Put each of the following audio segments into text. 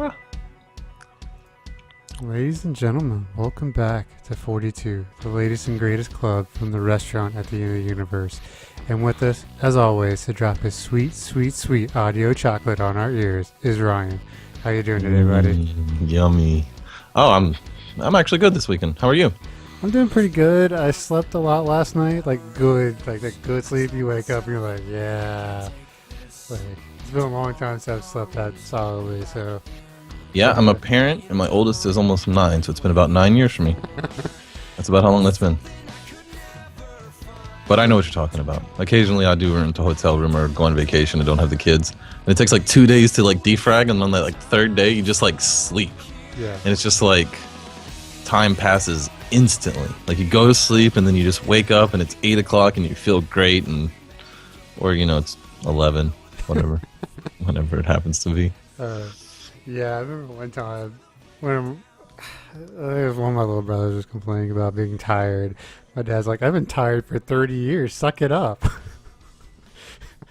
Ah. Ladies and gentlemen, welcome back to 42, the latest and greatest club from the restaurant at the end of the universe. And with us, as always, to drop his sweet, sweet, sweet audio chocolate on our ears is Ryan. How you doing today, buddy? Yummy. Oh, I'm actually good this weekend. How are you? I'm doing pretty good. I slept a lot last night, like that good sleep. You wake up and you're like, yeah. Like, it's been a long time since I've slept that solidly, so... Yeah, I'm a parent, and my oldest is almost 9, so it's been about 9 years for me. That's about how long that's been. But I know what you're talking about. Occasionally, I do rent a hotel room or go on vacation and don't have the kids, and it takes like 2 days to like defrag, and on that like third day, you just like sleep, Yeah. and it's just like time passes instantly. Like you go to sleep, and then you just wake up, and it's 8 o'clock, and you feel great, and or it's 11, whatever, whenever it happens to be. Yeah, I remember one time when one of my little brothers was complaining about being tired. My dad's like, I've been tired for 30 years. Suck it up.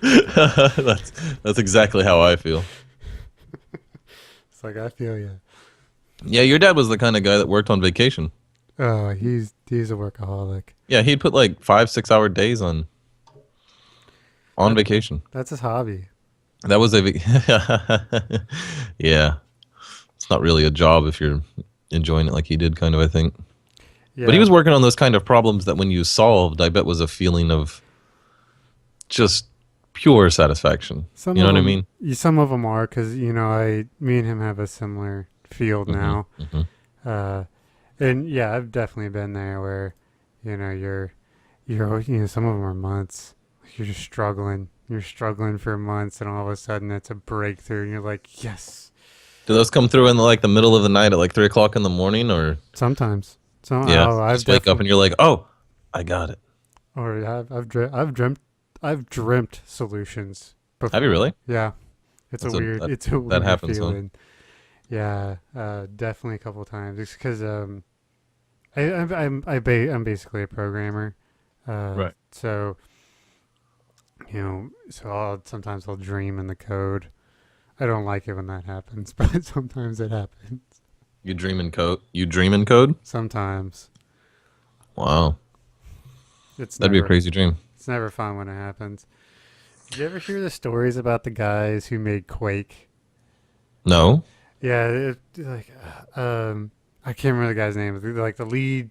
That's exactly how I feel. It's like, I feel you. Yeah, your dad was the kind of guy that worked on vacation. Oh, he's a workaholic. Yeah, he'd put like 5-6 hour days on vacation. That's his hobby. That was yeah. It's not really a job if you're enjoying it like he did, kind of, I think. Yeah. But he was working on those kind of problems that when you solved, I bet was a feeling of just pure satisfaction. You know what I mean? Some of them are because me and him have a similar field now. Mm-hmm. And yeah, I've definitely been there where, you're some of them are months. You're just struggling. You're struggling for months, and all of a sudden it's a breakthrough, and you're like, yes. Do those come through in like the middle of the night at like 3 o'clock in the morning, or Sometimes. yeah, I've just wake up and you're like, oh, I got it. Or I've dreamt solutions before. Have you really? Yeah, it's a weird that happens, feeling. Huh? Yeah, definitely a couple of times. It's because I'm basically a programmer, Right. So sometimes I'll dream in the code. I don't like it when that happens, but sometimes it happens. You dream in code? You dream in code? Sometimes. Wow. That'd be a crazy dream. It's never fun when it happens. Did you ever hear the stories about the guys who made Quake? No. Yeah, I can't remember the guy's name. Like the lead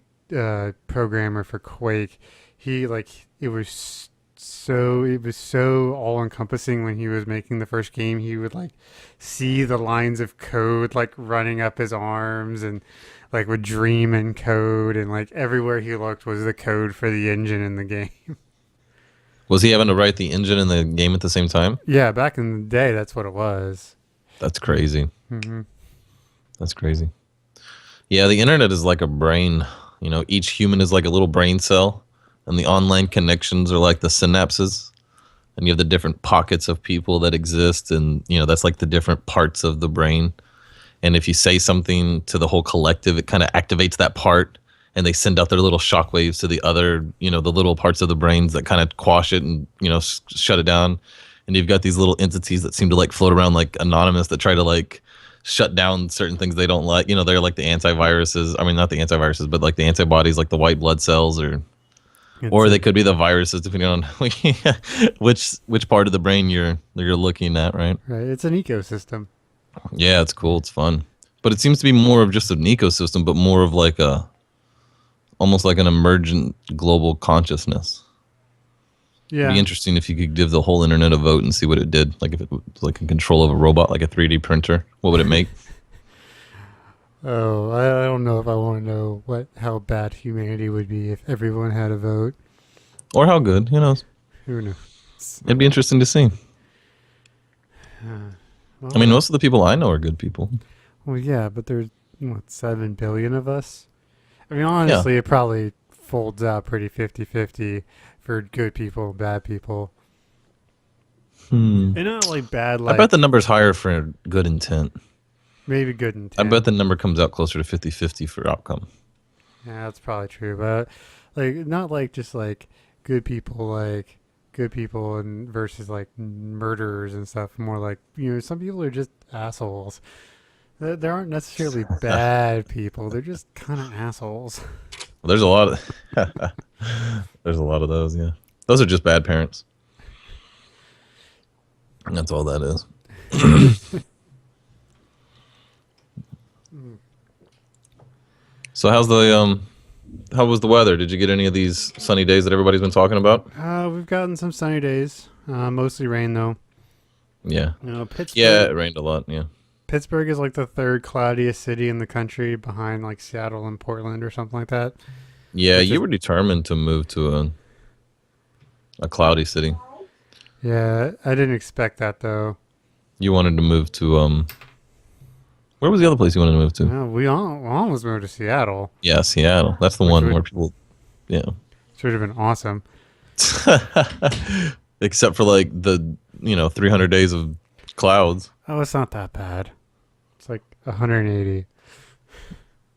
programmer for Quake, it was so all encompassing when he was making the first game. He would like see the lines of code like running up his arms and like would dream in code, and like everywhere he looked was the code for the engine in the game. Was he having to write the engine in the game at the same time? Yeah, back in the day, that's what it was. That's crazy. Mm-hmm. That's crazy. Yeah, the internet is like a brain. Each human is like a little brain cell, and the online connections are like the synapses, and you have the different pockets of people that exist, and that's like the different parts of the brain. And if you say something to the whole collective, it kind of activates that part, and they send out their little shockwaves to the other, the little parts of the brains that kind of quash it and shut it down. And you've got these little entities that seem to like float around like anonymous that try to like shut down certain things they don't like. They're like the antiviruses. I mean, not the antiviruses, but like the antibodies, like the white blood cells, or they could be the viruses, depending on which part of the brain you're looking at, right? Right. It's an ecosystem. Yeah, it's cool. It's fun, but it seems to be more of just an ecosystem, but more of like almost like an emergent global consciousness. Yeah. It'd be interesting if you could give the whole internet a vote and see what it did. Like if it was like a control of a robot, like a 3D printer, what would it make? Oh, I don't know if I want to know how bad humanity would be if everyone had a vote. Or how good, who knows? Who knows? It'd be interesting to see. Well, I mean, most of the people I know are good people. Well, yeah, but there's 7 billion of us. I mean, honestly, It probably folds out pretty 50-50 for good people and bad people. And not like bad. Like, I bet the number's higher for good intent. Maybe good intent. I bet the number comes out closer to 50-50 for outcome. Yeah, that's probably true, but like not like just like good people and versus like murderers and stuff. More like some people are just assholes. There aren't necessarily bad people. They're just kind of assholes. There's a lot of there's a lot of those. Yeah, those are just bad parents. That's all that is. So how was the weather? Did you get any of these sunny days that everybody's been talking about? We've gotten some sunny days. Mostly rain though. Yeah. You know, Yeah, it rained a lot. Yeah. Pittsburgh is like the third cloudiest city in the country, behind like Seattle and Portland or something like that. Yeah, Which you is were determined to move to a cloudy city. Yeah, I didn't expect that though. You wanted to move to where was the other place you wanted to move to? We almost moved to Seattle, Yeah, Seattle. That's the which one would where people yeah. should have been awesome. Except for like the 300 days of clouds. Oh, it's not that bad. It's like 180.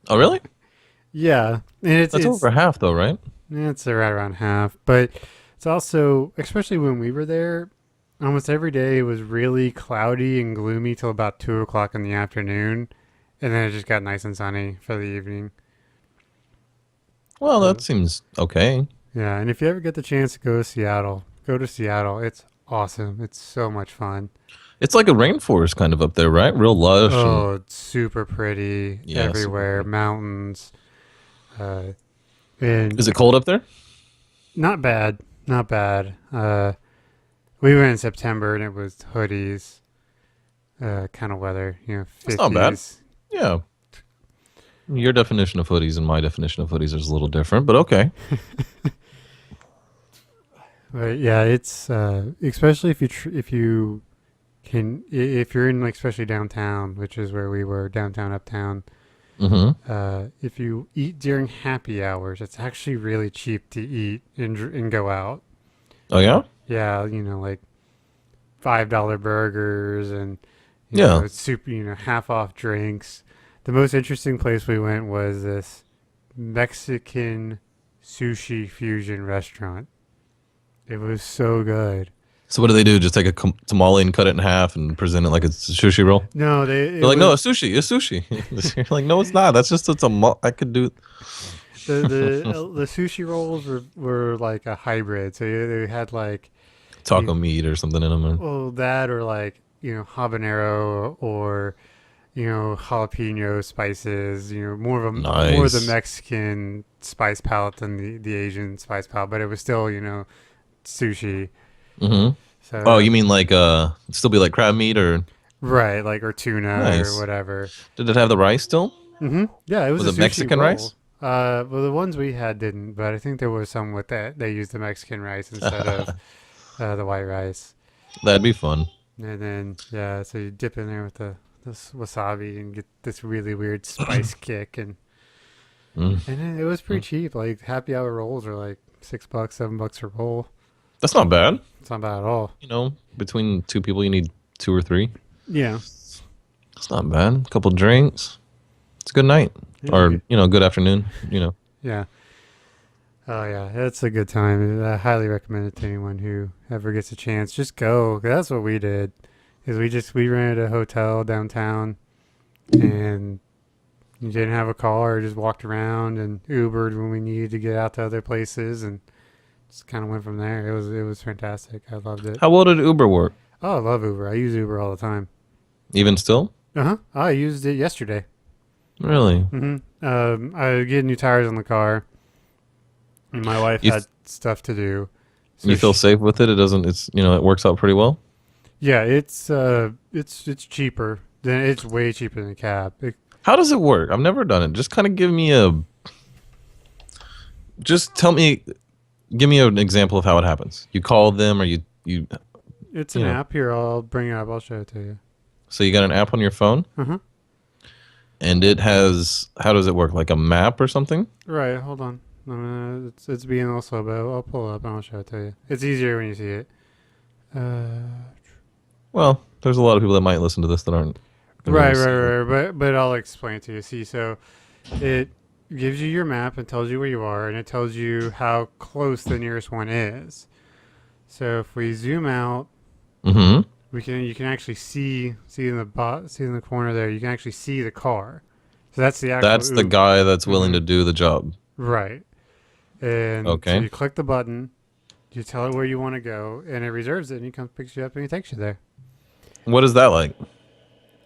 Oh, really? Yeah, and That's over half though, right? it's right around half. But it's also, especially when we were there, almost every day it was really cloudy and gloomy till about 2 o'clock in the afternoon, and then it just got nice and sunny for the evening. Well, that So seems okay. yeah, and if you ever get the chance to go to Seattle, go to Seattle. It's awesome. It's so much fun. It's like a rainforest kind of up there, right? Real lush and Oh, it's super pretty yeah, super everywhere. pretty. Mountains, uh, and Is it cold up there? not bad. Not bad. We went in September and it was hoodies, kind of weather. That's not bad. 50s. Yeah. Your definition of hoodies and my definition of hoodies is a little different, but okay. But yeah, it's especially if you if you're in like especially downtown, which is where we were, downtown uptown. Mm-hmm. If you eat during happy hours, it's actually really cheap to eat and go out. Oh yeah? Yeah, like $5 burgers and Yeah. super, half off drinks. The most interesting place we went was this Mexican sushi fusion restaurant. It was so good. So what do they do? Just take a tamale and cut it in half and present it like it's a sushi roll? No, They're like, no, it's sushi. It's sushi. You're like, no, it's not. That's just a tamale. I could do. the sushi rolls were like a hybrid. So they had like Taco you, meat or something in them. well, that or like habanero or jalapeno spices. More of the Nice. Mexican spice palette than the Asian spice palette, but it was still sushi. Mm-hmm. Oh, So you mean like still be like crab meat or right, like or tuna or nice? whatever. Did it have the rice still? Yeah, it was Was a it sushi Mexican roll. rice? Well, the ones we had didn't, but I think there was some with that. They used the Mexican rice instead of the white rice. That'd be fun. And then yeah, so you dip in there with the this wasabi and get this really weird spice kick, Mm. and then it was pretty Mm. cheap. Like happy hour rolls are like $6, $7 a roll. That's not bad. It's not bad at all. Between two people, you need two or three. Yeah, It's not bad. A couple drinks. It's a good night, yeah, or good afternoon. yeah. Oh yeah, it's a good time. I highly recommend it to anyone who ever gets a chance. Just go. 'Cause that's what we did. Is we rented a hotel downtown, and you didn't have a car. Just walked around and Ubered when we needed to get out to other places, and just kind of went from there. It was fantastic. I loved it. How well did Uber work? Oh, I love Uber. I use Uber all the time. Even still? Uh-huh. I used it yesterday. Really? I get new tires on the car, and my wife You had stuff to do. So you feel she, safe with it? It doesn't. It works out pretty well. yeah, it's cheaper. It's way cheaper than a cab. How does it work? I've never done it. Just kind of just tell me, give me an example of how it happens. You call them, or you It's you an know. app here. I'll bring it up. I'll show it to you. So you got an app on your phone, Uh-huh. and it has. How does it work? Like a map or something? Right. Hold on. It's being a little slow, but I'll pull it up and I'll show it to you. It's easier when you see it. Uh, Well, there's a lot of people that might listen to this that aren't. Gonna be able right, to see it. right, right. But I'll explain it to you. See, so it gives you your map and tells you where you are, and it tells you how close the nearest one is. So if we zoom out, Mm-hmm. You can actually see in the corner there. You can actually see the car. So that's the actual That's the Uber. guy that's willing Hmm. to do the job. Right. And so Okay. you click the button, you tell it where you want to go, and it reserves it, and he comes picks you up and he takes you there. What is that like?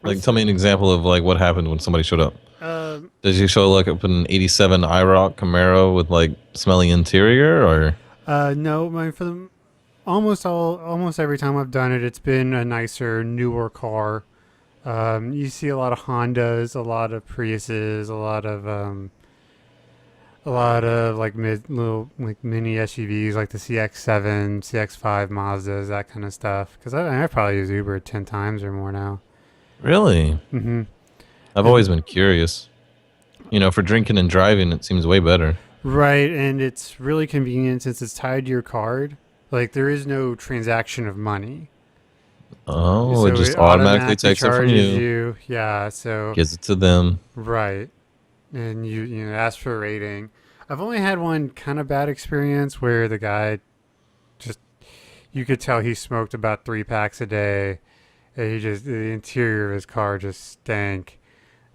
Like, It's tell me an example of like what happened when somebody showed up. um Did you show like up an '87 IROC Camaro with like smelly interior, or no, my for the almost every time I've done it, it's been a nicer, newer car. You see a lot of Hondas, a lot of Priuses, a lot of like little like mini SUVs like the CX-7, CX-5 Mazdas, that kind of stuff. Because I've probably used Uber 10 times or more now. really? Hmm. I've always And been curious. You know, for drinking and driving, it seems way better. right, and it's really convenient since it's tied to your card. Like there is no transaction of money, Oh, it so just it automatically automatically takes it from charges you, you. Yeah, so gives it to them. right, and you ask for a rating. I've only had one kind of bad experience where the guy just you could tell he smoked about 3 packs a day. And he just the interior of his car just stank.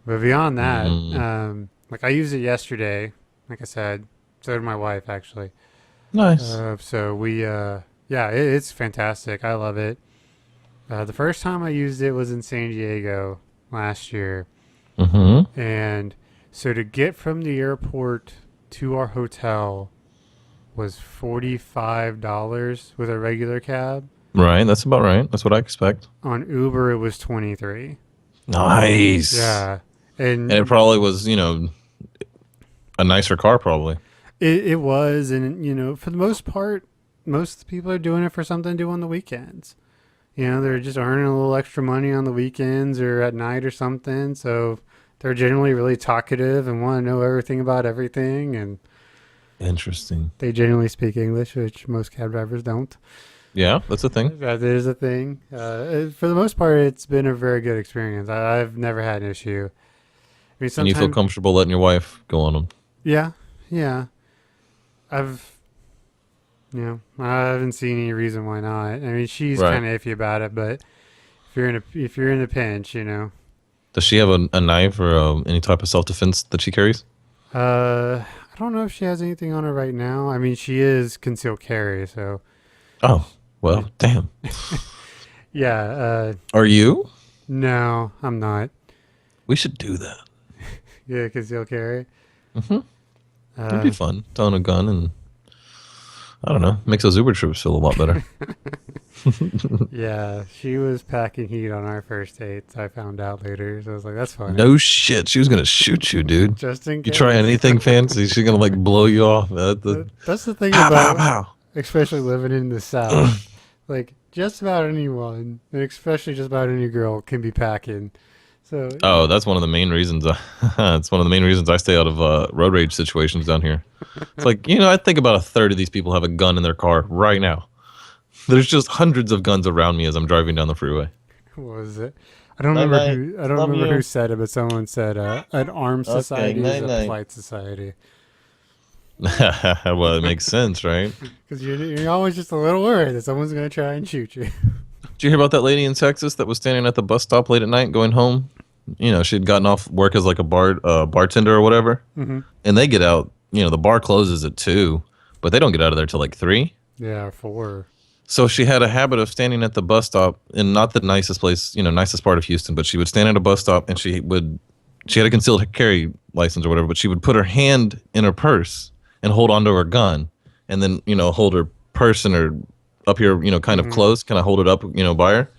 But beyond that, Mm, like I used it yesterday. Like I said, so did my wife actually. nice. So yeah, it's fantastic. I love it. The first time I used it was in San Diego last year, Mm-hmm. and so to get from the airport to our hotel was $45 with a regular cab. Right, that's about right. That's what I expect. On Uber, it was 23. Nice. Yeah, And it and probably was, a nicer car, probably. it was, and for the most part, most people are doing it for something to do on the weekends. They're just earning a little extra money on the weekends or at night or something. So they're generally really talkative and want to know everything about everything, and Interesting. they generally speak English, which most cab drivers don't. Yeah, that's a thing. That is a thing. For the most part, it's been a very good experience. I've never had an issue. I mean, And you feel sometimes, comfortable letting your wife go on them. yeah, yeah. I've, I haven't seen any reason why not. I mean, she's Right. kind of iffy about it, but if you're in a pinch, Does she have a knife or any type of self defense that she carries? I don't know if she has anything on her right now. I mean, she is concealed carry, so Oh, well, damn. yeah. Are you? No, I'm not. We should do that. Yeah, concealed carry. Hmm. It'd be Uh, fun. Throwing a gun and, I don't know, makes those Uber trips feel a lot better. yeah, she was packing heat on our first dates. I found out later, so I was like, that's funny. No shit. She was going to shoot you, dude. Just in You try case. anything fancy, she's going to, like, blow you off. That's the thing Pow, pow, about, pow. especially living in the South. Like, just about anyone, and especially just about any girl, can be packing. So, Oh, that's one of the main reasons. It's one of the main reasons I stay out of road rage situations down here. It's like, I think about a third of these people have a gun in their car right now. There's just hundreds of guns around me as I'm driving down the freeway. what was it? I don't Night remember night. who. I don't Love remember who you. said it, but someone said an armed Okay, society is night a night. polite society. Well, it makes sense, right? Because you're always just a little worried that someone's going to try and shoot you. Did you hear about that lady in Texas that was standing at the bus stop late at night going home? She'd gotten off work as like a bartender or whatever, Hmm. and they get out. The bar closes at 2, but they don't get out of there till like 3. Yeah, for. So she had a habit of standing at the bus stop in not the nicest place, nicest part of Houston, but she would stand at a bus stop and she had a concealed carry license or whatever, but she would put her hand in her purse and hold onto her gun and then, hold her purse in her up here, kind of Hmm. close, kind of hold it up, by her.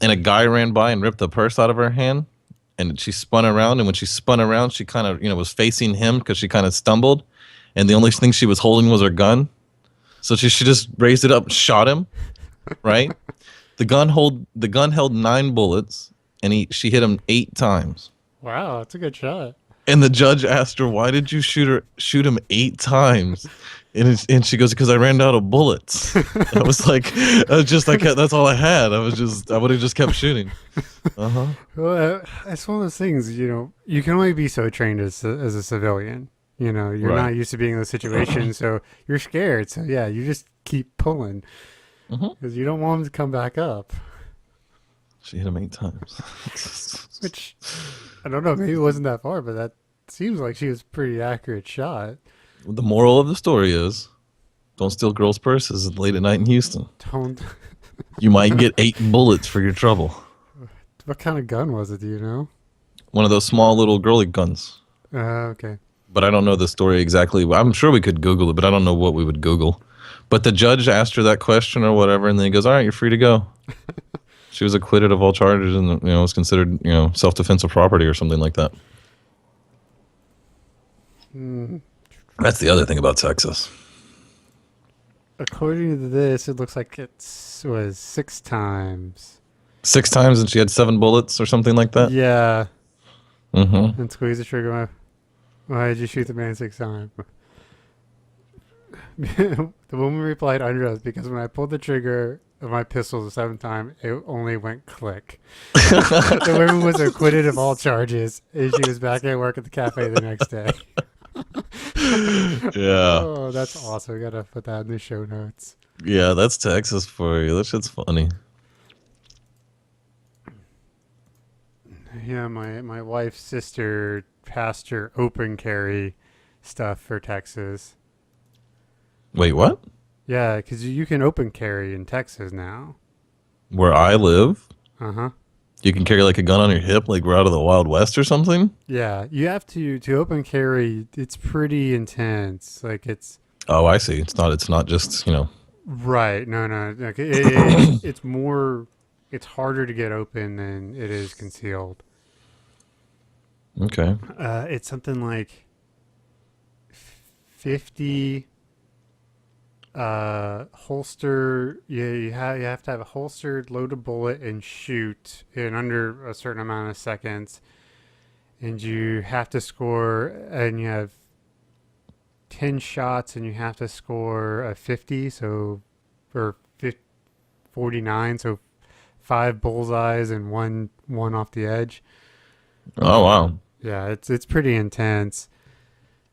And a guy ran by and ripped the purse out of her hand and she spun around. And when she spun around, she kind of, was facing him because she kind of stumbled. And the only thing she was holding was her gun. So she just raised it up and shot him, right? The gun held 9 bullets, and she hit him 8 times. Wow, that's a good shot. And the judge asked her, "Why did you shoot him 8 times?" And she goes, "Because I ran out of bullets." And I was like, that's all I had. I would have just kept shooting. Uh huh. Well, it's one of those things. You can only be so trained as a civilian. You're Right. not used to being in those situations, so you're scared. So yeah, you just keep pulling Hmm. because you don't want them to come back up. She hit him 8 times. Which, I don't know, maybe it wasn't that far, but that seems like she was a pretty accurate shot. The moral of the story is don't steal girls' purses late at night in Houston. Don't. You might get 8 bullets for your trouble. What kind of gun was it, do you know? One of those small little girly guns. Okay. But I don't know the story exactly. I'm sure we could Google it, but I don't know what we would Google. But the judge asked her that question or whatever, and then he goes, all right, you're free to go. She was acquitted of all charges and, was considered, self-defense of property or something like that. Mm. That's the other thing about Texas. According to this, it looks like it was 6 times. 6 times and she had 7 bullets or something like that? Yeah. Mm-hmm. And squeeze the trigger. Why did you shoot the man 6 times? The woman replied, "Undressed because when I pulled the trigger of my pistol the 7th time, it only went click." The woman was acquitted of all charges, and she was back at work at the cafe the next day. Yeah. Oh, that's awesome. We gotta put that in the show notes. Yeah, that's Texas for you. That shit's funny. Yeah, my wife's sister passed her open carry stuff for Texas. Wait, what? Yeah, because you can open carry in Texas now. Where I live, Uh-huh. you can carry like a gun on your hip like we're out of the Wild West or something? Yeah, you have to open carry. It's pretty intense. Like it's Oh, I see. It's not just, right. No. Like it's more. It's harder to get open than it is concealed. Okay. It's something like 50 holster. Yeah, you have to have a holstered, loaded bullet and shoot in under a certain amount of seconds, and you have to score. And you have 10 shots, and you have to score a 50. So, or 49. So 5 bullseyes and one off the edge. Oh, wow. Yeah, it's pretty intense.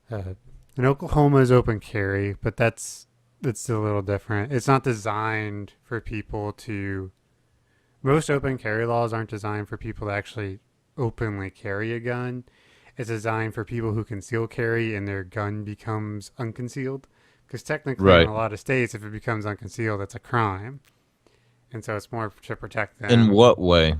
In Oklahoma is open carry, but that's still a little different. It's not designed for people to. Most open carry laws aren't designed for people to actually openly carry a gun. It's designed for people who conceal carry and their gun becomes unconcealed. Because technically, Right. in a lot of states, if it becomes unconcealed, it's a crime. And so it's more to protect them. In what way?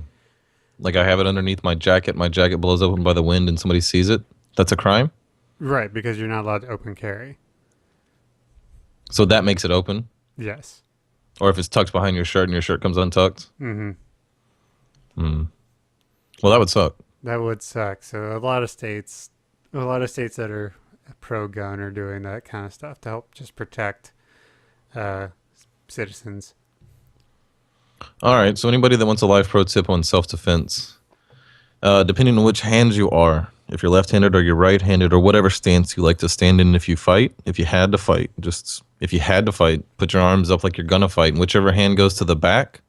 Like I have it underneath my jacket blows open by the wind and somebody sees it? That's a crime? Right, because you're not allowed to open carry. So that makes it open? Yes. Or if it's tucked behind your shirt and your shirt comes untucked? Mm-hmm. Well, that would suck. That would suck. So a lot of states that are pro-gun are doing that kind of stuff to help just protect citizens. All right. So anybody that wants a life pro tip on self-defense, depending on which hand you are, if you're left-handed or you're right-handed or whatever stance you like to stand in, if you had to fight, put your arms up like you're gonna fight, and whichever hand goes to the back,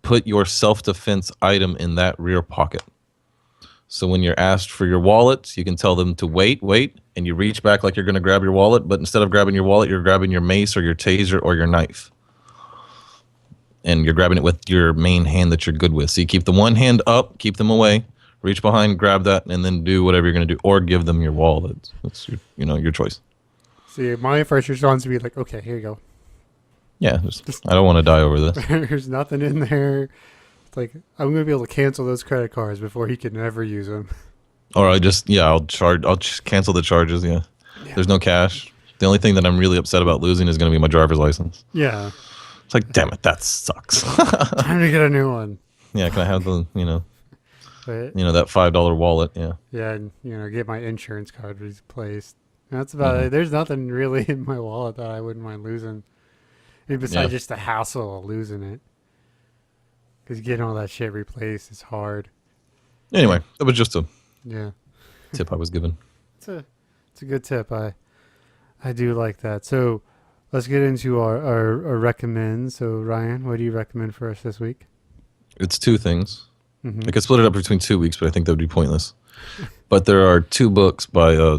put your self-defense item in that rear pocket. So when you're asked for your wallet, you can tell them to wait, and you reach back like you're going to grab your wallet, but instead of grabbing your wallet, you're grabbing your mace or your taser or your knife. And you're grabbing it with your main hand that you're good with. So you keep the one hand up, keep them away, reach behind, grab that, and then do whatever you're going to do, or give them your wallet. That's your choice. See, my first response would be like, okay, here you go. Yeah, I don't want to die over this. There's nothing in there. It's like, I'm going to be able to cancel those credit cards before he can ever use them. Or I'll just cancel the charges. Yeah. There's no cash. The only thing that I'm really upset about losing is going to be my driver's license. Yeah. It's like, damn it, that sucks. Time to get a new one. Yeah, can I have the, But, that $5 wallet? Yeah. yeah, and, get my insurance card replaced. And that's about it. There's nothing really in my wallet that I wouldn't mind losing. And besides just the hassle of losing it. Because getting all that shit replaced is hard. Anyway, that was just a tip I was given. It's a good tip. I do like that. So let's get into our recommends. So Ryan, what do you recommend for us this week? It's 2 things. Mm-hmm. I could split it up between 2 weeks, but I think that would be pointless. But there are 2 books by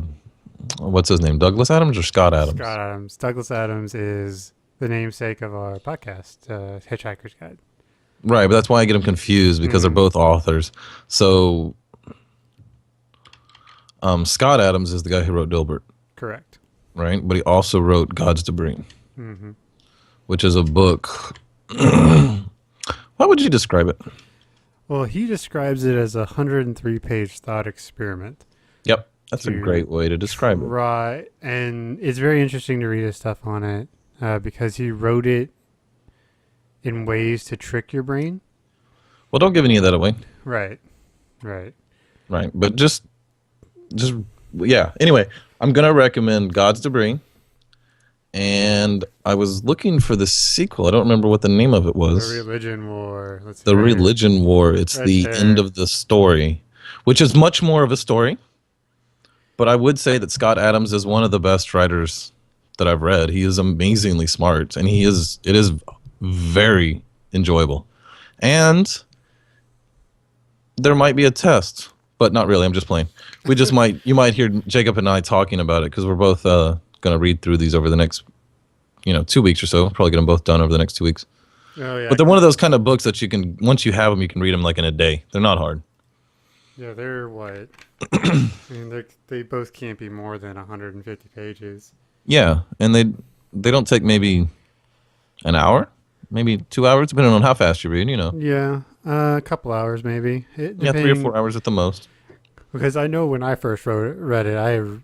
what's his name? Douglas Adams or Scott Adams? Scott Adams. Douglas Adams is the namesake of our podcast, Hitchhiker's Guide. Right, but that's why I get them confused because they're Mm, both authors. So Scott Adams is the guy who wrote Dilbert, correct. right? But he also wrote God's Debris, Hmm. which is a book. How would you describe it? Well, he describes it as a 103-page thought experiment Yep, that's a to great way to describe it. try, and it's very interesting to read his stuff on it because he wrote it in ways to trick your brain. Well, don't give any of that away, Right, right. right? But just yeah. Anyway, I'm gonna recommend God's Debris, and I was looking for the sequel. I don't remember what the name of it The was. religion war. Let's see The right here. Religion War. It's Right the end there. of the story, which is much more of a story. But I would say that Scott Adams is one of the best writers that I've read. He is amazingly smart, and it is very enjoyable. And there might be a test, but not really. I'm just playing. You might hear Jacob and I talking about it because we're both going to read through these over the next, 2 weeks or so. Probably get them both done over the next 2 weeks. Oh yeah, But they're one of those kind of books that you can, once you have them, you can read them like in a day. They're not hard. yeah. They're what? I mean, they both can't be more than 150 pages. Yeah, and they don't take maybe an hour, maybe 2 hours, depending on how fast you read. Yeah, a couple hours maybe. Yeah, 3 or 4 Depending, hours at the most. because I know when I first read it, I would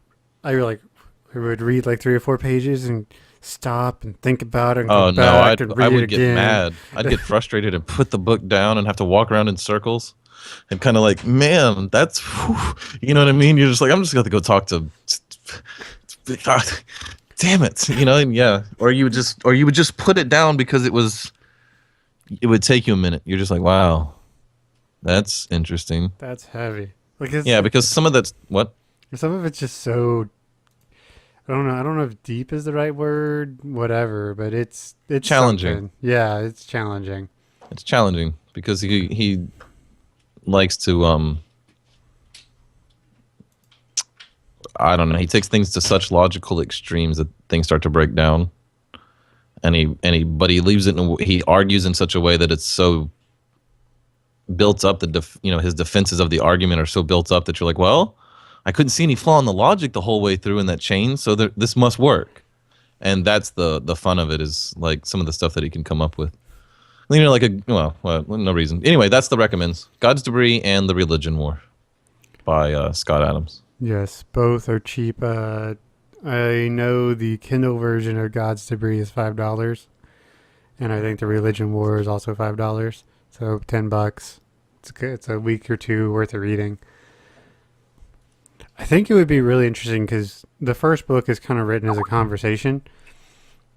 read like 3 or 4 pages and stop and think about it and go Oh no, back and I read it would get again. mad. I'd get frustrated and put the book down and have to walk around in circles, and kind of like, man, that's, whew, you know what I mean? You're just like, I'm just gonna have to go talk to. God, damn it, and yeah, or you would just put it down because it would take you a minute. You're just like, wow, that's interesting. That's heavy. Like it's, Yeah, because some of that's what some of it's just so. I don't know. I don't know if deep is the right word. Whatever, but it's challenging. something. Yeah, it's challenging. It's challenging because he likes to I don't know. He takes things to such logical extremes that things start to break down, and but he leaves it. He argues in such a way that it's so built up. His defenses of the argument are so built up that you're like, well, I couldn't see any flaw in the logic the whole way through in that chain, so this must work. And that's the fun of it, is like some of the stuff that he can come up with. Like no reason. Anyway, that's the recommends: God's Debris and The Religion War by Scott Adams. Yes, both are cheap. I know the Kindle version of God's Debris is $5, and I think the Religion War is also $5. So $10. It's good. It's a week or two worth of reading. I think it would be really interesting because the first book is kind of written as a conversation,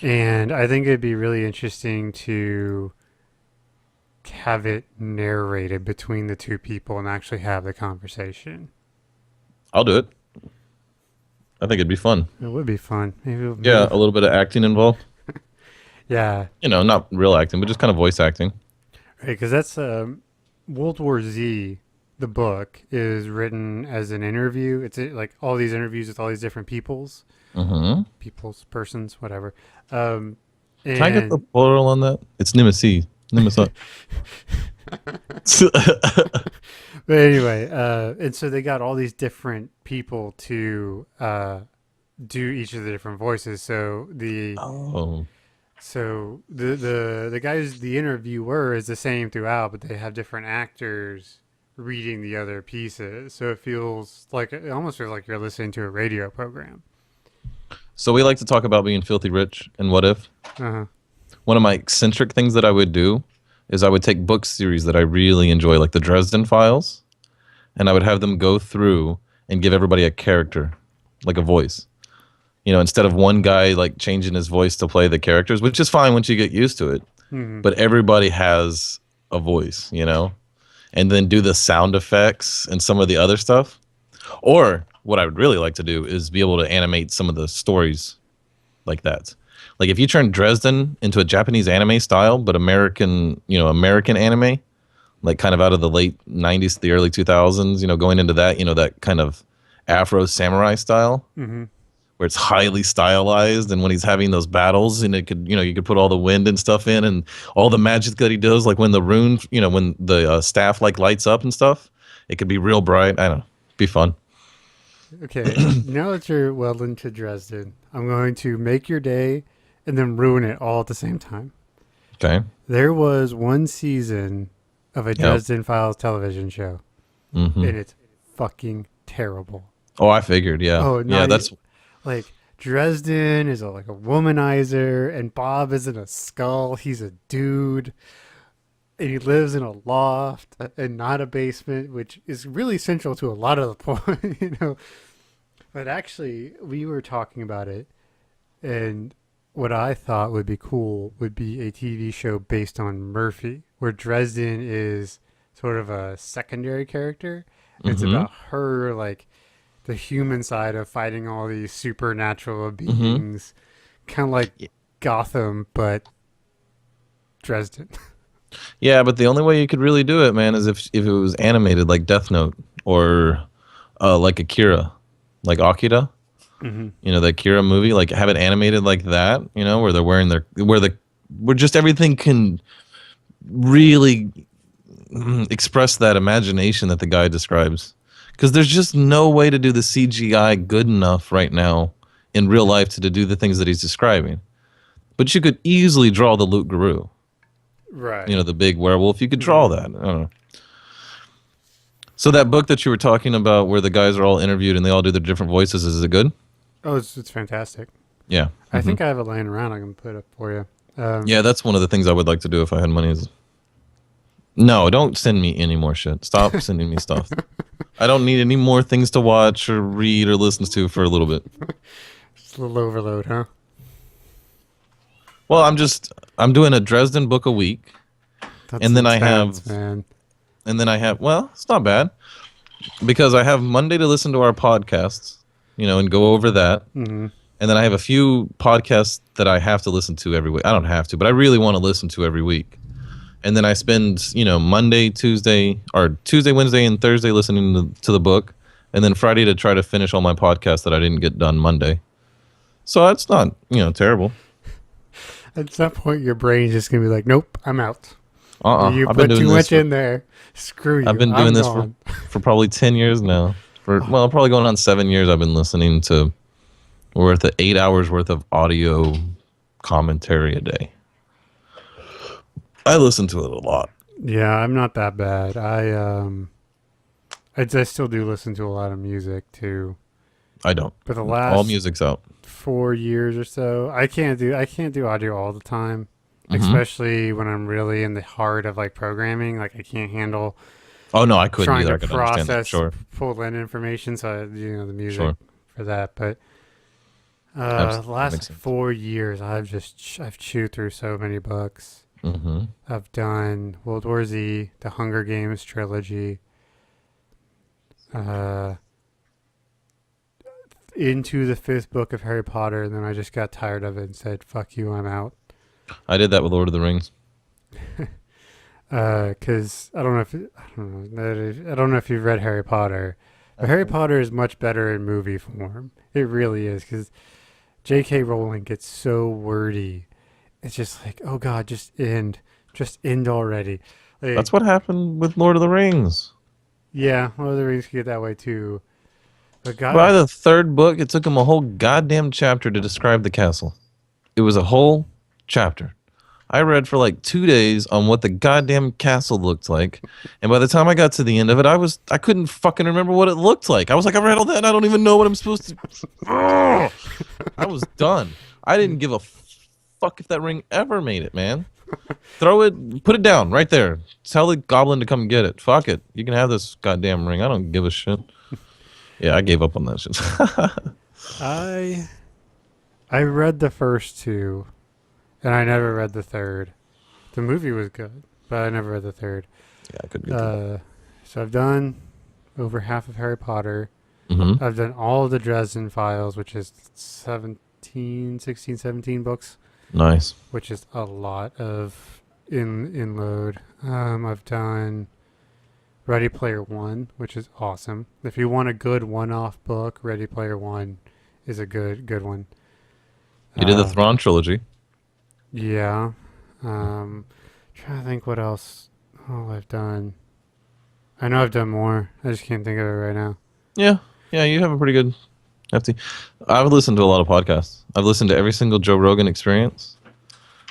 and I think it'd be really interesting to have it narrated between the two people and actually have the conversation. I'll do it. I think it'd be fun. It would be fun. Yeah, a little bit of acting involved. Yeah, Not real acting, but just kind of voice acting. right. Because that's World War Z. The book is written as an interview. It's like all these interviews with all these different Mm-hmm. persons, whatever. Um, Can I get the and plural on that? It's Nemesis. Nemesis. but anyway, and so they got all these different people to do each of the different voices. Oh. So the guy who's the interviewer is the same throughout, but they have different actors reading the other pieces. So it almost feels like you're listening to a radio program. So we like to talk about being filthy rich and what if. Uh-huh. One of my eccentric things that I would do is I would take book series that I really enjoy, like the Dresden Files, and I would have them go through and give everybody a character, like a voice. Instead of one guy like changing his voice to play the characters, which is fine once you get used to it. Hmm. But everybody has a voice, and then do the sound effects and some of the other stuff. Or what I would really like to do is be able to animate some of the stories like that. Like if you turn Dresden into a Japanese anime style, but American anime, like kind of out of the late 90s, the early 2000s, going into that, that kind of Afro samurai style. Hmm. where it's highly stylized, and when he's having those battles, and it could, you could put all the wind and stuff in, and all the magic that he does, like when the rune, when the staff like lights up and stuff, it could be real bright. I don't know, be fun. Okay, now that you're well into Dresden, I'm going to make your day and then ruin it all at the same time. Okay. There was one season of a Yep. Dresden Files television show, Hmm. and it's fucking terrible. Oh, I figured. Yeah. Oh, Yeah. not That's. like Dresden is like a womanizer, and Bob isn't a skull. He's a dude, and he lives in a loft and not a basement, which is really central to a lot of the point, But actually, we were talking about it, and what I thought would be cool would be a TV show based on Murphy, where Dresden is sort of a secondary character. It's Hmm. about her, like, the human side of fighting all these supernatural Hmm. beings, kind of like Gotham, but Dresden. Yeah, but the only way you could really do it, man, is if it was animated like Death Note, or like Akira, like Akira. Hmm. The Akira movie, like have it animated like that. Where they're wearing where just everything can really express that imagination that the guy describes. Because there's just no way to do the CGI good enough right now in real life to do the things that he's describing. But you could easily draw the Luke Guru, Right. the big werewolf. You could draw Hmm. that. I don't know. So that book that you were talking about, where the guys are all interviewed and they all do their different voices, is it good? Oh, it's fantastic. Yeah. I Hmm. think I have it laying around. I can put it for you. Yeah, that's one of the things I would like to do if I had money. Is no, don't send me any more shit. Stop sending me stuff. I don't need any more things to watch or read or listen to for a little bit. Just a little overload, huh? Well, I'm doing a Dresden book a week, That's and then I intense, have man. well, it's not bad because I have Monday to listen to our podcasts, and go over that. Hmm. And then I have a few podcasts that I have to listen to every week. I don't have to, but I really want to listen to every week. And then I spend, Monday, Tuesday, or Tuesday, Wednesday, and Thursday listening to the book, and then Friday to try to finish all my podcasts that I didn't get done Monday. So it's not, terrible. At some point, your brain's just gonna be like, "Nope, I'm out. You I've been put doing too this much for in there. Screw I've you. been doing I'm this for gone." for probably 10 years now. Oh, Probably going on 7 years. I've been listening to worth of 8 hours worth of audio commentary a day. I listen to it a lot. yeah, I'm not that bad. I still do listen to a lot of music too. I don't. But the All last music's out. 4 years or so, I can't do audio all the time, Hmm. especially when I'm really in the heart of like programming. Like I can't handle Oh no, I couldn't trying either. to I could understand that. process Sure, pull in information. So the music sure, for that. But the absolutely, that last makes sense. 4 years, I've chewed through so many books. Hmm. I've done World War Z, the Hunger Games trilogy, uh, into the fifth book of Harry Potter, and then I just got tired of it and said, "Fuck you, I'm out." I did that with Lord of the Rings. Because I don't know if you've read Harry Potter, but Harry Potter is much better in movie form. It really is because J.K. Rowling gets so wordy. It's just like, oh God, just end already. Like, That's what happened with Lord of the Rings. yeah, Lord of the Rings can get that way too. But By God, the third book, it took him a whole goddamn chapter to describe the castle. It was a whole chapter. I read for like 2 days on what the goddamn castle looked like, and by the time I got to the end of it, I couldn't fucking remember what it looked like. I was like, I read all that, and I don't even know what I'm supposed to. Ugh! I was done. I didn't give a fuck if that ring ever made it, man. Throw it, put it down right there. Tell the goblin to come get it. Fuck it. You can have this goddamn ring. I don't give a shit. Yeah, I gave up on that shit. I I read the first two, and I never read the third. The movie was good, but I never read the third. Yeah, I couldn't get through that. So I've done over half of Harry Potter. Mm-hmm. I've done all of the Dresden Files, which is 17 books, Nice. which is a lot of in load. I've done Ready Player One, which is awesome. If you want a good one-off book, Ready Player One is a good one. He did the Uh, Thrawn trilogy. yeah. Trying to think what else. Oh, I've done. I know I've done more. I just can't think of it right now. Yeah, yeah, you have a pretty good hefty. I've listened to a lot of podcasts. I've listened to every single Joe Rogan experience,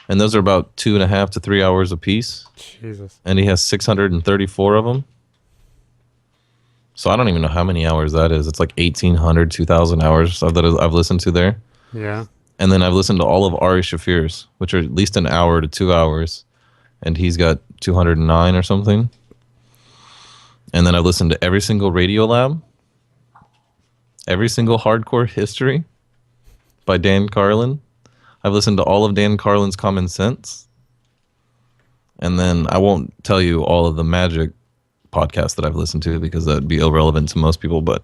and those are about 2.5 to 3 hours a piece. Jesus. And he has 634 of them. So I don't even know how many hours that is. It's like 1,800, 2,000 hours that I've listened to there. Yeah. And then I've listened to all of Ari Shafir's, which are at least an hour to 2 hours. And he's got 209 or something. And then I've listened to every single Radio Lab, every single Hardcore History by Dan Carlin. I've listened to all of Dan Carlin's Common Sense. And then I won't tell you all of the magic podcasts that I've listened to because that'd be irrelevant to most people, but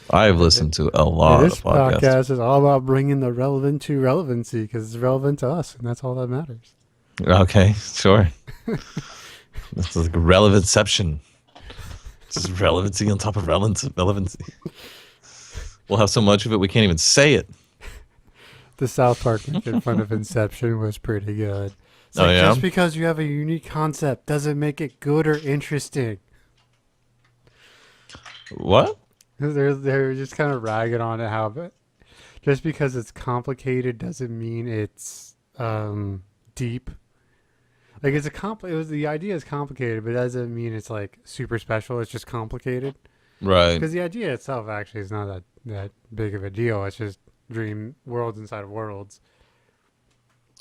I've listened to a lot This of podcasts. podcast is all about bringing the relevant to relevancy because it's relevant to us, and that's all that matters. Okay, sure. This is like relevanception. This is relevancy on top of relevancy. We'll have so much of it we can't even say it. The South Park making fun of Inception was pretty good. It's Oh, like, yeah? just because you have a unique concept doesn't make it good or interesting. What? They're just kind of ragging on it how, but just because it's complicated doesn't mean it's deep. Like it was the idea is complicated, but it doesn't mean it's like super special. It's just complicated Right. because the idea itself actually is not that big of a deal. It's just dream worlds inside of worlds.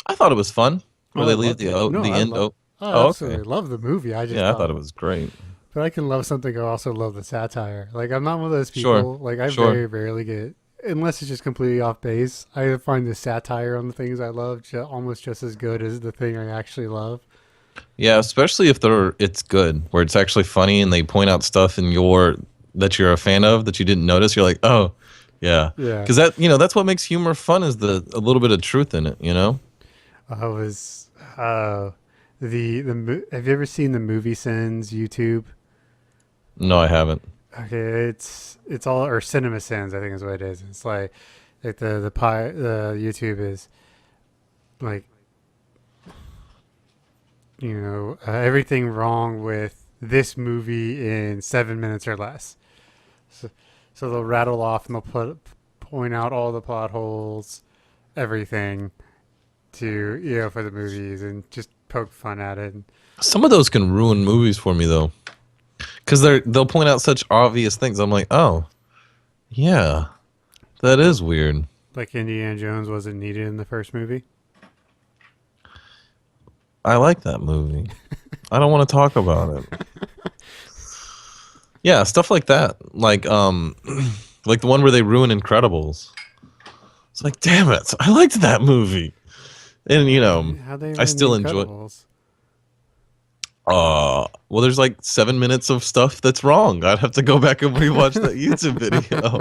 I thought it was fun. Where Oh, they I leave loved the it. No, the I end. love. Oh, I okay. absolutely love the movie. I just Yeah, I thought it was great. but I can love something. I also love the satire. Like I'm not one of those Sure. people. Like I Sure. very rarely get, unless it's just completely off base. I find the satire on the things I love almost just as good as the thing I actually love. Yeah, especially if it's good, where it's actually funny and they point out stuff that you're a fan of that you didn't notice. You're like, oh, yeah, Yeah, because that's what makes humor fun is a little bit of truth in it. I was. Have you ever seen the movie Sins YouTube? No, I haven't. Okay, it's all or Cinema Sins. I think is what it is. It's like the YouTube is like everything wrong with this movie in 7 minutes or less. So, so they'll rattle off and they'll point out all the plot holes, everything to for the movies and just poke fun at it. Some of those can ruin movies for me though, because they'll point out such obvious things. I'm like, oh, yeah, that is weird. Like Indiana Jones wasn't needed in the first movie. I like that movie. I don't want to talk about it. Yeah, stuff like that. Like like the one where they ruin Incredibles. It's like, damn it, I liked that movie. And How they I ruin still the enjoy. Incredibles? Well, there's like 7 minutes of stuff that's wrong. I'd have to go back and rewatch that YouTube video.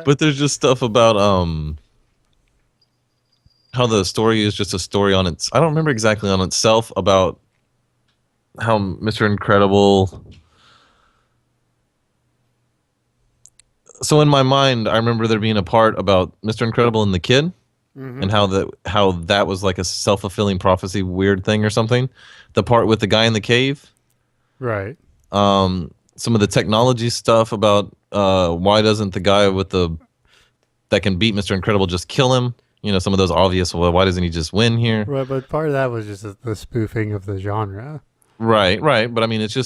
But there's just stuff about how the story is just a story on its. I don't remember exactly on itself about how Mr. Incredible. So in my mind, I remember there being a part about Mr. Incredible and the kid, and how that was like a self-fulfilling prophecy weird thing or something. The part with the guy in the cave. Right. Some of the technology stuff about why doesn't the guy that can beat Mr. Incredible just kill him? Some of those obvious, well, why doesn't he just win here? Right, but part of that was just the spoofing of the genre. Right. But I mean, it's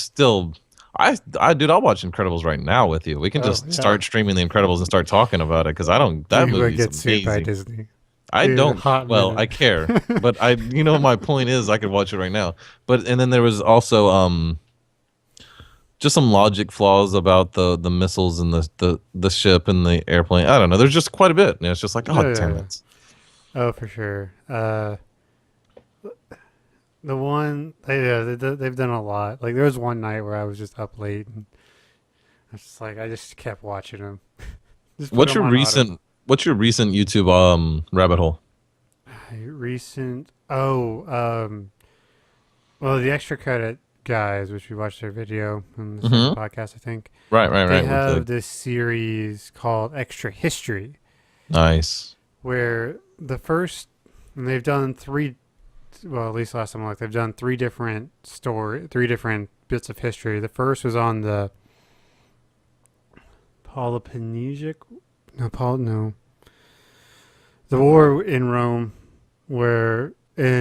still, dude, I'll watch Incredibles right now with you. We can just start streaming the Incredibles and start talking about it because that You would movie's get sued by amazing. Disney. I Dude, don't. hot Well, minute. I care, but my point is, I could watch it right now. And then there was also just some logic flaws about the missiles and the ship and the airplane. I don't know. There's just quite a bit, and it's just like, oh, damn it. Oh, for sure. The one, they've done a lot. Like there was one night where I was just up late, and I just kept watching them. Just put What's them your on recent What's your recent YouTube rabbit hole? recent? Oh, well, the extra credit guys, which we watched their video on the second Mm-hmm. podcast, I think. Right, right, They right. With the have this series called Extra History, nice. where the first, and they've done three, well, at least last time I looked, they've done three different bits of history. The first was on the Peloponnesic, no, the war in Rome, and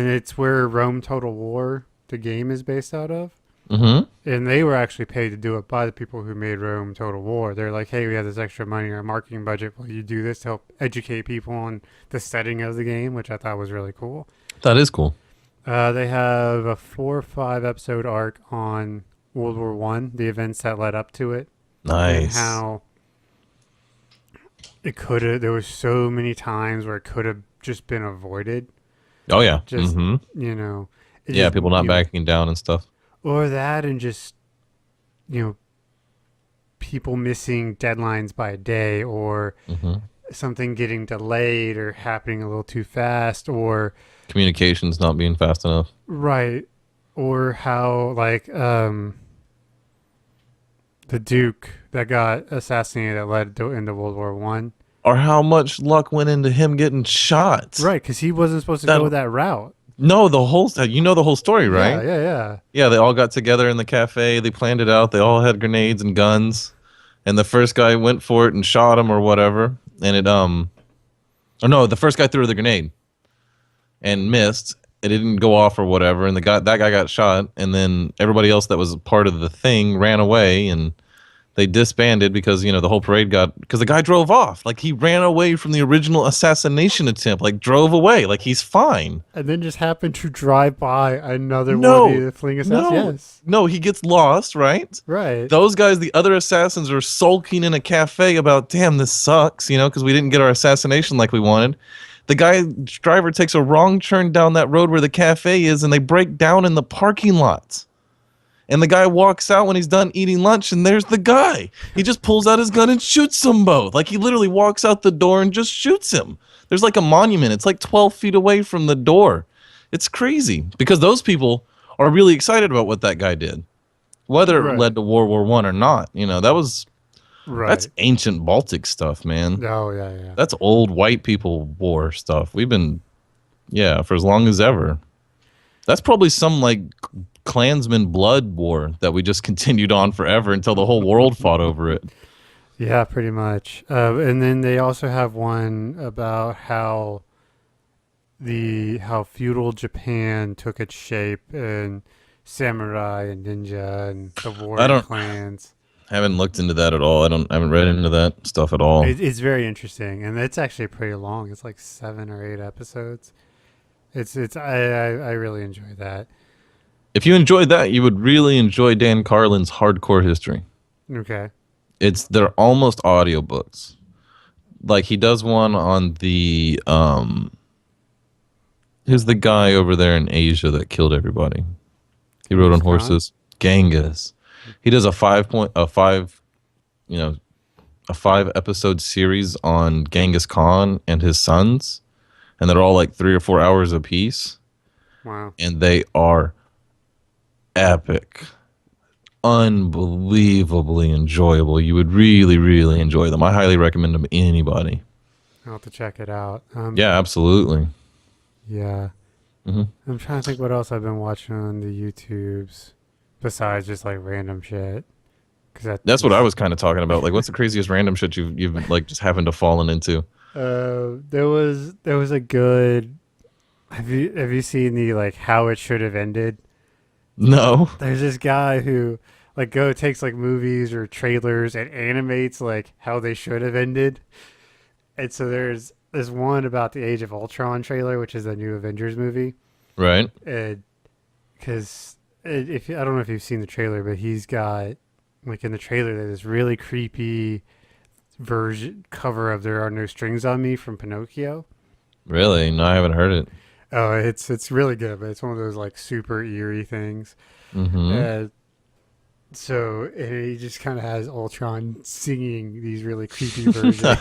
it's where Rome Total War, the game, is based out of. Mm-hmm. And they were actually paid to do it by the people who made Rome Total War. They're like, hey, we have this extra money or marketing budget. Will you do this to help educate people on the setting of the game, which I thought was really cool. That is cool. They have a 4 or 5 episode arc on World War One, the events that led up to it, and Nice. how it could have. There was so many times where it could have just been avoided. Oh yeah. Just Mm-hmm. you know, it Yeah, just, people not backing down and stuff. or that, and just you know, people missing deadlines by a day, or Mm-hmm. something getting delayed or happening a little too fast, or Communications not being fast enough. right, or how like the Duke that got assassinated that led into World War One. Or how much luck went into him getting shot. Right, because he wasn't supposed to That go that route. no, the whole you know the whole story, right? Yeah. Yeah, they all got together in the cafe. They planned it out. They all had grenades and guns, and the first guy went for it and shot him or whatever. And or no, the first guy threw the grenade and missed. It didn't go off or whatever, and that guy got shot. And then everybody else that was part of the thing ran away, and they disbanded because the whole parade because the guy drove off. Like he ran away from the original assassination attempt. Like drove away. Like he's fine. And then just happened to drive by another No, one of the fleeing assassins. no, Yes. no. He gets lost, right? Right. Those guys, the other assassins, are sulking in a cafe about, damn, this sucks, because we didn't get our assassination like we wanted. The driver takes a wrong turn down that road where the cafe is, and they break down in the parking lot. And the guy walks out when he's done eating lunch, and there's the guy. He just pulls out his gun and shoots them both. Like, he literally walks out the door and just shoots him. There's like a monument. It's like 12 feet away from the door. It's crazy because those people are really excited about what that guy did. Whether it Right. led to World War One or not, that's Right. ancient Baltic stuff, man. Oh, yeah. That's old white people war stuff. We've been, for as long as ever. That's probably some like Klansman blood war that we just continued on forever until the whole world fought over it. Yeah, pretty much. And then they also have one about how feudal Japan took its shape, and samurai and ninja and the I warring don't- clans. I haven't looked into that at all. I haven't read into that stuff at all. It's very interesting, and it's actually pretty long. It's like 7 or 8 episodes. I really enjoy that. If you enjoyed that, you would really enjoy Dan Carlin's Hardcore History. Okay. They're almost audiobooks. Like he does one on the who's the guy over there in Asia that killed everybody? He rode on Genghis Khan? horses. Genghis. He does a 5 episode series on Genghis Khan and his sons, and they're all like 3 or 4 hours apiece, Wow. and they are epic, unbelievably enjoyable. You would really, really enjoy them. I highly recommend them to anybody. I'll have to check it out. Yeah, absolutely. Yeah. Mhm. I'm trying to think what else I've been watching on the YouTubes besides just like random shit. That's what I was kind of talking about. Like, what's the craziest random shit you've like just happened to fallen into? There was a good. Have you seen the like how it should have ended? No. There's this guy who like takes like movies or trailers and animates like how they should have ended. And so there's one about the Age of Ultron trailer, which is a new Avengers movie. Right. And because if I don't know if you've seen the trailer, but he's got like in the trailer there's this really creepy version cover of "There Are No Strings on Me" from Pinocchio. Really? No, I haven't heard it. Oh, it's really good, but it's one of those like super eerie things. Mm-hmm. So he just kind of has Ultron singing these really creepy versions, and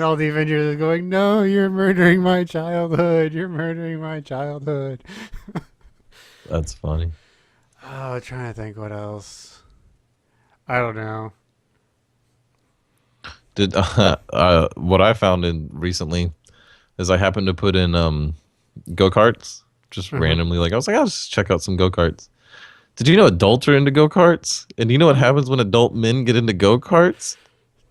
all the Avengers are going, "No, you're murdering my childhood! You're murdering my childhood!" That's funny. Oh, trying to think what else. I don't know. Did what I found in recently is I happened to put in go karts just Uh-huh. randomly. Like I was like, I'll just check out some go karts. Did you know adults are into go karts? And you know what Oh, happens when adult men get into go karts?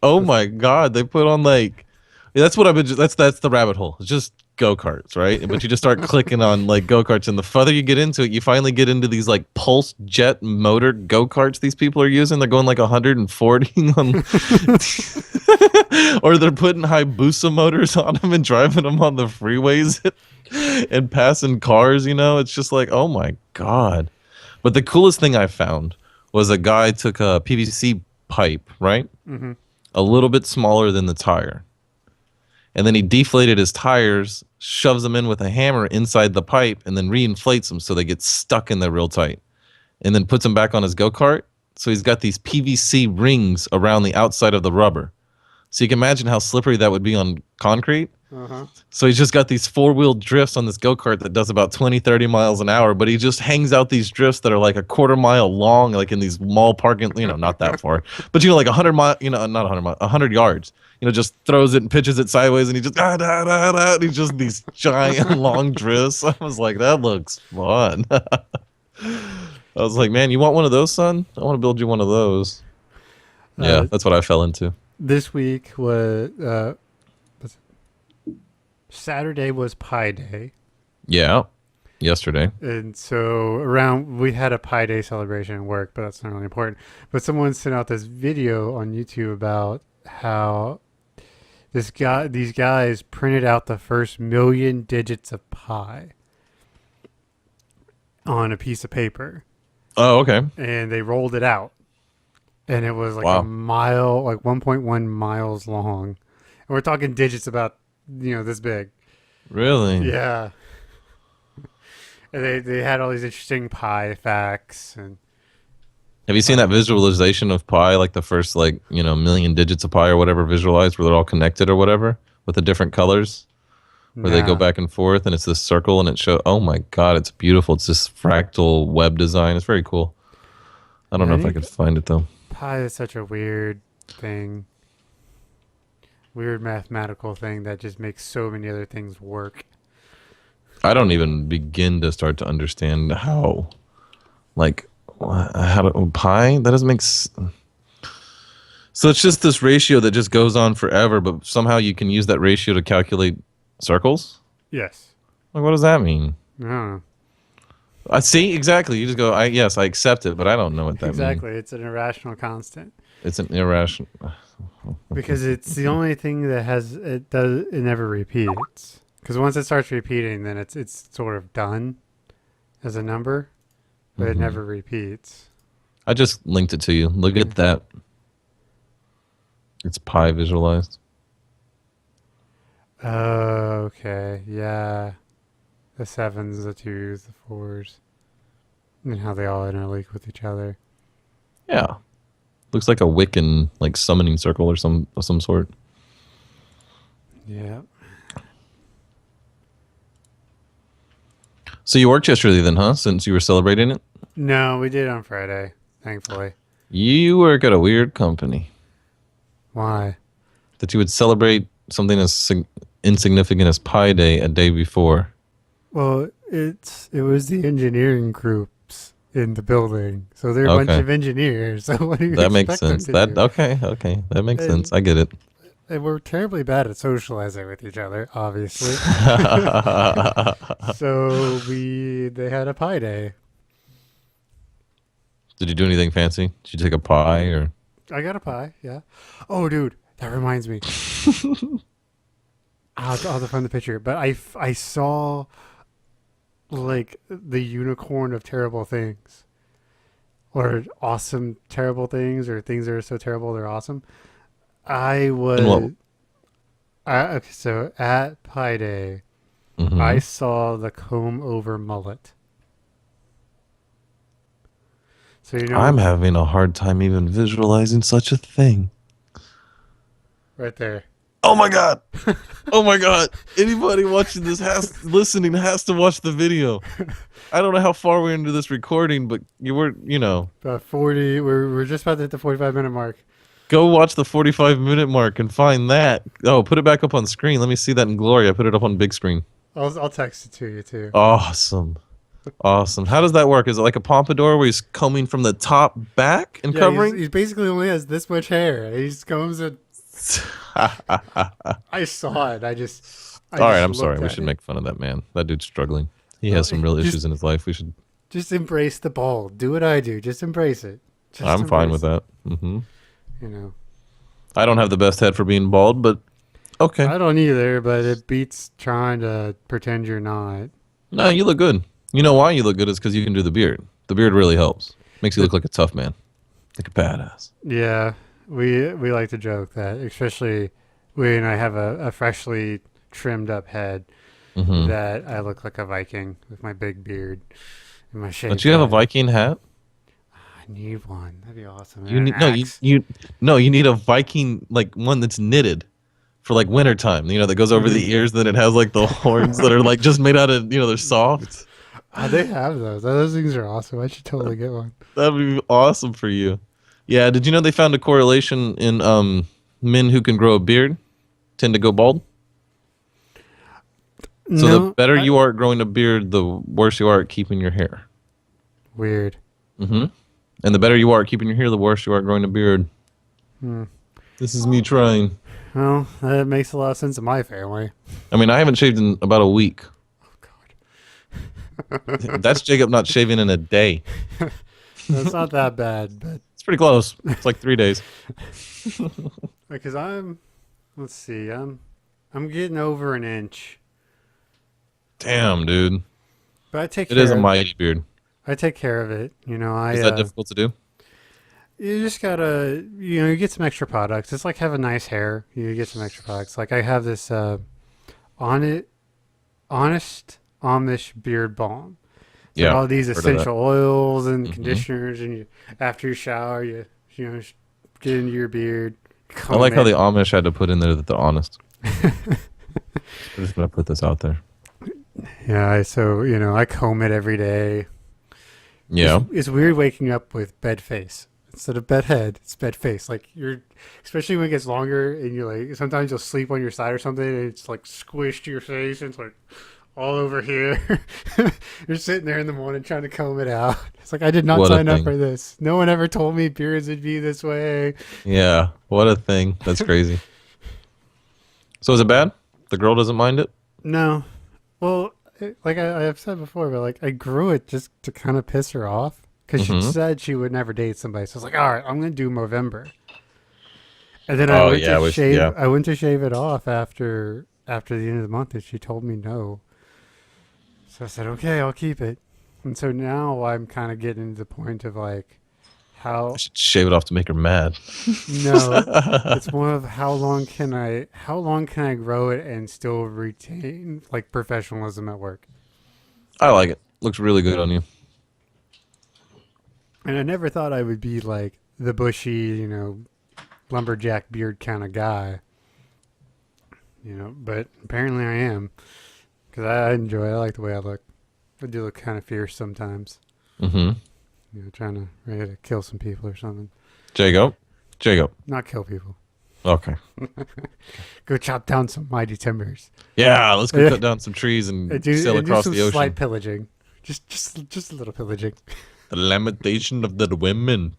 Oh that's, my god, they put on like yeah, that's what I've been. That's the rabbit hole. It's just go karts, right? But you just start clicking on like go karts, and the further you get into it, you finally get into these like pulse jet motor go karts. These people are using. They're going like 140 on, or they're putting Hayabusa motors on them and driving them on the freeways and passing cars. You know, it's just like oh my god. But the coolest thing I found was a guy took a PVC pipe, right? hmm. A little bit smaller than the tire. And then he deflated his tires, shoves them in with a hammer inside the pipe, and then reinflates them so they get stuck in there real tight. And then puts them back on his go kart. So he's got these PVC rings around the outside of the rubber. So you can imagine how slippery that would be on concrete. Uh-huh. So he's just got these four-wheel drifts on this go-kart that does about 20, 30 miles an hour, but he just hangs out these drifts that are like a quarter mile long, like in these mall parking, not that far, but like 100 mile, not 100 mile, 100 yards, just throws it and pitches it sideways and he just, and he's just these giant long drifts. I was like, that looks fun. I was like, man, you want one of those, son? I want to build you one of those. Yeah, Uh, that's what I fell into. this week was Saturday was Pi Day. Yeah, yesterday. And so around we had a Pi Day celebration at work, but that's not really important. But someone sent out this video on YouTube about how these guys printed out the first million digits of pi on a piece of paper, Oh, okay. and they rolled it out, and it was like a Wow. mile, like 1.1 miles long, and we're talking digits about this big. Really? Yeah, and they had all these interesting pi facts and. Have you seen that visualization of pi, like the first million digits of pi or whatever visualized, where they're all connected or whatever with the different colors, where they go Nah, back and forth, and it's this circle, and it show. Oh my god, it's beautiful. It's this fractal web design. It's very cool. I don't yeah, know if I could find it though. pi is such a weird thing, weird mathematical thing that just makes so many other things work. I don't even begin to start to understand how, like, how to pi. That doesn't make. So it's just this ratio that just goes on forever, but somehow you can use that ratio to calculate circles. Yes. Like, what does that mean? I don't know. I see exactly. You just go, yes, I accept it, but I don't know what that means. Exactly. It's an irrational constant It's an irrational. because it's the only thing that it never repeats. Because once it starts repeating, then it's sort of done as a number, but it Hmm. never repeats. I just linked it to you. Look at that. It's pi visualized. Oh, okay. Yeah. The sevens, the twos, the fours, and how they all interlink with each other. Yeah, looks like a Wiccan like summoning circle or some sort. Yeah. So you worked yesterday then, huh? Since you were celebrating it, No, we did on Friday, thankfully. you work at a weird company Why? that you would celebrate something as insignificant as Pi Day a day before. Well, it was the engineering groups in the building, so they're a bunch Okay, of engineers. So what do you that makes expect them sense. to That do? okay, that makes sense. And, I get it. and we're terribly bad at socializing with each other, obviously. So they had a pie day. Did you do anything fancy? Did you take a pie or? I got a pie, yeah. Oh, dude, that reminds me. I'll have to find the picture, but I saw like the unicorn of terrible things, or awesome terrible things, or things that are so terrible they're awesome. I And what? was okay, so at Pi Day, I Hmm. saw the comb over mullet. So I'm having a hard time even visualizing such a thing. right there. Oh my god! Oh my god! Anybody watching this listening has to watch the video. I don't know how far we're into this recording, but you were, About 40. We're just about to hit the 45-minute mark. go watch the 45-minute mark and find that. Oh, put it back up on screen. Let me see that in glory. I put it up on big screen. I'll text it to you too. Awesome. Awesome. How does that work? Is it like a pompadour where he's combing from the top back and Yeah, covering? he's basically only has this much hair. He just comes and I saw it. I All right, just I'm sorry. looked We at should it. make fun of that man. That dude's struggling. He has some real issues in his life. We should. Just embrace the bald. Do what I do. Just embrace it. Just I'm fine embrace with that. Hmm. it. You know. I don't have the best head for being bald, but okay. I don't either, but it beats trying to pretend you're not. No, you look good. You know why you look good is because you can do the beard. The beard really helps. Makes you look like a tough man, like a badass. Yeah, we like to joke that, especially when I have a freshly trimmed up head, Hmm. that I look like a Viking with my big beard and my shaved Don't you have a head. Viking hat? I need one. That'd be awesome. You And an need no, you axe. you no, you need a Viking like one that's knitted for like wintertime. That goes over the ears. Then it has like the horns that are like just made out of they're soft. They have those. Those things are awesome. I should totally get one. That'd be awesome for you. Yeah. Did you know they found a correlation in men who can grow a beard tend to go bald? So the No, better you are at growing a beard, the worse you are at keeping your hair. weird. Hmm. And the better you are at keeping your hair, the worse you are at growing a beard. Hmm. This is me trying. Well, that makes a lot of sense in my family. I mean, I haven't shaved in about a week. Oh God, That's Jacob not shaving in a day. that's not that bad, but It's pretty close. It's like 3 days. because let's see, I'm getting over an inch, Damn, dude. but I take It care is a of, mighty beard. I take care of it. Is that difficult to do? You just gotta, you get some extra products. It's like having nice hair. You get some extra products. Like I have this on it, honest Amish beard balm. It's like Yeah. all these Heard of that. essential oils and Mhm. conditioners, and after you shower, get into your beard. I like comb how it. the Amish had to put in there that they're honest. We're just going to put this out there. Yeah, so I comb it every day. Yeah. It's weird waking up with bed face instead of bed head. It's bed face. Like especially when it gets longer, and you're like, sometimes you'll sleep on your side or something, and it's like squished to your face, and it's like all over here. You're sitting there in the morning trying to comb it out. It's like I did not What a sign up thing. for this. No one ever told me beards would be this way. Yeah. What a thing. That's crazy. So is it bad? The girl doesn't mind it? No, well, like I have said before, but like I grew it just to kind of piss her off because she Mhm. said she would never date somebody. So I was like, all right, I'm gonna do Movember. And then Oh, yeah. Yeah. I went to shave it off after the end of the month, and she told me no. So I said, okay, I'll keep it. And so now I'm kind of getting to the point of like, I how should shave it off to make her mad. no, it's more of how long can I grow it and still retain like professionalism at work. I like it. Looks really good on you. And I never thought I would be like the bushy, lumberjack beard kind of guy. But apparently I am because I enjoy it. I like the way I look. I do look kind of fierce sometimes. Hmm. Trying to ready to kill some people or something. Jacob. Jacob. Not kill people. Okay. Go chop down some mighty timbers. Yeah, let's go cut down some trees And and do, sail and do across some the slight ocean. pillaging. Just a little pillaging. The lamentation of the women.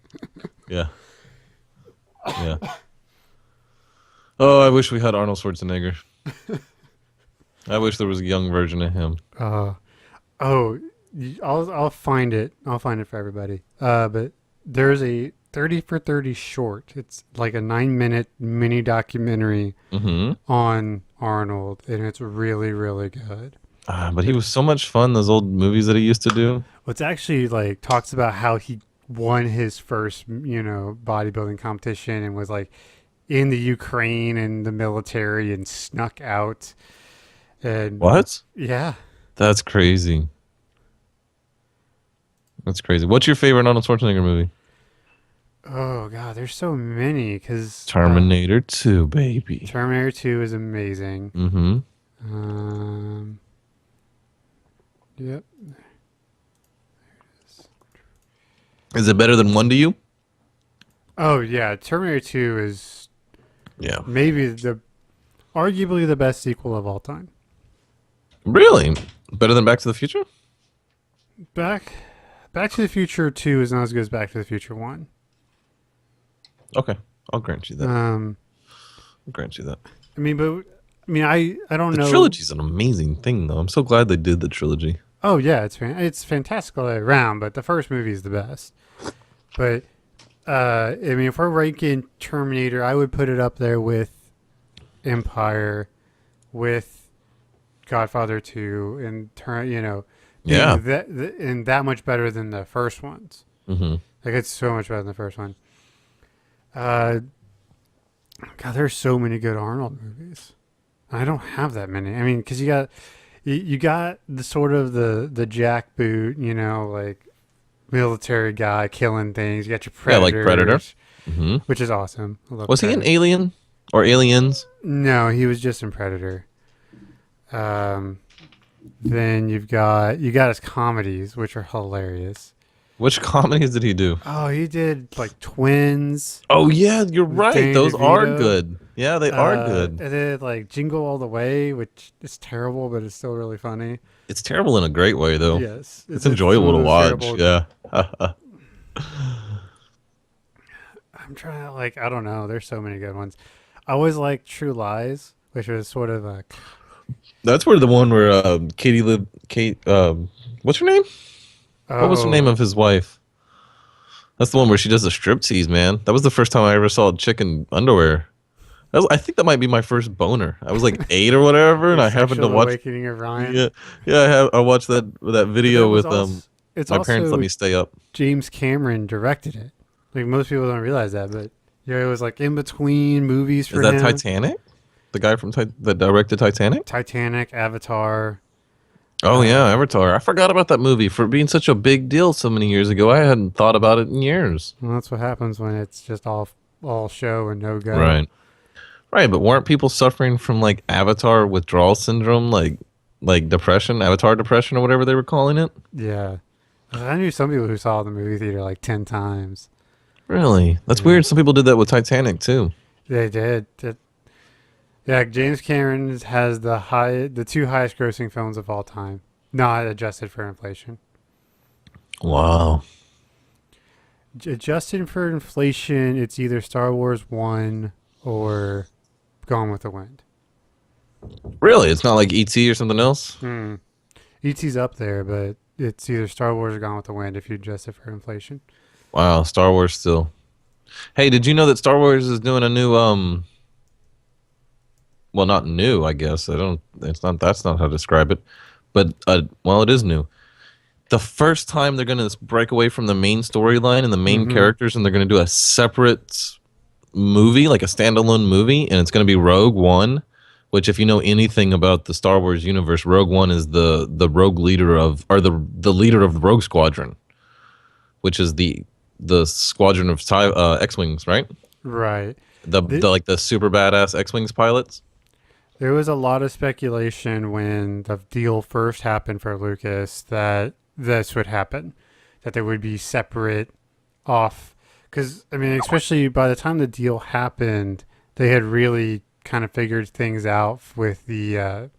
Yeah. Yeah. Oh, I wish we had Arnold Schwarzenegger. I wish there was a young version of him. Oh, I'll find it. I'll find it for everybody. But there's a 30 for 30 short. It's like a 9-minute mini documentary Hmm. on Arnold, and it's really, really good. But he was so much fun, those old movies that he used to do. It's actually like talks about how he won his first, bodybuilding competition and was like in the Ukraine and the military and snuck out. And What? yeah, That's crazy. That's crazy. What's your favorite Arnold Schwarzenegger movie? Oh god, there's so many because Terminator 2, baby. Terminator 2 is amazing. Mm-hmm. Um, yep. Is it better than 1 to you? Oh yeah, Terminator 2 is Yeah. maybe the arguably the best sequel of all time. Really? Better than Back to the Future? Back Back to the Future 2 is not as good as Back to the Future 1. Okay. I'll grant you that. Um, I'll grant you that. I mean, but I mean, I don't The know. trilogy's an amazing thing, though. I'm so glad they did the trilogy. Oh yeah, it's fantastic all the way around, but the first movie is the best. But I mean, if we're ranking Terminator, I would put it up there with Empire, with Godfather 2, and Yeah. being and that much better than the first ones. Mm-hmm. Like it's so much better than the first one. Uh, God, there's so many good Arnold movies. I don't have that many. I mean, because you got the sort of the jackboot, like military guy killing things. You got your Yeah, like Predator. predators, Mm-hmm. which is awesome. I love Was he an Predator. alien or aliens? No, he was just in Predator. Um, then you got his comedies, which are hilarious. Which comedies did he do? Oh, he did like Twins Oh yeah, you're with right. Danny Those are DeVito. good. Yeah, they are good. And then like Jingle All the Way, which is terrible, but it's still really funny. It's terrible in a great way, though. Yes, It's it's one enjoyable of to those watch. terrible. Yeah. I'm trying to like I don't know. There's so many good ones. I always like True Lies, which was sort of a That's where the one where Katie lived. Kate, what's her name? What was the name oh of his wife? That's the one where she does the striptease, man. That was the first time I ever saw a chick in underwear. I think that might be my first boner. I was like 8 or whatever, and the I happened to Sexual watch. Awakening of Ryan. Yeah, yeah. I watched that But that video was with also it's my parents let also me stay up. James Cameron directed it. Like most people don't realize that, but it was like in between movies Is for that him. Titanic? The guy from that directed Titanic? Titanic, Avatar. Oh Uh, yeah, Avatar. I forgot about that movie for being such a big deal so many years ago. I hadn't thought about it in years. well, that's what happens when it's just all show and no go. Right. Right, but weren't people suffering from like Avatar withdrawal syndrome, like depression, Avatar depression or whatever they were calling it? Yeah, I knew some people who saw the movie theater like 10 times. Really? That's Yeah, weird. Some people did that with Titanic too. they did. Yeah, James Cameron has the two highest grossing films of all time, not adjusted for inflation. Wow. Adjusted for inflation, it's either Star Wars 1 or Gone with the Wind. Really? It's not like E.T. or something else? Hmm. ET's up there, but it's either Star Wars or Gone with the Wind if you adjust it for inflation. Wow, Star Wars still. Hey, did you know that Star Wars is doing a new well, not new, I guess. I don't it's not that's not how to describe it. But well, it is new. The first time they're going to break away from the main storyline and the main Mm-hmm. characters and they're going to do a separate movie, like a standalone movie, and it's going to be Rogue One, which if you know anything about the Star Wars universe, Rogue One is the rogue leader of or the leader of the Rogue Squadron, which is the squadron of X-wings, right? Right. The like the super badass X-wings pilots. There was a lot of speculation when the deal first happened for Lucas that this would happen, that they would be separate off. Because, I mean, especially by the time the deal happened, they had really kind of figured things out with the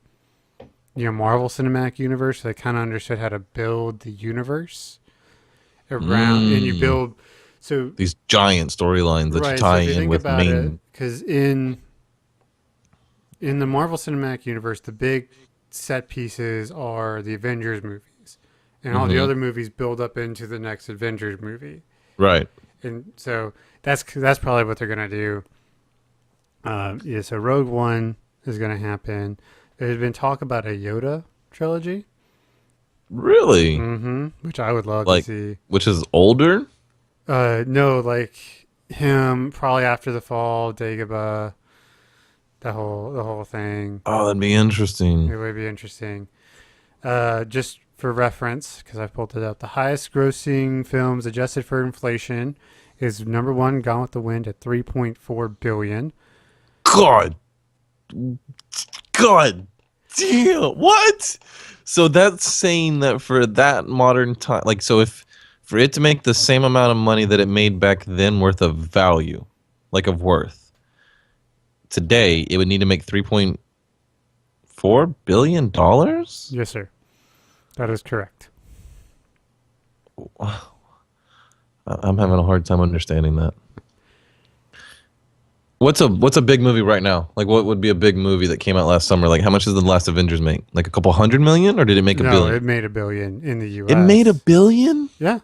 Marvel Cinematic Universe. They kind of understood how to build the universe around, and you Mm, build. So, these giant storylines that you right. So tie if you in think with about it, main. because in the Marvel Cinematic Universe, the big set pieces are the Avengers movies, and all the Hmm. other movies build up into the next Avengers movie. Right. And so that's probably what they're gonna do. Yeah. So Rogue One is gonna happen. There's been talk about a Yoda trilogy, Really? which I would love to Like, see. which is older? No, like him probably after the fall, Dagobah, the whole thing. Oh, that'd be interesting. It would be interesting. Just for reference, because I pulled it up, the highest grossing films adjusted for inflation is number one, Gone with the Wind at 3.4 billion. God, God, damn, what? So that's saying that for that modern time, like, so if for it to make the same amount of money that it made back then worth of value, like of worth, today it would need to make $3.4 billion. Yes, sir. That is correct. I'm having a hard time understanding that. What's a big movie right now? Like, what would be a big movie that came out last summer? Like, how much did the last Avengers make? Like a couple hundred million, or did it make a No, billion? it made a billion in the It made a U.S. billion Yeah.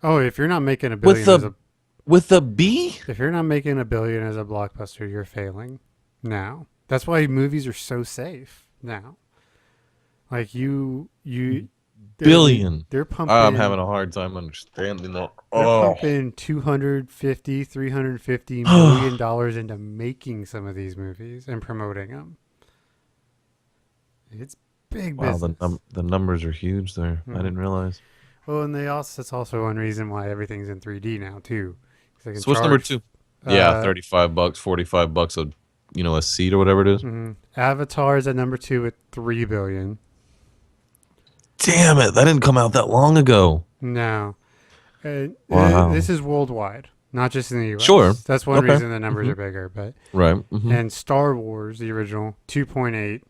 Oh, if you're not making a with billion as a a with a B. if you're not making a billion as a blockbuster, you're failing. Now, that's why movies are so safe now. Like Billion. they're I'm having pumping a hard time understanding that. they're Oh, pumping 250, 350 million dollars into making some of these movies and promoting them. It's big wow. The business. the numbers are huge there. I Mhm. didn't realize. Well, and that's also one reason why everything's in 3D now too. 'Cause they can So what's number charge. two? Yeah, Uh, $35, $45 a a seat or whatever it is. Avatar is at number two at 3 billion. Damn it! That didn't come out that long ago. No, Wow. this is worldwide, not just in the U.S. Sure. That's one Okay. reason the numbers Hmm. are bigger. But Right. Hmm. and Star Wars, the original, 2.8.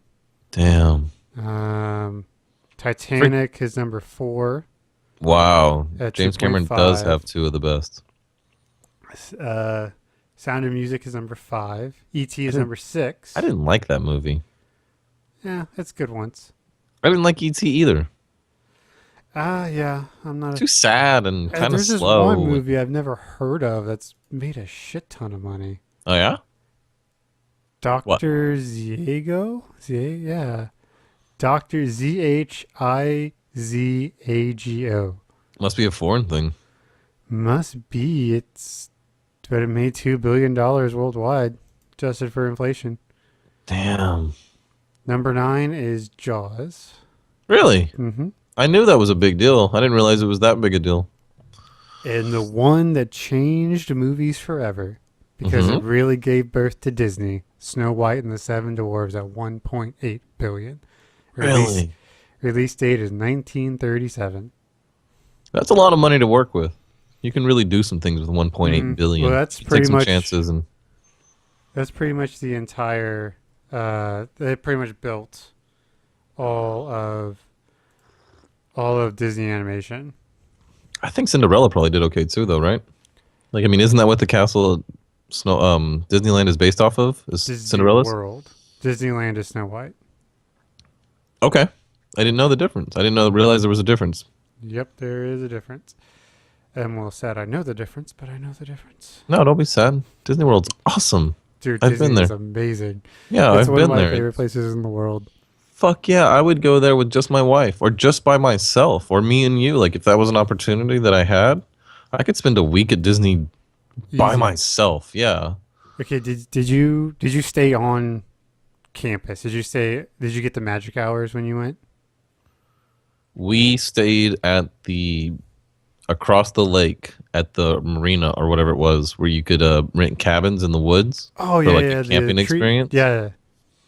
Damn. Titanic is number four Wow. at James Cameron does 2.5. have two of the best. Sound of Music is number five. E.T. I is didn't, number six. I didn't like that movie. Yeah, it's good once. I didn't like E.T. either. Yeah, I'm not. Too sad and kind of There's this one slow. movie I've never heard of that's made a shit ton of money. Oh yeah? What? Doctor Ziego? Yeah. Doctor Zizago. Must be a foreign thing. Must be. But it made $2 billion worldwide, adjusted for inflation. Damn. Number 9 is Jaws. Really? Mm-hmm. I knew that was a big deal. I didn't realize it was that big a deal. And the one that changed movies forever because it really gave birth to Disney, Snow White and the Seven Dwarfs at 1.8 billion. Really? Release date is 1937. That's a lot of money to work with. You can really do some things with 1.8 billion. Well, that's You pretty take some much chances and that's pretty much the entire. They pretty much built all of Disney animation. I think Cinderella probably did okay too, though, right? Like, I mean, isn't that what the castle Snow Disneyland is based off of? Is Disney Cinderella's? World. Disneyland is Snow White. Okay, I didn't know the difference. I didn't realize there was a difference. Yep, there is a difference. And well said, I know the difference, but I know the difference. No, don't be sad. Disney World's awesome. Dude, I've Disney been there. is amazing. Yeah, It's I've one of been my there. favorite places in the world. Fuck yeah, I would go there with just my wife, or just by myself, or me and you. Like, if that was an opportunity that I had, I could spend a week at Disney by Easy. myself. Yeah. Okay, did you stay on campus? Did you get the magic hours when you went? We stayed at across the lake at the marina or whatever it was, where you could rent cabins in the woods Oh for yeah, like yeah, a camping experience. Yeah,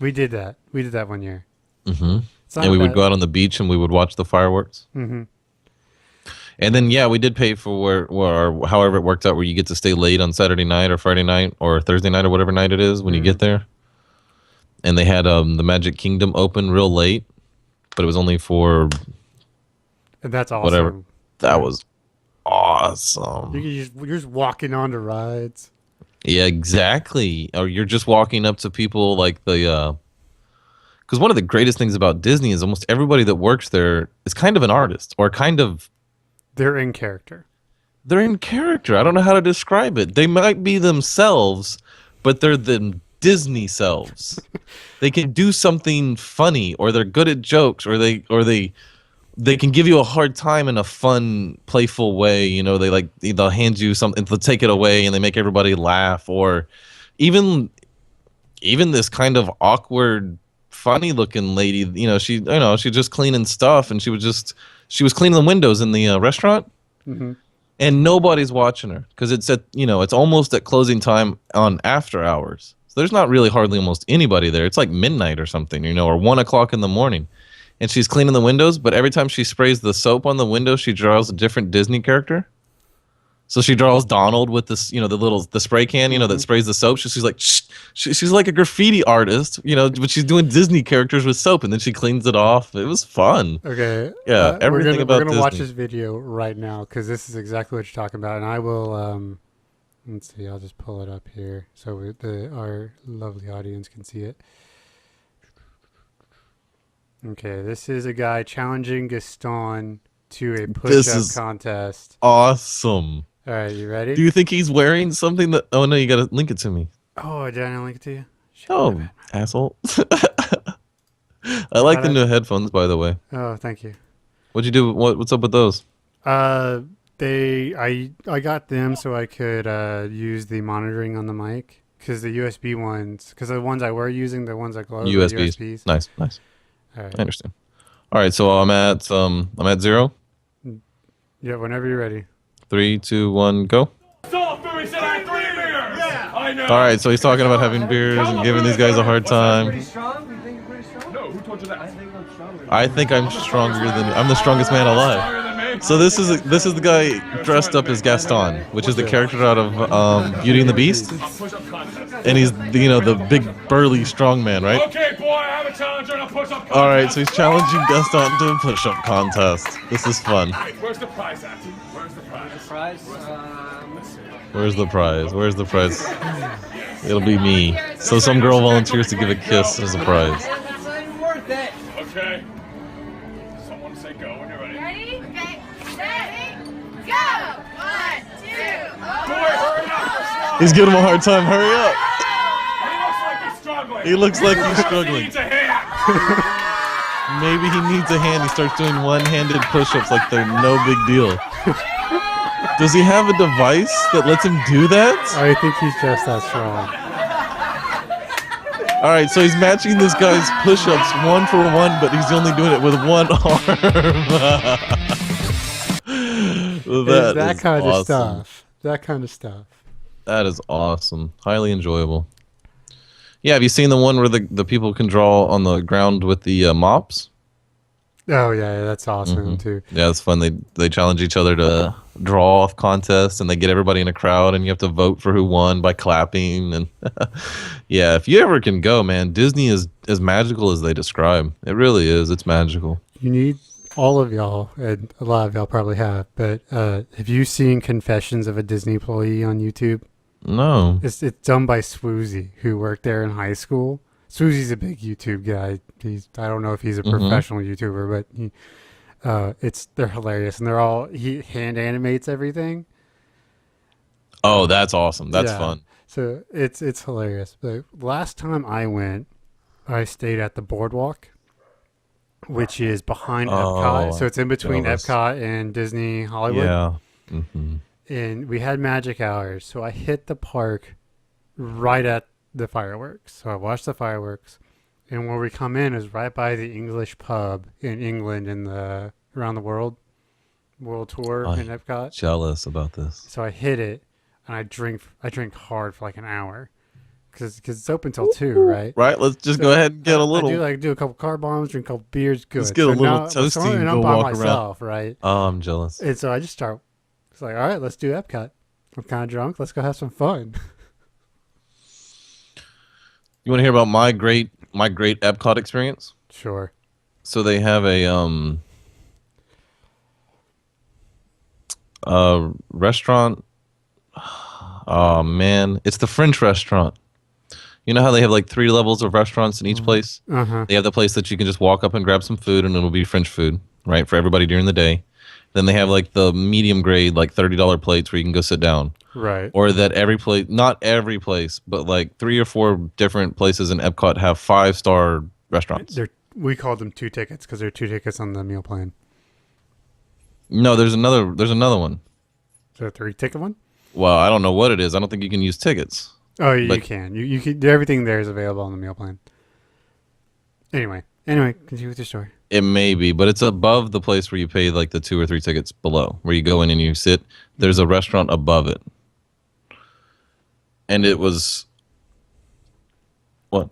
we did that. We did that one year. Hmm. It's not And we would bad. go out on the beach and we would watch the fireworks. Mm-hmm. And then yeah, we did pay for or however it worked out, where you get to stay late on Saturday night or Friday night or Thursday night or whatever night it is when you get there. And they had the Magic Kingdom open real late, but it was only for And that's awesome. whatever. That was awesome. You're just walking onto rides. Yeah, exactly. Or you're just walking up to people like because one of the greatest things about Disney is almost everybody that works there is kind of an artist or kind of They're in character. they're in character. I don't know how to describe it. They might be themselves, but they're the Disney selves. They can do something funny, or they're good at jokes, or they can give you a hard time in a fun, playful way. You know, they'll hand you something, they'll take it away, and they make everybody laugh. Or even this kind of awkward, funny looking lady. She's just cleaning stuff, and she was cleaning the windows in the restaurant. Mm-hmm. and nobody's watching her because it's at it's almost at closing time on after hours. So there's not really hardly almost anybody there. It's like midnight or something, or 1 o'clock in the morning, and she's cleaning the windows. But every time she sprays the soap on the window, she draws a different Disney character. So she draws Donald with this, the spray can, that sprays the soap. She's like, shh. She's like a graffiti artist, but she's doing Disney characters with soap, and then she cleans it off. It was fun. Okay. Yeah, everything about we're gonna Disney. watch this video right now because this is exactly what you're talking about, and I will. Let's see. I'll just pull it up here so our lovely audience can see it. Okay, this is a guy challenging Gaston to a push-up contest. Awesome. All right, you ready? Do you think he's wearing something that? Oh no, you gotta link it to me. Oh, did I not link it to you? Shit, Oh, asshole. I like the new headphones, by the way. Oh, thank you. What'd you do? What's up with those? I got them so I could use the monitoring on the mic because the USB ones, because the ones I were using, the ones that glow, USBs. Nice. All right. I understand. All right, so I'm at 0. Yeah, whenever you're ready. 3, 2, 1, go. All right, so he's talking about having beers and giving these guys a hard time. No, who told you that? I think I'm stronger than I'm the strongest man alive. So this is the guy dressed up as Gaston, which is the character out of Beauty and the Beast, and he's the big burly strong man, right? Okay, boy, I have a challenger in a push-up contest. All right, so he's challenging Gaston to a push-up contest. This is fun. Where's the prize at? Where's the prize? Where's the prize? Where's the prize? It'll be me. So some girl volunteers to give a kiss as a prize. That's not even worth it. Okay. Someone say go when you're ready. Ready? Okay. Ready? Go! 1, 2, Boy, hurry up! He's giving him a hard time. Hurry up! He looks like he's He looks like he's struggling. struggling. He needs a hand. Maybe he needs a hand. He starts doing one-handed push-ups like they're no big deal. Does he have a device that lets him do that? I think he's just that strong. All right, so he's matching this guy's push-ups 1-for-1, but he's only doing it with one arm. that kind awesome. of stuff. That kind of stuff. That is awesome. Highly enjoyable. Yeah, have you seen the one where the people can draw on the ground with the mops? Oh yeah, that's awesome too. Yeah, it's fun. They challenge each other to draw off contests, and they get everybody in a crowd, and you have to vote for who won by clapping. And yeah, if you ever can go, man, Disney is as magical as they describe. It really is. It's magical. You need all of y'all, and a lot of y'all probably have, but have you seen Confessions of a Disney Employee on YouTube? No. It's done by s1e8, who worked there in high school. s1e8's a big YouTube guy. I don't know if he's a professional YouTuber, but they're hilarious, and he hand animates everything. Oh, that's awesome. That's fun. So it's hilarious. But last time I went, I stayed at the Boardwalk, which is behind Epcot. So it's in between Epcot and Disney Hollywood. Yeah. Mm-hmm. And we had magic hours, so I hit the park right at the fireworks. So I watched the fireworks, and where we come in is right by the English pub in England in the around the world tour in Epcot. Jealous about this. So I hit it, and I drink hard for like an hour because it's open till 2, right? Right. Let's just go ahead and get a little. I do a couple car bombs, drink a couple beers, good. Let's get a little toasty and I'm go by walk myself, right? Oh, I'm jealous. And so I just start. It's like, all right, let's do Epcot. I'm kind of drunk. Let's go have some fun. You want to hear about my great Epcot experience? Sure. So they have a restaurant. Oh man, it's the French restaurant. You know how they have like 3 levels of restaurants in each place? They have the place that you can just walk up and grab some food, and it'll be French food, right, for everybody during the day. Then they have like the medium grade, like $30 plates where you can go sit down. Right. Or that every place, not every place, but like 3 or 4 different places in Epcot have 5-star restaurants. We called them 2 tickets because they're 2 tickets on the meal plan. No, there's another one. Is there a 3-ticket one? Well, I don't know what it is. I don't think you can use tickets. Oh, you can. You can. Everything there is available on the meal plan. Anyway, Anyway, continue with your story. It may be, but it's above the place where you pay like the 2 or 3 tickets below, where you go in and you sit. There's a restaurant above it. And it was what?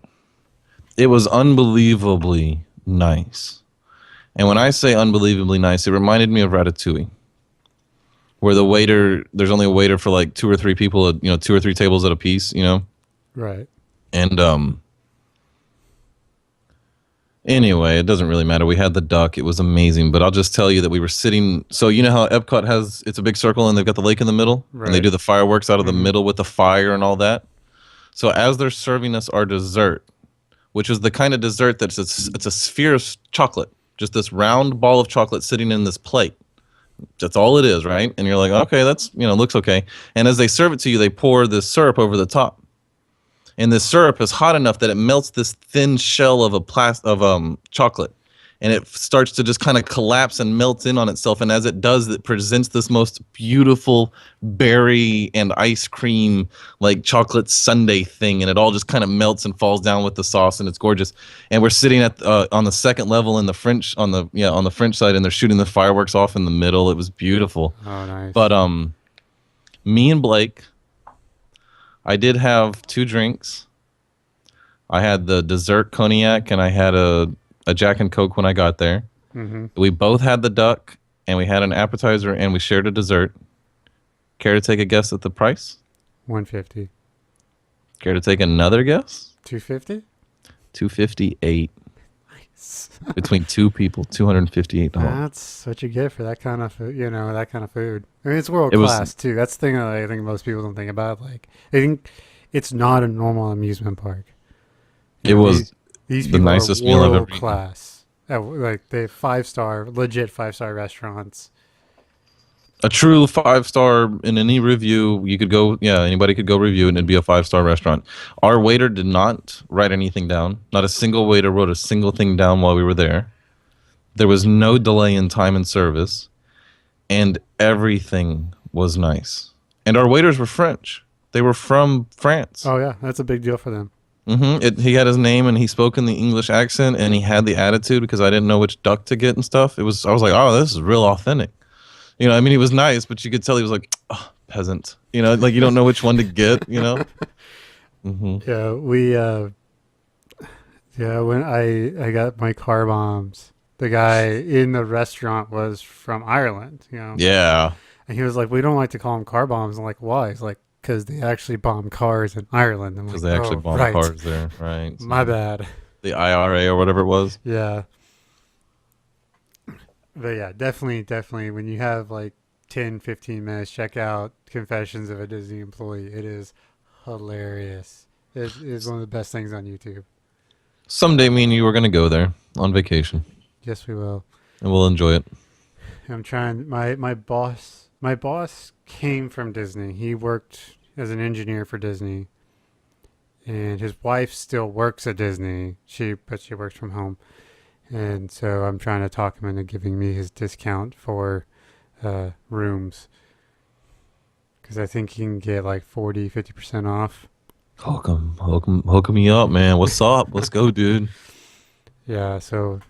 It was unbelievably nice. And when I say unbelievably nice, it reminded me of Ratatouille, where there's only a waiter for like 2 or 3 people, 2 or 3 tables at a piece, Right. And anyway, it doesn't really matter. We had the duck; it was amazing. But I'll just tell you that we were sitting. So you know how Epcot it's a big circle and they've got the lake in the middle, and they Right. do the fireworks out of the middle with the fire and all that. So as they're serving us our dessert, which is the kind of dessert it's a sphere of chocolate, just this round ball of chocolate sitting in this plate. That's all it is, right? And you're like, okay, that's looks okay. And as they serve it to you, they pour this syrup over the top, and this syrup is hot enough that it melts this thin shell of chocolate, and it starts to just kind of collapse and melt in on itself. And as it does, it presents this most beautiful berry and ice cream like chocolate sundae thing, and it all just kind of melts and falls down with the sauce, and it's gorgeous. And we're sitting on the second level in the French on the French side, and they're shooting the fireworks off in the middle. It was beautiful. Oh, nice. But me and Blake, I did have 2 drinks. I had the dessert cognac, and I had a Jack and Coke when I got there. Mm-hmm. We both had the duck, and we had an appetizer, and we shared a dessert. Care to take a guess at the price? $150. Care to take another guess? $250. $258. Nice. Between 2 people, $258. That's what you get for that kind of food. That kind of food. I mean, it's world It was- class too. That's the thing that I think most people don't think about. Like, I think it's not a normal amusement park. It was These the people nicest are meal I've ever world eaten. class. Like they 5-star, legit 5-star restaurants. a true 5-star in any review. You could go, anybody could go review it and it'd be a 5-star restaurant. Our waiter did not write anything down. Not a single waiter wrote a single thing down while we were there. There was no delay in time and service, and everything was nice. And our waiters were French. They were from France. Oh yeah, that's a big deal for them. He had his name and he spoke in the English accent and he had the attitude because I didn't know which duck to get and stuff. I was like, oh, this is real authentic. He was nice, but you could tell he was like, oh, peasant. Like you don't know which one to get. Mm-hmm. When I got my car bombs, the guy in the restaurant was from Ireland. Yeah. And he was like, we don't like to call them car bombs. I'm like, why? He's like, because they actually bomb cars in Ireland. Because they actually bomb right. cars there, right? So My bad. the IRA or whatever it was. Yeah. But yeah, definitely when you have like 10, 15 minutes, check out Confessions of a Disney Employee. It is hilarious. It is one of the best things on YouTube. Someday me and you are going to go there on vacation. Yes, we will. And we'll enjoy it. I'm trying. My boss came from Disney. He worked as an engineer for Disney, and his wife still works at Disney. But she works from home, and so I'm trying to talk him into giving me his discount for rooms, because I think he can get like 50% off. Hook me up, man. What's up? Let's go, dude. Yeah. So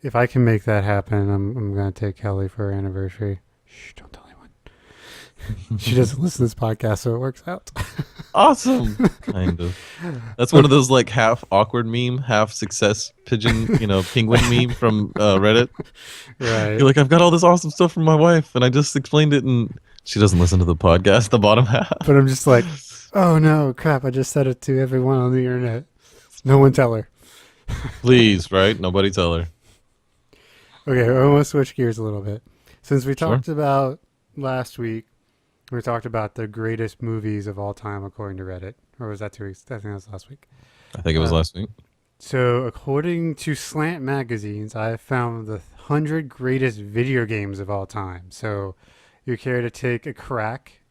if I can make that happen, I'm gonna take Kelly for her anniversary. Shh, don't tell anyone. She doesn't listen to this podcast, so it works out. Awesome. Kind of. That's one of those like half awkward meme, half success pigeon, penguin meme from Reddit. Right. You're like, I've got all this awesome stuff from my wife, and I just explained it, and she doesn't listen to the podcast, the bottom half. But I'm just like, oh no, crap! I just said it to everyone on the internet. No one tell her. Please, right? Nobody tell her. Okay, I want to switch gears a little bit. Since we Sure. talked about last week, we talked about the greatest movies of all time according to Reddit. Or was that 2 weeks? I think that was last week. I think it was last week. So according to Slant Magazines, I have found the 100 greatest video games of all time. So you care to take a crack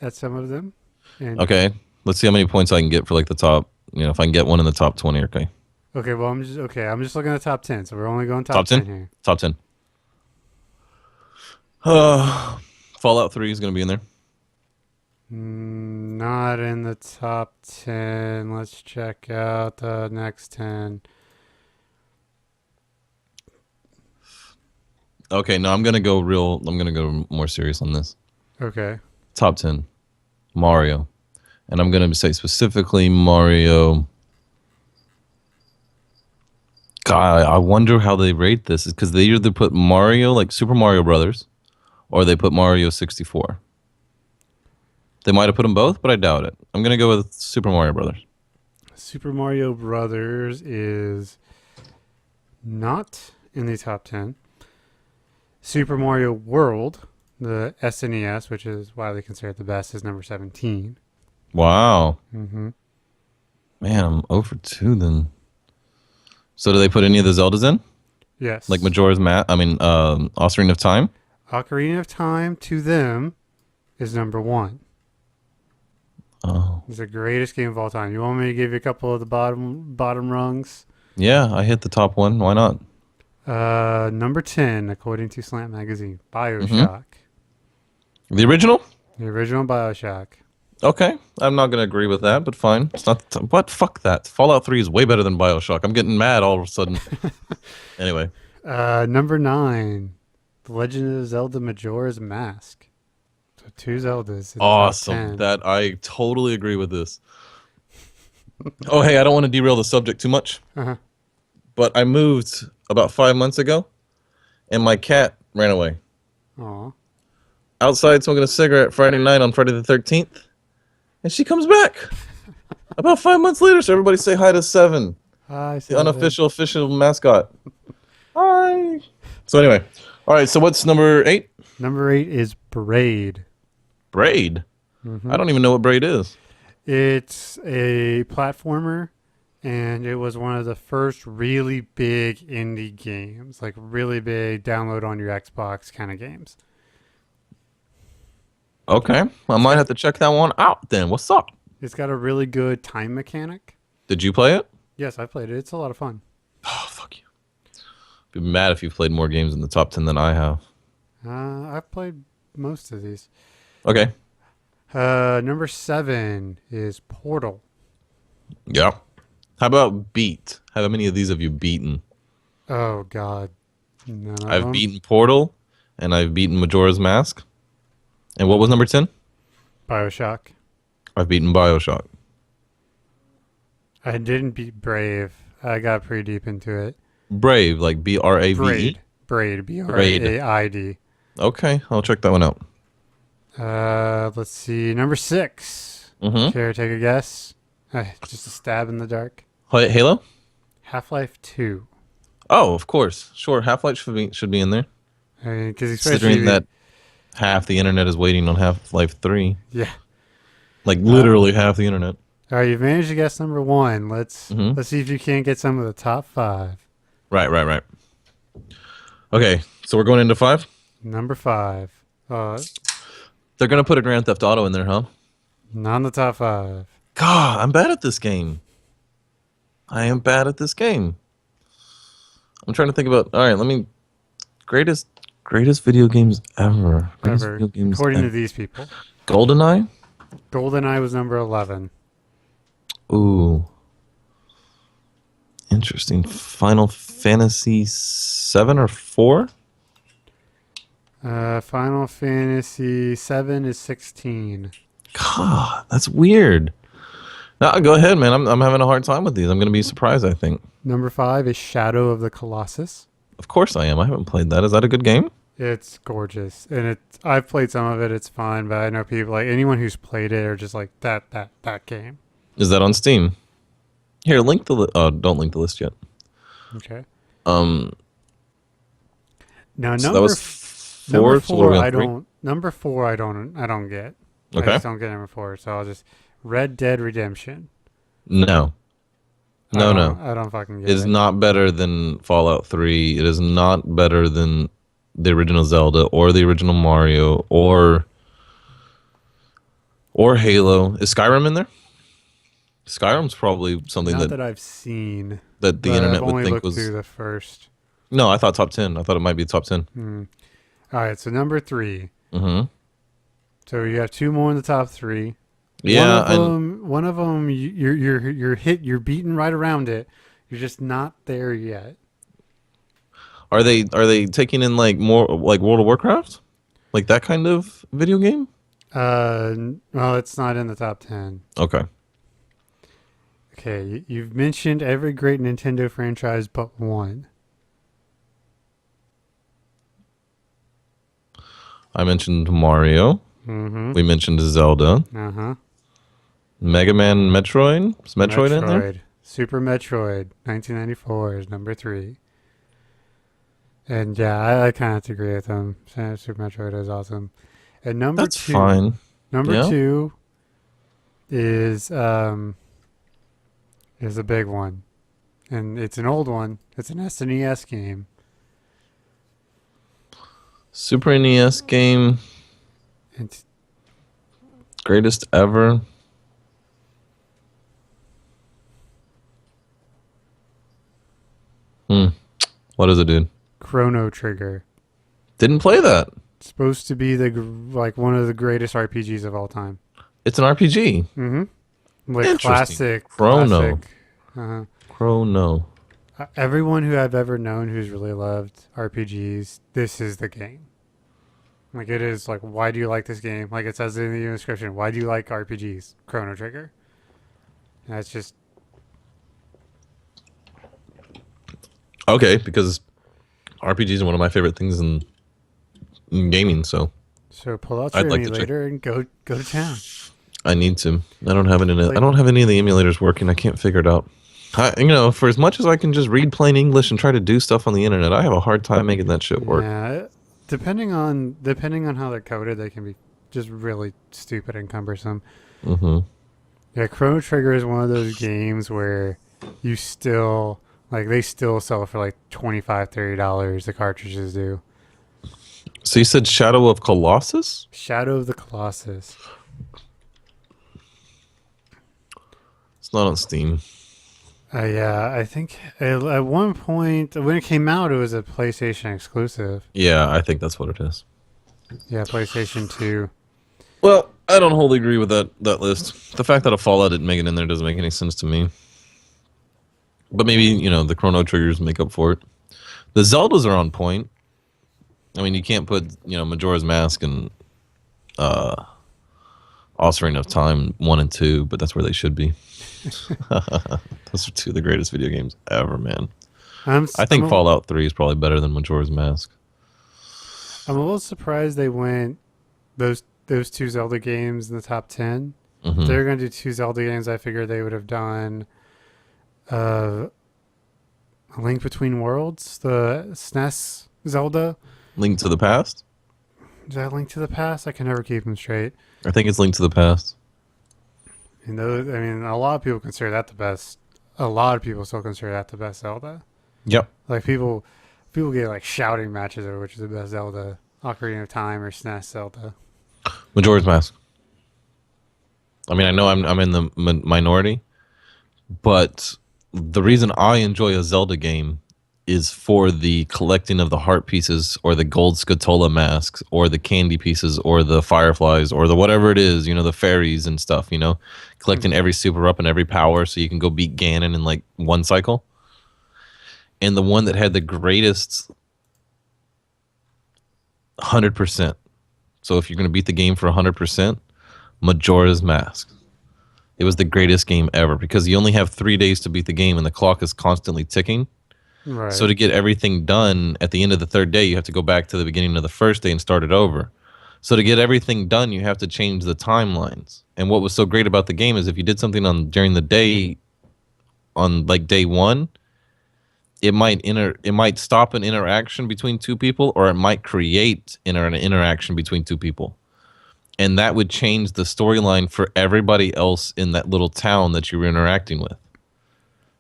at some of them? And, Okay. Let's see how many points I can get for like the top. If I can get one in the top 20, okay. Okay, well, I'm just looking at the top 10. So we're only going Top 10? here. Top 10. Fallout 3 is going to be in there. Not in the top 10. Let's check out the next 10. Okay, no, I'm gonna go real. I'm gonna go more serious on this. Okay. Top 10, Mario, and I'm gonna say specifically Mario. God, I wonder how they rate this. Is because they either put Mario like Super Mario Brothers, or they put Mario 64. They might have put them both, but I doubt it. I'm gonna go with Super Mario Brothers. Super Mario Brothers is not in the top 10. Super Mario World, the SNES, which is widely considered the best, is number 17. Wow, Mm-hmm. man, I'm over 2 then. So do they put any of the Zeldas in, Yes. like Majora's Mask? I mean, Ocarina of Time. Ocarina of Time to them is number 1. Oh, It's the greatest game of all time. You want me to give you a couple of the bottom rungs? yeah, I hit the top one. Why not? Number 10, according to Slant Magazine, Mm-hmm. BioShock. The original. The original BioShock. Okay, I'm not gonna agree with that, but fine. It's not. What? Fuck that. Fallout 3 is way better than Bioshock. I'm getting mad all of a sudden. Anyway, Number 9, The Legend of Zelda Majora's Mask. So 2 Zeldas in the top awesome. 10. That I totally agree with this. Oh, hey, I don't want to derail the subject too much, Uh-huh. but I moved about 5 months ago, and my cat ran away. Aw. Outside smoking a cigarette Friday night on Friday the 13th, and she comes back about 5 months later. So everybody say hi to Seven, Hi, the Seven. unofficial official mascot. Hi. So anyway, all right. So what's number 8? Number 8 is Braid. Braid. Mhm. I don't even know what Braid is. It's a platformer, and it was one of the first really big indie games, like really big download on your Xbox kind of games. Okay, I might have to check that one out then. What's up? It's got a really good time mechanic. Did you play it? Yes, I played it. It's a lot of fun. Oh, fuck you. Be mad if you've played more games in the top 10 than I have. I've played most of these. Okay. Number 7 is Portal. Yeah. How about Beat? How many of these have you beaten? Oh, God. None of I've them. beaten Portal, and I've beaten Majora's Mask. And what was number 10? BioShock. I've beaten Bioshock. I didn't beat Brave. I got pretty deep into it. Brave, like Brave. Braid. Braid. Braid. Okay, I'll check that one out. Let's see. Number 6. Mm-hmm. Care to take a guess? Just a stab in the dark. Halo? Half-Life 2. Oh, of course. Sure, Half-Life should be in there. I mean, because Considering that half the internet is waiting on Half-Life 3. Yeah. Like literally half the internet. All right, you've managed to guess number 1. Let's see if you can't get some of the top 5. Right. Okay, so we're going into 5? Number 5. They're going to put a Grand Theft Auto in there, huh? Not in the top 5. God, I'm bad at this game. I am bad at this game. I'm trying to think about. All right, let me. Greatest video games ever. Greatest Ever. video games According to ever. these people. GoldenEye. GoldenEye was number 11. Ooh. Interesting. Final Fantasy 7 or 4? Final Fantasy 7 is 16. God, that's weird. No, go ahead, man. I'm having a hard time with these. I'm going to be surprised, I think. Number 5 is Shadow of the Colossus. Of course I am. I haven't played that. Is that a good game? It's gorgeous, and I've played some of it. It's fun, but I know people like anyone who's played it are just like that game. Is that on Steam? Here, link the don't link the list yet. Okay. Now Now so number that was 4. number So what are 4 we on, I 3? don't number 4 I don't get. I Okay. just don't get number 4. So I'll just Red Dead Redemption. No. No. I don't fucking get It is it. not better than Fallout 3. It is not better than the original Zelda or the original Mario or Halo. Is Skyrim in there? Skyrim's probably something Not that that I've seen. the But internet I've would only think looked was. through the first. No, I thought top 10. I thought it might be top 10. All right, so number 3. Mm-hmm. So you have 2 more in the top 3. Yeah, One of them, you're beating right around it. You're just not there yet. Are they taking in like more like World of Warcraft, like that kind of video game? Well, it's not in the top 10. Okay, Okay, you've mentioned every great Nintendo franchise but one. I mentioned Mario. Mm-hmm. We mentioned Zelda, Uh-huh. Mega Man, Metroid. Is Metroid in there? Super Metroid, 1994 is number 3. And yeah, I kind of have to agree with him. Super Metroid is awesome. And That's fine. number Yeah. 2 is a big one. And it's an old one. It's an SNES game. Super NES game, And greatest ever. What is it, dude? Chrono Trigger. Didn't play that. It's supposed to be like one of the greatest RPGs of all time. It's an RPG. Mm-hmm. Like Interesting. classic. Chrono. Uh-huh. Chrono. Everyone who I've ever known who's really loved RPGs, this is the game. Like it is like, why do you like this game? Like it says in the description, why do you like RPGs? Chrono Trigger. And that's just Okay, because RPGs are one of my favorite things in gaming, so so. Pull out I'd your like to check. emulator and go to town. I need to. I don't have any. Like- I don't have any of the emulators working. I can't figure it out. For as much as I can just read plain English and try to do stuff on the internet, I have a hard time making that shit work. Yeah, depending on how they're coded, they can be just really stupid and cumbersome. Mm-hmm. Yeah, Chrono Trigger is one of those games where you still they still sell for like $25-$30. The cartridges do. So you said Shadow of Colossus? Shadow of the Colossus. It's not on Steam. Yeah, I think at one point when it came out, it was a PlayStation exclusive. Yeah, I think that's what it is. Yeah, PlayStation 2. Well, I don't wholly agree with that list. The fact that a Fallout didn't make it in there doesn't make any sense to me. But maybe, the Chrono Triggers make up for it. The Zeldas are on point. I mean, you can't put, Majora's Mask and Ocarina of Time 1 and 2, but that's where they should be. Those are two of the greatest video games ever, man. I think Fallout 3 is probably better than Majora's Mask. I'm a little surprised they went those two Zelda games in the top 10. Mm-hmm. If they were going to do two Zelda games, I figured they would have done A Link Between Worlds, the SNES Zelda. Link to the Past? Is that Link to the Past? I can never keep them straight. I think it's Link to the Past. And those, I mean, a lot of people consider that the best. A lot of people still consider that the best Zelda. Yep. Like people get like shouting matches over which is the best Zelda, Ocarina of Time or SNES Zelda. Majora's Mask. I mean, I know I'm in the minority, but the reason I enjoy a Zelda game is for the collecting of the heart pieces or the gold Scatola masks or the candy pieces or the fireflies or the whatever it is, the fairies and stuff, collecting every super up and every power so you can go beat Ganon in like one cycle. And the one that had the greatest 100%. So if you're going to beat the game for 100%, Majora's Mask. It was the greatest game ever because you only have 3 days to beat the game and the clock is constantly ticking. Right. So to get everything done at the end of the third day, you have to go back to the beginning of the first day and start it over. So to get everything done, you have to change the timelines. And what was so great about the game is if you did something during the day, on like day one, it might stop an interaction between two people, or it might create an interaction between two people. And that would change the storyline for everybody else in that little town that you were interacting with.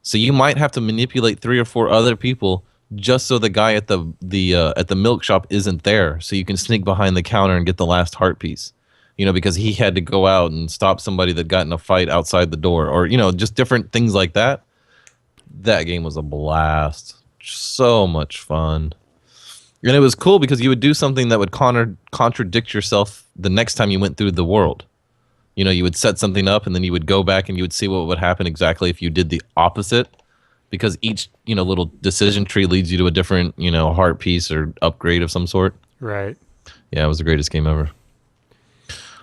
So you might have to manipulate 3 or 4 other people just so the guy at the milk shop isn't there, so you can sneak behind the counter and get the last heart piece. Because he had to go out and stop somebody that got in a fight outside the door, or just different things like that. That game was a blast. So much fun. And it was cool because you would do something that would contradict yourself the next time you went through the world. You would set something up and then you would go back and you would see what would happen exactly if you did the opposite, because each little decision tree leads you to a different heart piece or upgrade of some sort. Right. Yeah, it was the greatest game ever.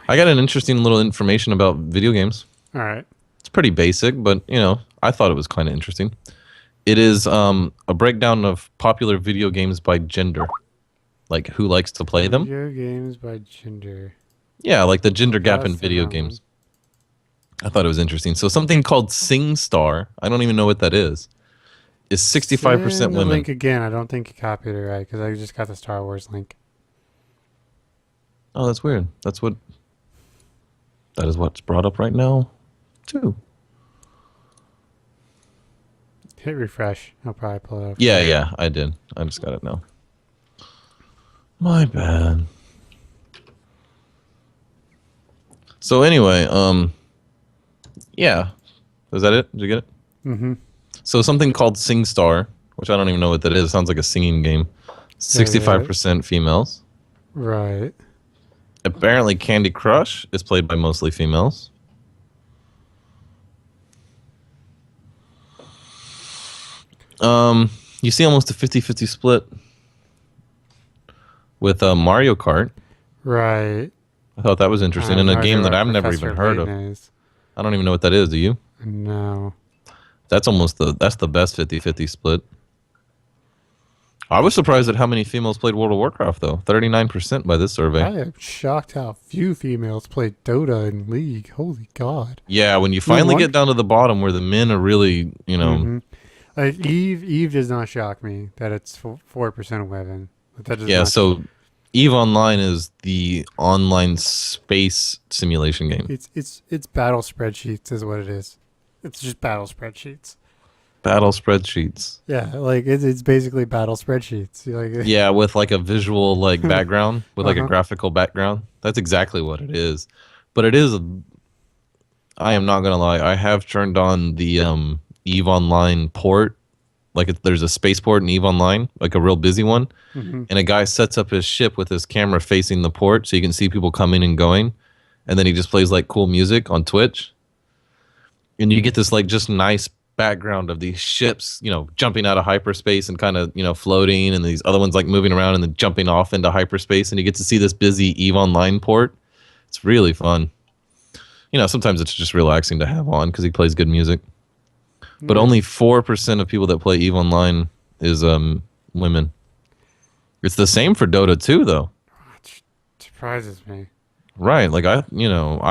I got an interesting little information about video games. All right. It's pretty basic, but I thought it was kind of interesting. It is a breakdown of popular video games by gender, like who likes to play them. Video games by gender. Yeah, like the gender gap in That's video another games. I thought it was interesting. So something called SingStar, I don't even know what that is 65% Send the women. link again. I don't think you copied it right because I just got the Star Wars link. Oh, that's weird. That is what's brought up right now, too. Hit refresh. I'll probably pull it up. Yeah, I did. I just got it now. My bad. So anyway, yeah. Is that it? Did you get it? Mm-hmm. So something called SingStar, which I don't even know what that is. It sounds like a singing game. 65% females. Right. Apparently Candy Crush is played by mostly females. You see almost a 50-50 split with Mario Kart. Right. I thought that was interesting in a game that I've never even heard of. I don't even know what that is. Do you? No. That's the best 50-50 split. I was surprised at how many females played World of Warcraft, though. 39% by this survey. I am shocked how few females play Dota in League. Holy God. Yeah, when you finally get down to the bottom where the men are really, Mm-hmm. Like Eve does not shock me that it's 4% women. But that does yeah, not so EVE Online is the online space simulation game. It's battle spreadsheets is what it is. It's just battle spreadsheets. Battle spreadsheets. Yeah, like it's basically battle spreadsheets. Like, Yeah, with like a visual like background, with like a graphical background. That's exactly what it is. But it is. I am not gonna lie. I have turned on the EVE Online port. Like there's a spaceport in EVE Online, like a real busy one, and a guy sets up his ship with his camera facing the port, so you can see people coming and going, and then he just plays like cool music on Twitch, and you get this like just nice background of these ships, jumping out of hyperspace and kind of, floating, and these other ones like moving around and then jumping off into hyperspace, and you get to see this busy EVE Online port. It's really fun. Sometimes it's just relaxing to have on because he plays good music. But only 4% of people that play EVE Online is women. It's the same for Dota 2, though. it surprises me. Right. Like, I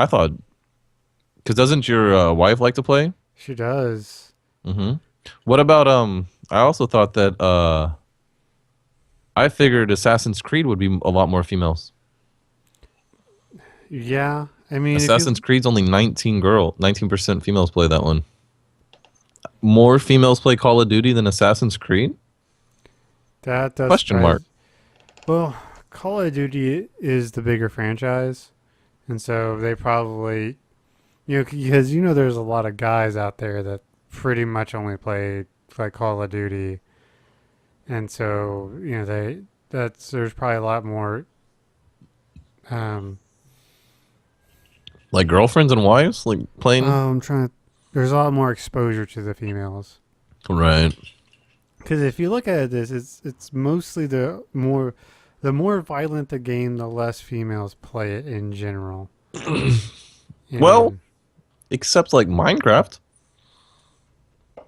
thought... Because doesn't your wife like to play? She does. Mm-hmm. What about... I also thought that... I figured Assassin's Creed would be a lot more females. Yeah. I mean... Assassin's Creed's only 19% females play that one. More females play Call of Duty than Assassin's Creed? That does Question mark. Well, Call of Duty is the bigger franchise, and so they probably, because there's a lot of guys out there that pretty much only play like Call of Duty, and so there's probably a lot more. Like girlfriends and wives, like playing. There's a lot more exposure to the females. Right. Because if you look at this, it's mostly the more violent the game, the less females play it in general. Well, except like Minecraft. I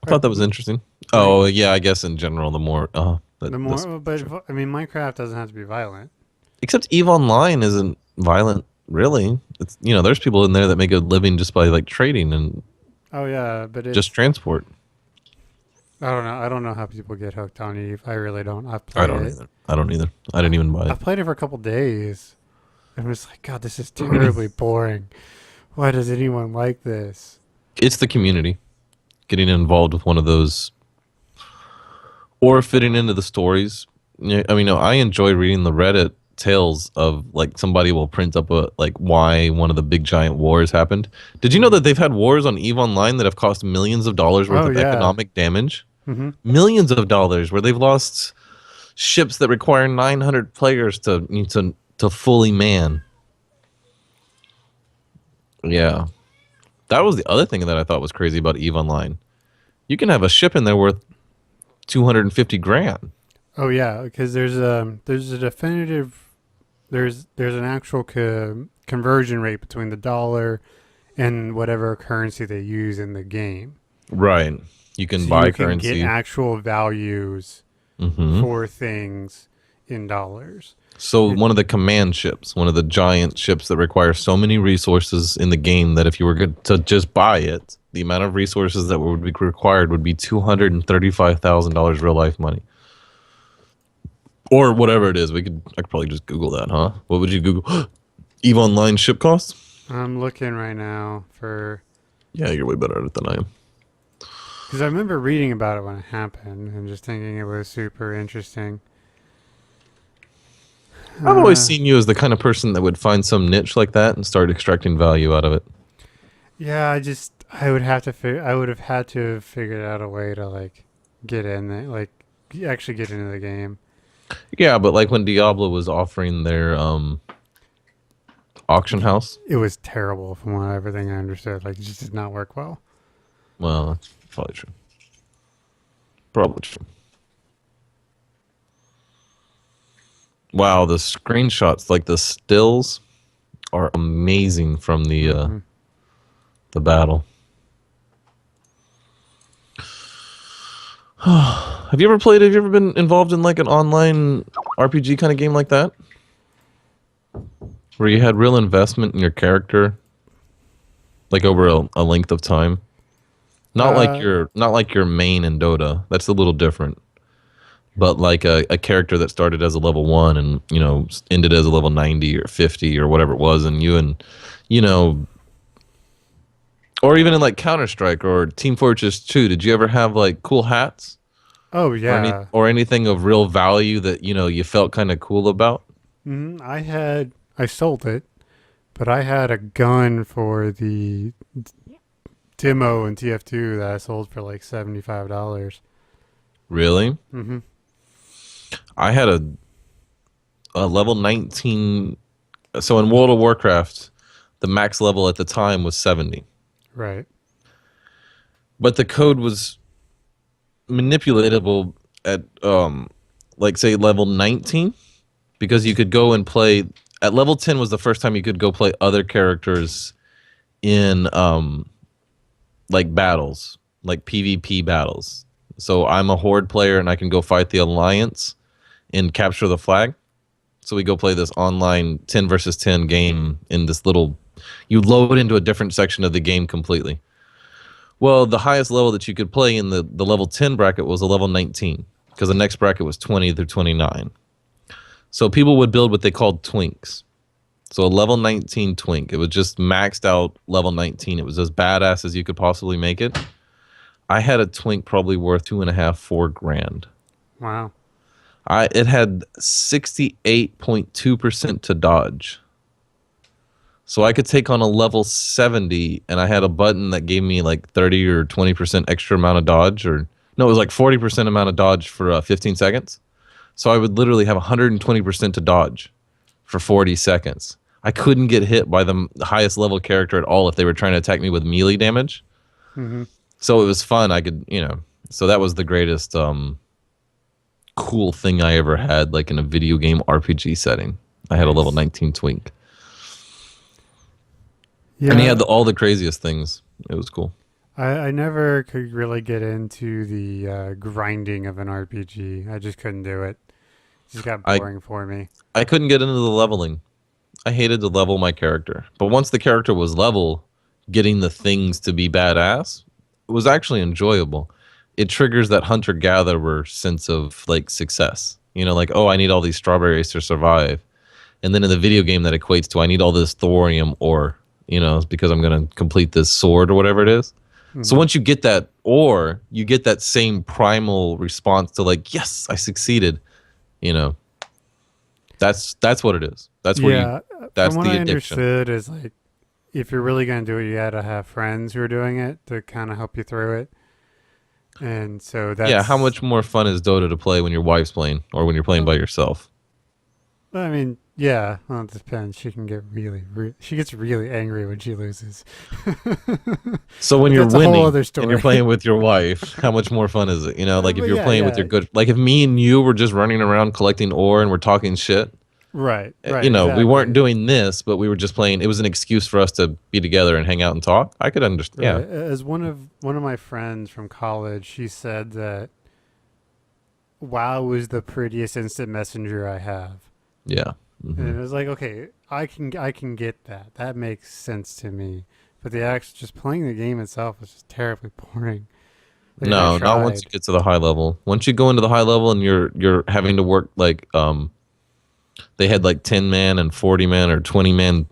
thought that was interesting. Oh yeah, I guess in general, the more. But I mean, Minecraft doesn't have to be violent. Except EVE Online isn't violent, really. It's there's people in there that make a living just by like trading and. Oh yeah, but it's just transport. I don't know how people get hooked on Eve. I really don't. I don't either. I didn't even buy it. I played it for a couple days. I'm just like, God, this is terribly boring. Why does anyone like this? It's the community getting involved with one of those, or fitting into the stories. I mean, I enjoy reading the Reddit tales of like somebody will print up why one of the big giant wars happened. Did you know that they've had wars on EVE Online that have cost millions of dollars worth of economic damage? Mm-hmm. Millions of dollars, where they've lost ships that require 900 players to fully man. Yeah, that was the other thing that I thought was crazy about EVE Online. You can have a ship in there worth 250 grand. Oh yeah, because there's a definitive there's an actual conversion rate between the dollar and whatever currency they use in the game. Right. You can So buy you can get currency. actual values Hmm. for things in dollars. So It, one of the command ships, one of the giant ships that require so many resources in the game that if you were to just buy it, the amount of resources that would be required would be $235,000 real life money. Or whatever it is. I could probably just Google that, huh? What would you Google? EVE Online ship costs? I'm looking right now for Yeah, you're way better at it than I am. because I remember reading about it when it happened and just thinking it was super interesting. I've always Uh, seen you as the kind of person that would find some niche like that and start extracting value out of it. yeah, I would have to I would have had to have figured out a way to like get in there, like actually get into the game. Yeah, but like when Diablo was offering their auction house, It was terrible from what everything I understood. Like it just did not work well. well, that's probably true. Probably true. Wow, the screenshots, like the stills, are amazing from Mhm. the battle. Have you ever played? Have you ever been involved in like an online RPG kind of game like that, where you had real investment in your character, like over a length of time? Uh, Not like your main in Dota. That's a little different. But like a character that started as a level 1 and ended as a level 90 or 50 or whatever it was, and you know, or even in like Counter Strike or Team Fortress 2, did you ever have like cool hats oh yeah. or anything of real value that you felt kind of cool about? I sold it, but I had a gun for the demo in TF2 that I sold for like $75. Really? Mm-hmm. I had a level 19. So in World of Warcraft, the max level at the time was 70. Right. But the code was manipulatable at like say level 19 because you could go and play at level 10 was the first time you could go play other characters in like battles, like PvP battles. So I'm a horde player and I can go fight the alliance and capture the flag. So we go play this online 10 versus 10 game in this little you load into a different section of the game completely. Well, the highest level that you could play in the level 10 bracket was a level 19 because the next bracket was 20 through 29. So people would build what they called twinks. So a level 19 twink. It was just maxed out level 19. It was as badass as you could possibly make it. I had a twink probably worth 2.5, 4 grand. Wow. It had 68.2% to dodge. So I could take on a level 70 and I had a button that gave me like 30 or 20% extra amount of dodge or no, it was like 40% amount of dodge for 15 seconds. So I would literally have 120% to dodge for 40 seconds. I couldn't get hit by the highest level character at all if they were trying to attack me with melee damage. Mm-hmm. So it was fun. I could, so that was the greatest cool thing I ever had like in a video game RPG setting. I had a level 19 twink. Yeah. And he had all the craziest things. It was cool. I never could really get into the grinding of an RPG. I just couldn't do it. It just got I boring for me. I couldn't get into the leveling. I hated to level my character. But once the character was level, getting the things to be badass was actually enjoyable. It triggers that hunter gatherer sense of like success. Like, oh, I need all these strawberries to survive. And then in the video game that equates to I need all this thorium ore, because I'm going to complete this sword or whatever it is. So Mm-hmm. once you get that ore, you get that same primal response to like, yes, I succeeded. You know, that's what it is. That's where Yeah. that's From what the I addiction. understood is like if you're really gonna do it, you gotta have friends who are doing it to kind of help you through it. And so Yeah, how that's. much more fun is Dota to play when your wife's playing or when you're playing by yourself? I mean, Yeah, well, it depends. She can get she gets really angry when she loses. So when But you're that's a whole winning other and you're story. playing with your wife, how much more fun is it? You know, like if But you're yeah, playing with your yeah, good, like if me and you were just running around collecting ore and we're talking shit, right, you right, know, we weren't exactly. doing this, but we were just playing. It was an excuse for us to be together and hang out and talk. I could understand. Right. Yeah, As one of my friends from college, she said that WoW was the prettiest instant messenger I have. yeah. And Hmm. it was like, okay, I can get that. That makes sense to me. But the act just playing the game itself was just terribly boring. Like, and I No, not once you tried. get to the high level. Once you go into the high level and you're having to work like they had like 10 man and 40 man or 20 man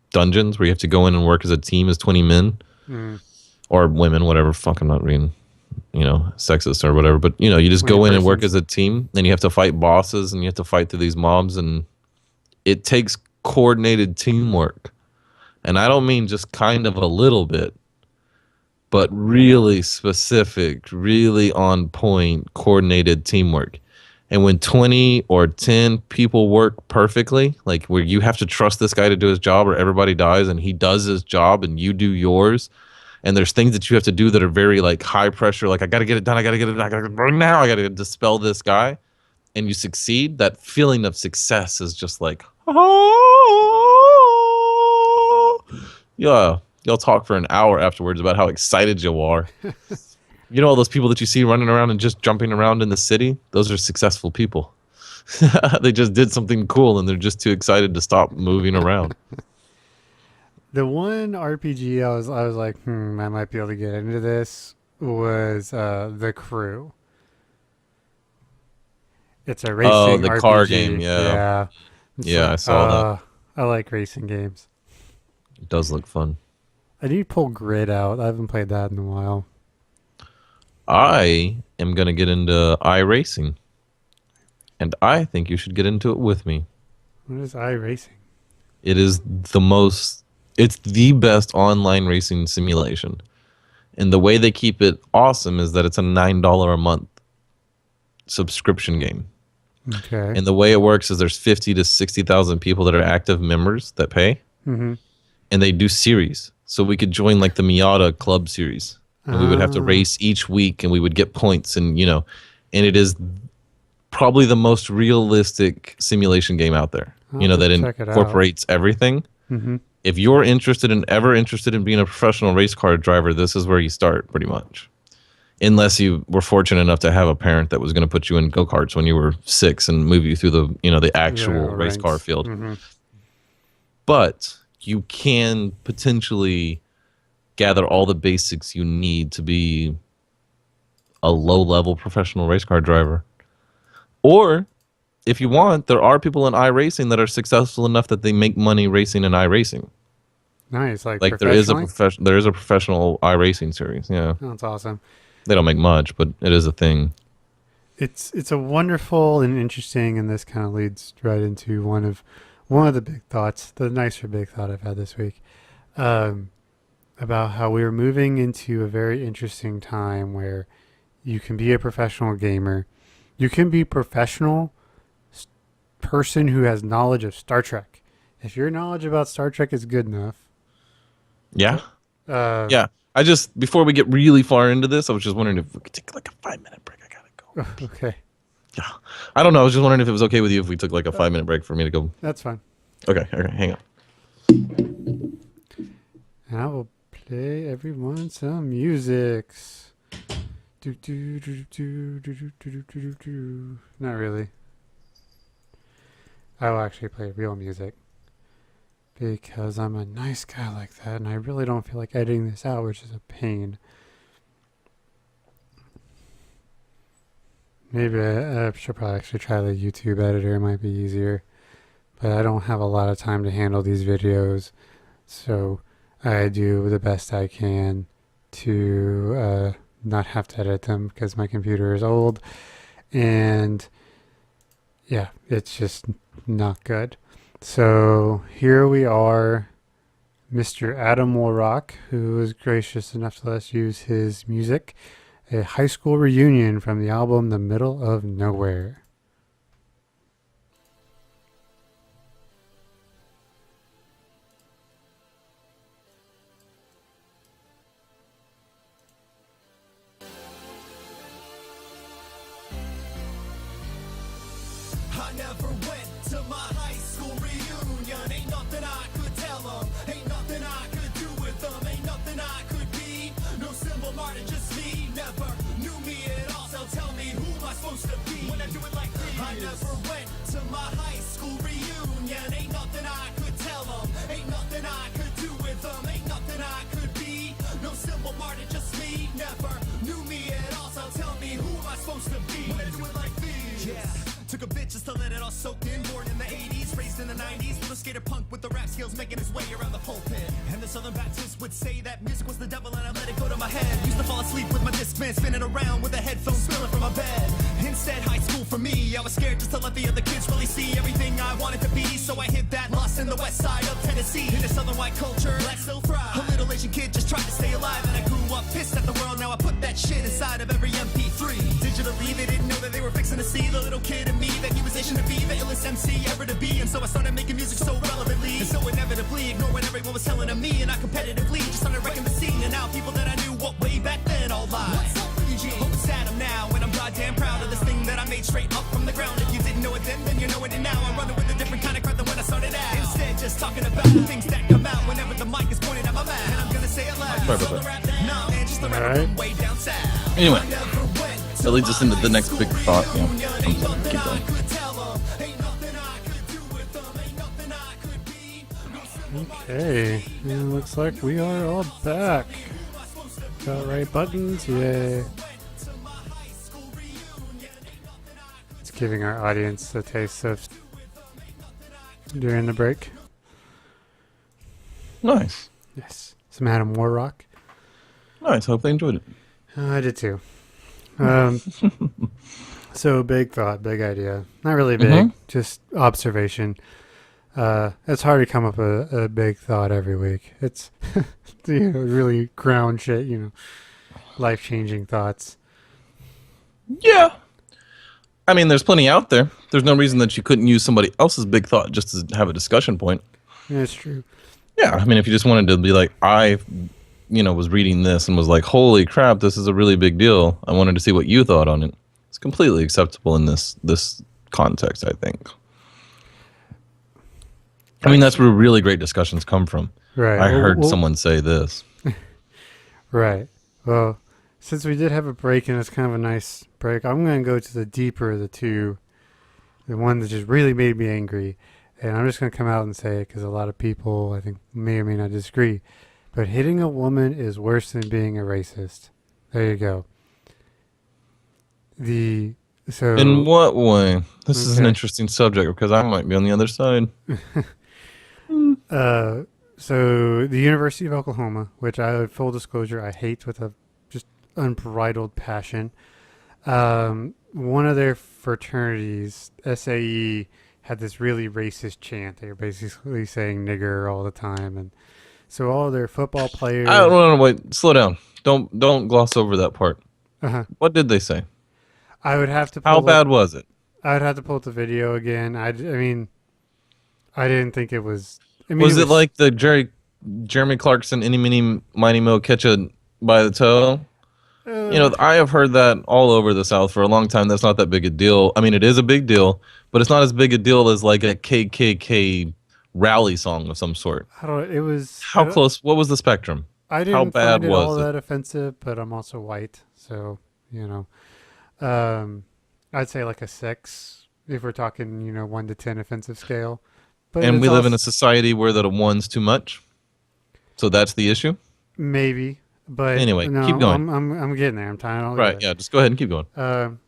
dungeons where you have to go in and work as a team as 20 men Mm, or women, whatever. Fuck, I'm not being, sexist or whatever. But you just 20 go in and work persons. as a team, and you have to fight bosses, and you have to fight through these mobs, and it takes coordinated teamwork. And I don't mean just kind of a little bit, but really specific, really on point, coordinated teamwork. And when 20 or 10 people work perfectly, like where you have to trust this guy to do his job or everybody dies and he does his job and you do yours, and there's things that you have to do that are very like high pressure, like I got to get it done, I got to get it done, I got to get it done now, I got to dispel this guy, and you succeed, that feeling of success is just like, oh, yeah. You'll talk for an hour afterwards about how excited you are. You know all those people that you see running around and just jumping around in the city? Those are successful people. They just did something cool and they're just too excited to stop moving around. The one RPG I was like, I might be able to get into this was The Crew. It's a Oh, racing the car game. RPG. Yeah. Yeah. It's Yeah, I like, saw that. I like racing games. It does look fun. I need to pull Grid out. I haven't played that in a while. I am going to get into iRacing, and I think you should get into it with me. What is iRacing? It is it's the best online racing simulation. And the way they keep it awesome is that it's a $9 a month subscription game. Okay. And the way it works is there's 50 to 60,000 people that are active members that pay, Mm-hmm. and they do series. So we could join like the Miata Club series, and we would have to Ah, race each week, and we would get points, and and it is probably the most realistic simulation game out there. I'll have to That check it out. incorporates everything. Mm-hmm. If you're ever interested in being a professional race car driver, this is where you start, pretty much. Unless you were fortunate enough to have a parent that was going to put you in go-karts when you were 6 and move you through the actual The race car ranks. field. Mm-hmm. But you can potentially gather all the basics you need to be a low-level professional race car driver. Or if you want, there are people in iRacing that are successful enough that they make money racing in iRacing. Nice. Like Like professionally? there is a professional iRacing series. Yeah. Oh, that's awesome. They don't make much, but it is a thing. It's a wonderful and interesting, and this kind of leads right into one of the big thoughts, the nicer big thought I've had this week, um, about how we are moving into a very interesting time where you can be a professional gamer, you can be professional person who has knowledge of Star Trek. If your knowledge about Star Trek is good enough, Yeah. uh, Yeah. I just, before we get really far into this, I was just wondering if we could take like a 5 minute break. I gotta go. okay, Yeah. I don't know. I was just wondering if it was okay with you if we took like a 5 minute break for me to go. that's fine. Okay. Okay. Hang on. And I will play everyone some musics. Do, do, do, do, do, do, do, do, do, do. Not really. I will actually play real music because I'm a nice guy like that, and I really don't feel like editing this out, which is a pain. Maybe I should probably actually try the YouTube editor. It might be easier, but I don't have a lot of time to handle these videos, so I do the best I can to not have to edit them because my computer is old, and yeah, it's just not good. So here we are, Mr. Adam Warrock, who was gracious enough to let us use his music, a high school reunion from the album The Middle of Nowhere. I never went to my high school reunion. Ain't nothing I could tell them. Ain't nothing I could do with them. Ain't nothing I could be. No symbol martyr, just me. Never knew me at all. So tell me, who am I supposed to be when I do it like this? I never went to my high school reunion. Ain't nothing I could tell them. Ain't nothing I could do with them. Ain't nothing I could be. No symbol martyr, just me. Never knew me at all. So tell me, who am I supposed to be when I do it like this? Yeah. Took a bit just to let it all soak in. Born in the 80s, raised in the 90s. Little skater punk with the rap skills making his way around the pulpit. And the Southern Baptists would say that music was the devil and I let it go to my head. Used to fall asleep with my Discman spinning around with the headphones spilling from my bed. Instead, high school for me, I was scared just to let the other kids really see everything I wanted to be. So I hit that lost in the west side of Tennessee. In a southern white culture that still thrives. A little Asian kid just tried to stay alive. And I grew up pissed at the world. Now I put that shit inside of every MP3. Digitally, they didn't know that they were fixing to see the little kid in me, that he was Asian to be the illest MC ever to be. And so I started making music so relevantly, and so inevitably ignoring what everyone was telling to me. And I competitively just started wrecking the scene. And now people that I knew what way back then all lie. What's up, Eugene? Hope it's at 'em now, and I'm goddamn proud of this thing that I made straight up from the ground. If you didn't know it then you know it now. I'm running with a different kind of crowd than when I started out. Instead, just talking about the things that come out whenever the mic is pointed at my mouth. And I'm gonna say it loud. Sorry about that. Nah, man, just the rap Alright. from way down south. Anyway, Never went to that leads us into the next big thought. Yeah. Ain't I'm sorry, nothing keep I going. could tell 'em. Ain't nothing I could do with them. Ain't nothing I could be. No symbol Okay, it looks like we are all back. Got right buttons, yay. It's giving our audience a taste of during the break. Nice. Yes, some Adam Warrock. Nice. Hope they enjoyed it. I did too. So big thought, big idea. Not really big, Mhm. just observation. It's hard to come up with a big thought every week. It's really ground shit, life-changing thoughts. Yeah. I mean, there's plenty out there. There's no reason that you couldn't use somebody else's big thought just to have a discussion point. That's true. Yeah. I mean, if you just wanted to be like, I was reading this and was like, holy crap, this is a really big deal. I wanted to see what you thought on it. It's completely acceptable in this context, I think. I mean, that's where really great discussions come from. Right. I heard Well, someone say this. Right. Well, since we did have a break and it's kind of a nice break, I'm going to go to the deeper of the two, the one that just really made me angry. And I'm just going to come out and say it because a lot of people, I think, may or may not disagree. But hitting a woman is worse than being a racist. There you go. In what way? This is an Okay. interesting subject because I might be on the other side. So the University of Oklahoma, which full disclosure, I hate with a just unbridled passion. One of their fraternities, s1e8, had this really racist chant. They were basically saying nigger all the time, and so all their football players. I don't know. Wait, slow down. Don't gloss over that part. Uh-huh. What did they say? I would have to. Pull How up- bad was it? I would have to pull up the video again. I mean, I didn't think it was. I mean, Was it like the Jeremy Clarkson, any mini mighty mo catch it by the toe? I have heard that all over the South for a long time. That's not that big a deal. I mean, it is a big deal, but it's not as big a deal as like a KKK rally song of some sort. I don't. It was How close? What was the spectrum? I didn't bad find it was all it? that offensive, but I'm also white, so I'd say like a 6 if we're talking 1 to 10 offensive scale. But And it's we live in a also- society where that a one's too much. So that's the issue. maybe, but Anyway, no, keep going. I'm getting there. I'm trying to Right? Yeah. Just go ahead and keep going.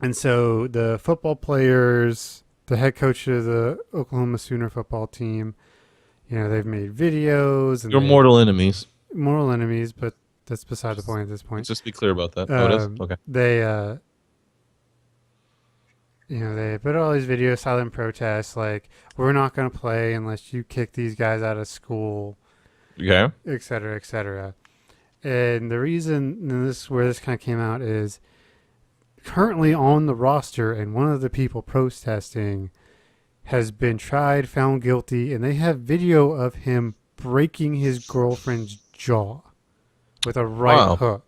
And so the football players, the head coach of the Oklahoma Sooner football team, they've made videos and You're mortal enemies. moral enemies, but that's beside the point at this point. Let's just be clear about that. Oh, it is? Okay. They they put all these videos, silent protests, like we're not going to play unless you kick these guys out of school, Okay. et cetera, et cetera. And the reason, and this is where this kind of came out, is currently on the roster, and one of the people protesting has been tried, found guilty, and they have video of him breaking his girlfriend's jaw with a right Wow. hook.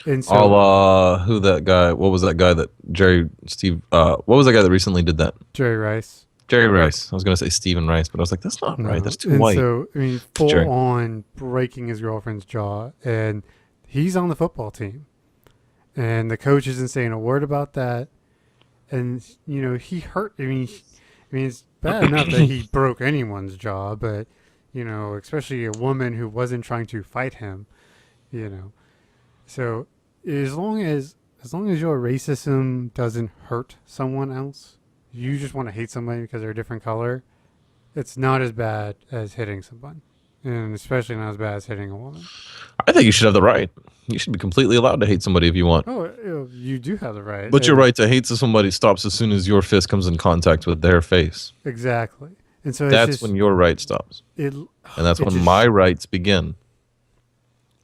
And A so la who that guy? What was that guy that what was that guy that recently did that? Jerry Rice. Jerry Rice. I was gonna say Stephen Rice, but I was like, that's not right. No. That's too And white. so, I mean, full Jerry. on breaking his girlfriend's jaw. And he's on the football team. And the coach isn't saying a word about that. And, you know, he hurt. I mean, it's bad enough that he broke anyone's jaw, but, you know, especially a woman who wasn't trying to fight him, you know. So as long as your racism doesn't hurt someone else, you just want to hate somebody because they're a different color, it's not as bad as hitting someone, and especially not as bad as hitting a woman. I think you should have the right. You should be completely allowed to hate somebody if you want. Oh, you do have the right. But your And- right to hate somebody stops as soon as your fist comes in contact with their face. Exactly. And so That's it's just, when your right stops. and And that's when my rights begin.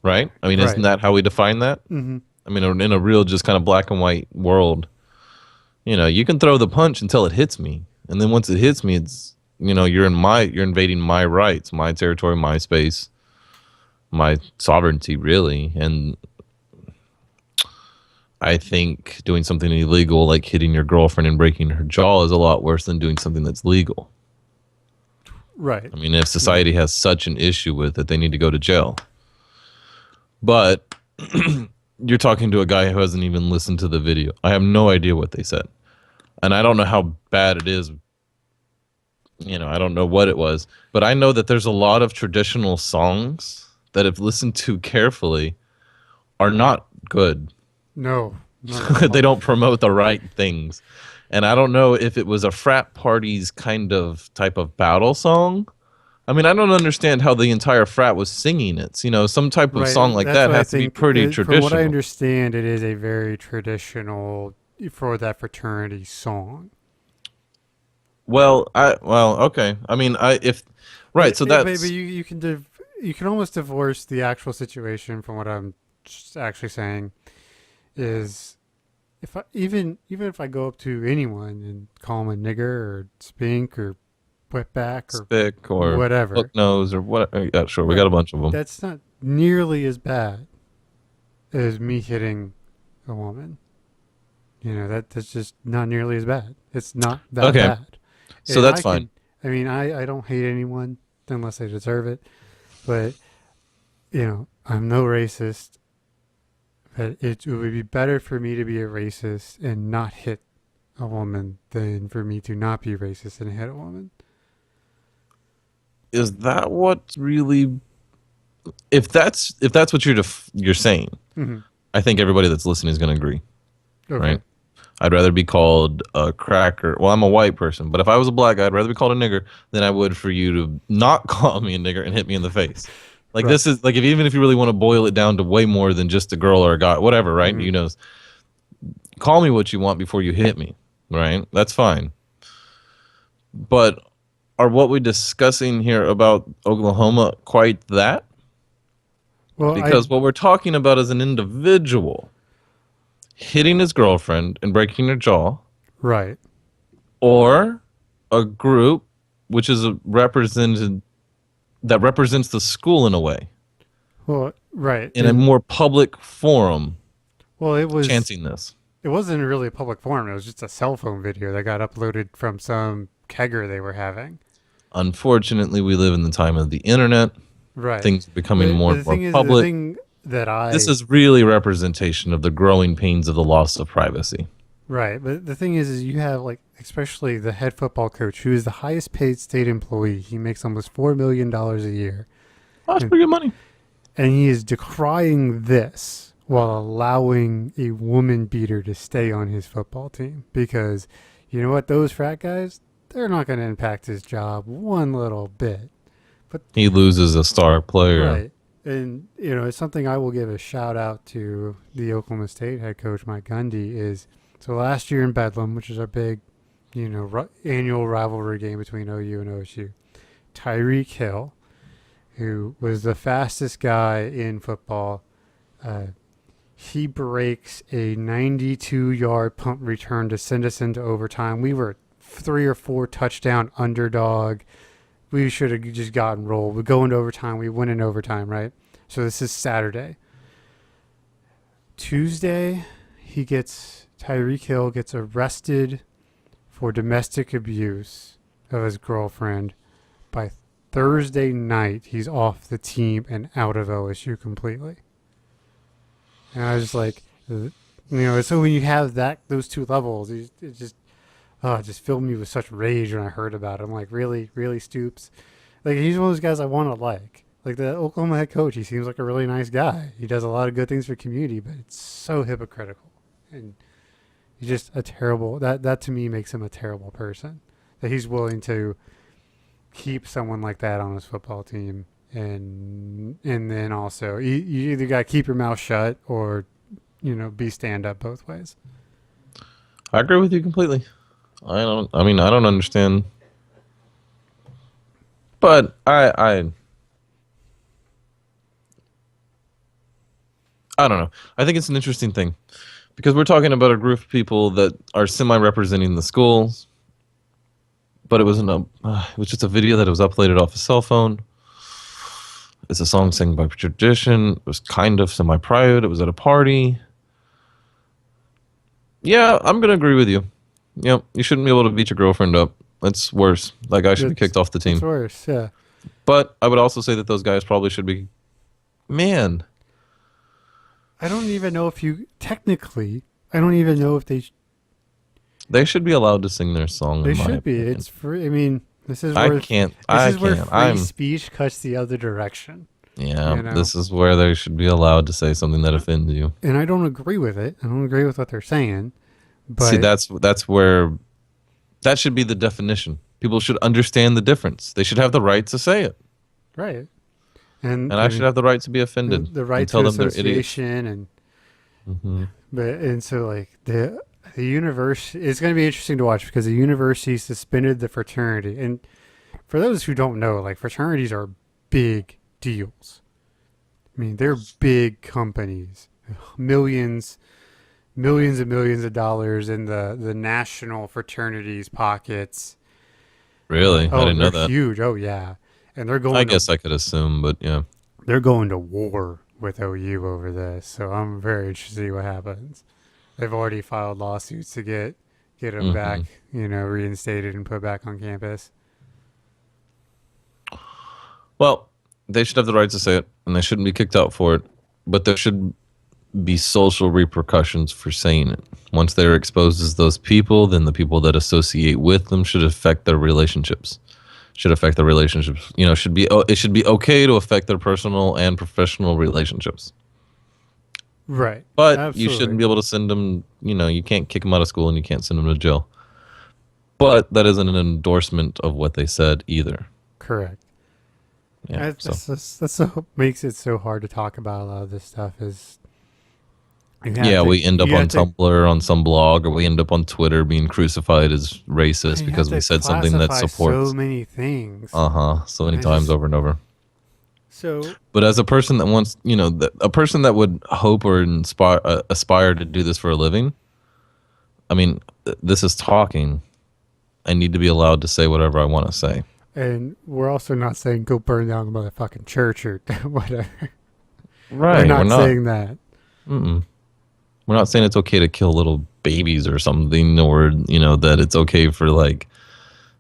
Right? I mean, isn't Right. that how we define that? Mm-hmm. I mean, in a real just kind of black and white world, you know, you can throw the punch until it hits me. And then once it hits me, it's, you know, you're invading my rights, my territory, my space, my sovereignty, really. And I think doing something illegal like hitting your girlfriend and breaking her jaw is a lot worse than doing something that's legal. Right. I mean, if society has such an issue with it, they need to go to jail. But you're talking to a guy who hasn't even listened to the video. I have no idea what they said. And I don't know how bad it is. You know, I don't know what it was. But I know that there's a lot of traditional songs that, if listened to carefully, are not good. No. They don't promote the right things. And I don't know if it was a frat party's kind of type of battle song. I mean, I don't understand how the entire frat was singing it. You know, some type of Right, song like that's that what I has to be think pretty From traditional. what I understand, it is a very traditional for that fraternity song. Well, okay. I mean, right. So But that's you can almost divorce the actual situation from what I'm just actually saying. Is even if I go up to anyone and call them a nigger or spink or wetback or spick or whatever. hook nose or what? Yeah, sure. We got a bunch of them. that's not nearly as bad as me hitting a woman. You know, that's just not nearly as bad. It's not that Okay. bad. So And that's I fine. I mean, I don't hate anyone unless they deserve it. But, you know, I'm no racist. But it would be better for me to be a racist and not hit a woman than for me to not be racist and hit a woman. Is that what really? If that's what you're saying, Mm-hmm. I think everybody that's listening is going to agree. Okay. Right? I'd rather be called a cracker. Well, I'm a white person, but if I was a black guy, I'd rather be called a nigger than I would for you to not call me a nigger and hit me in the face. Like, Right. this is like, even if you really want to boil it down to way more than just a girl or a guy, whatever, right? Mhm. You know, call me what you want before you hit me, right? That's fine. But are what we're discussing here about Oklahoma quite that? Well, Because what we're talking about is an individual hitting his girlfriend and breaking her jaw, right. or a group which is that represents the school in a way, Well, right. in a more public forum, Well, it was. chancing this. It wasn't really a public forum. It was just a cell phone video that got uploaded from some kegger they were having. Unfortunately, we live in the time of the internet. Right. Things are becoming But more the and more thing is, public. The thing that This is really representation of the growing pains of the loss of privacy. right. But the thing is you have, like, especially the head football coach, who is the highest paid state employee. He makes almost $4 million a year. Oh, that's pretty good money. And he is decrying this while allowing a woman beater to stay on his football team. Because, you know what, those frat guys, they're not going to impact his job one little bit. He loses a star player. Right. And, you know, it's something I will give a shout out to the Oklahoma State head coach, Mike Gundy, is so last year in Bedlam, which is our big, you know, annual rivalry game between OU and OSU, Tyreek Hill, who was the fastest guy in football, he breaks a 92-yard punt return to send us into overtime. We were 3 or 4 touchdown underdog. We should have just gotten rolled. We go into overtime. We win in overtime, right? So this is Saturday. Tuesday, Tyreek Hill gets arrested for domestic abuse of his girlfriend. By Thursday night, he's off the team and out of OSU completely. And I was just like, so when you have those two levels, it just filled me with such rage when I heard about it. I'm like, really, really, Stoops? Like, he's one of those guys I want to like. Like, the Oklahoma head coach, he seems like a really nice guy. He does a lot of good things for community, but it's so hypocritical. And he's just a terrible, that to me makes him a terrible person. That he's willing to keep someone like that on his football team. And then also, you either got to keep your mouth shut or, be stand up both ways. I agree with you completely. I don't understand. But I don't know. I think it's an interesting thing because we're talking about a group of people that are semi-representing the schools, but it was just a video that was uploaded off a cell phone. It's a song sang by tradition. It was kind of semi-private. It was at a party. Yeah, I'm gonna agree with you. Yep, you shouldn't be able to beat your girlfriend up. That's worse. That guy should be kicked off the team. It's worse, yeah. But I would also say that those guys probably should be. Man, I don't even know if they. They should be allowed to sing their song. They should be. Opinion. It's free. I mean, this is I where can't. This is where free speech cuts the other direction. Yeah, this is where they should be allowed to say something that offends you. And I don't agree with it. I don't agree with what they're saying. But see, that's where that should be the definition. People should understand the difference. They should have the right to say it. Right. And I should have the right to be offended. The right to association and so like the university, it's going to be interesting to watch because the university suspended the fraternity. And for those who don't know, like fraternities are big deals. I mean, they're big companies, millions and millions of dollars in the national fraternities' pockets. Really? I didn't know that. Huge. Oh yeah, and they're going. I guess I could assume, but yeah, they're going to war with OU over this. So I'm very interested to see what happens. They've already filed lawsuits to get them back, reinstated and put back on campus. Well, they should have the right to say it, and they shouldn't be kicked out for it. But there should be social repercussions for saying it. Once they're exposed as those people, then the people that associate with them should affect their relationships. It should be okay to affect their personal and professional relationships. Right. But Absolutely. You shouldn't be able to send them, you can't kick them out of school and you can't send them to jail. But that isn't an endorsement of what they said either. Correct. Yeah, that's what makes it so hard to talk about a lot of this stuff is. We end up on Tumblr, on some blog, or we end up on Twitter being crucified as racist because we said something that supports so many things. So many times over and over. So, but as a person that wants, a person that would hope or aspire to do this for a living, I mean, this is talking. I need to be allowed to say whatever I want to say. And we're also not saying go burn down the motherfucking church or whatever. Right. We're not saying that. Mm-mm. We're not saying it's okay to kill little babies or something, or, that it's okay for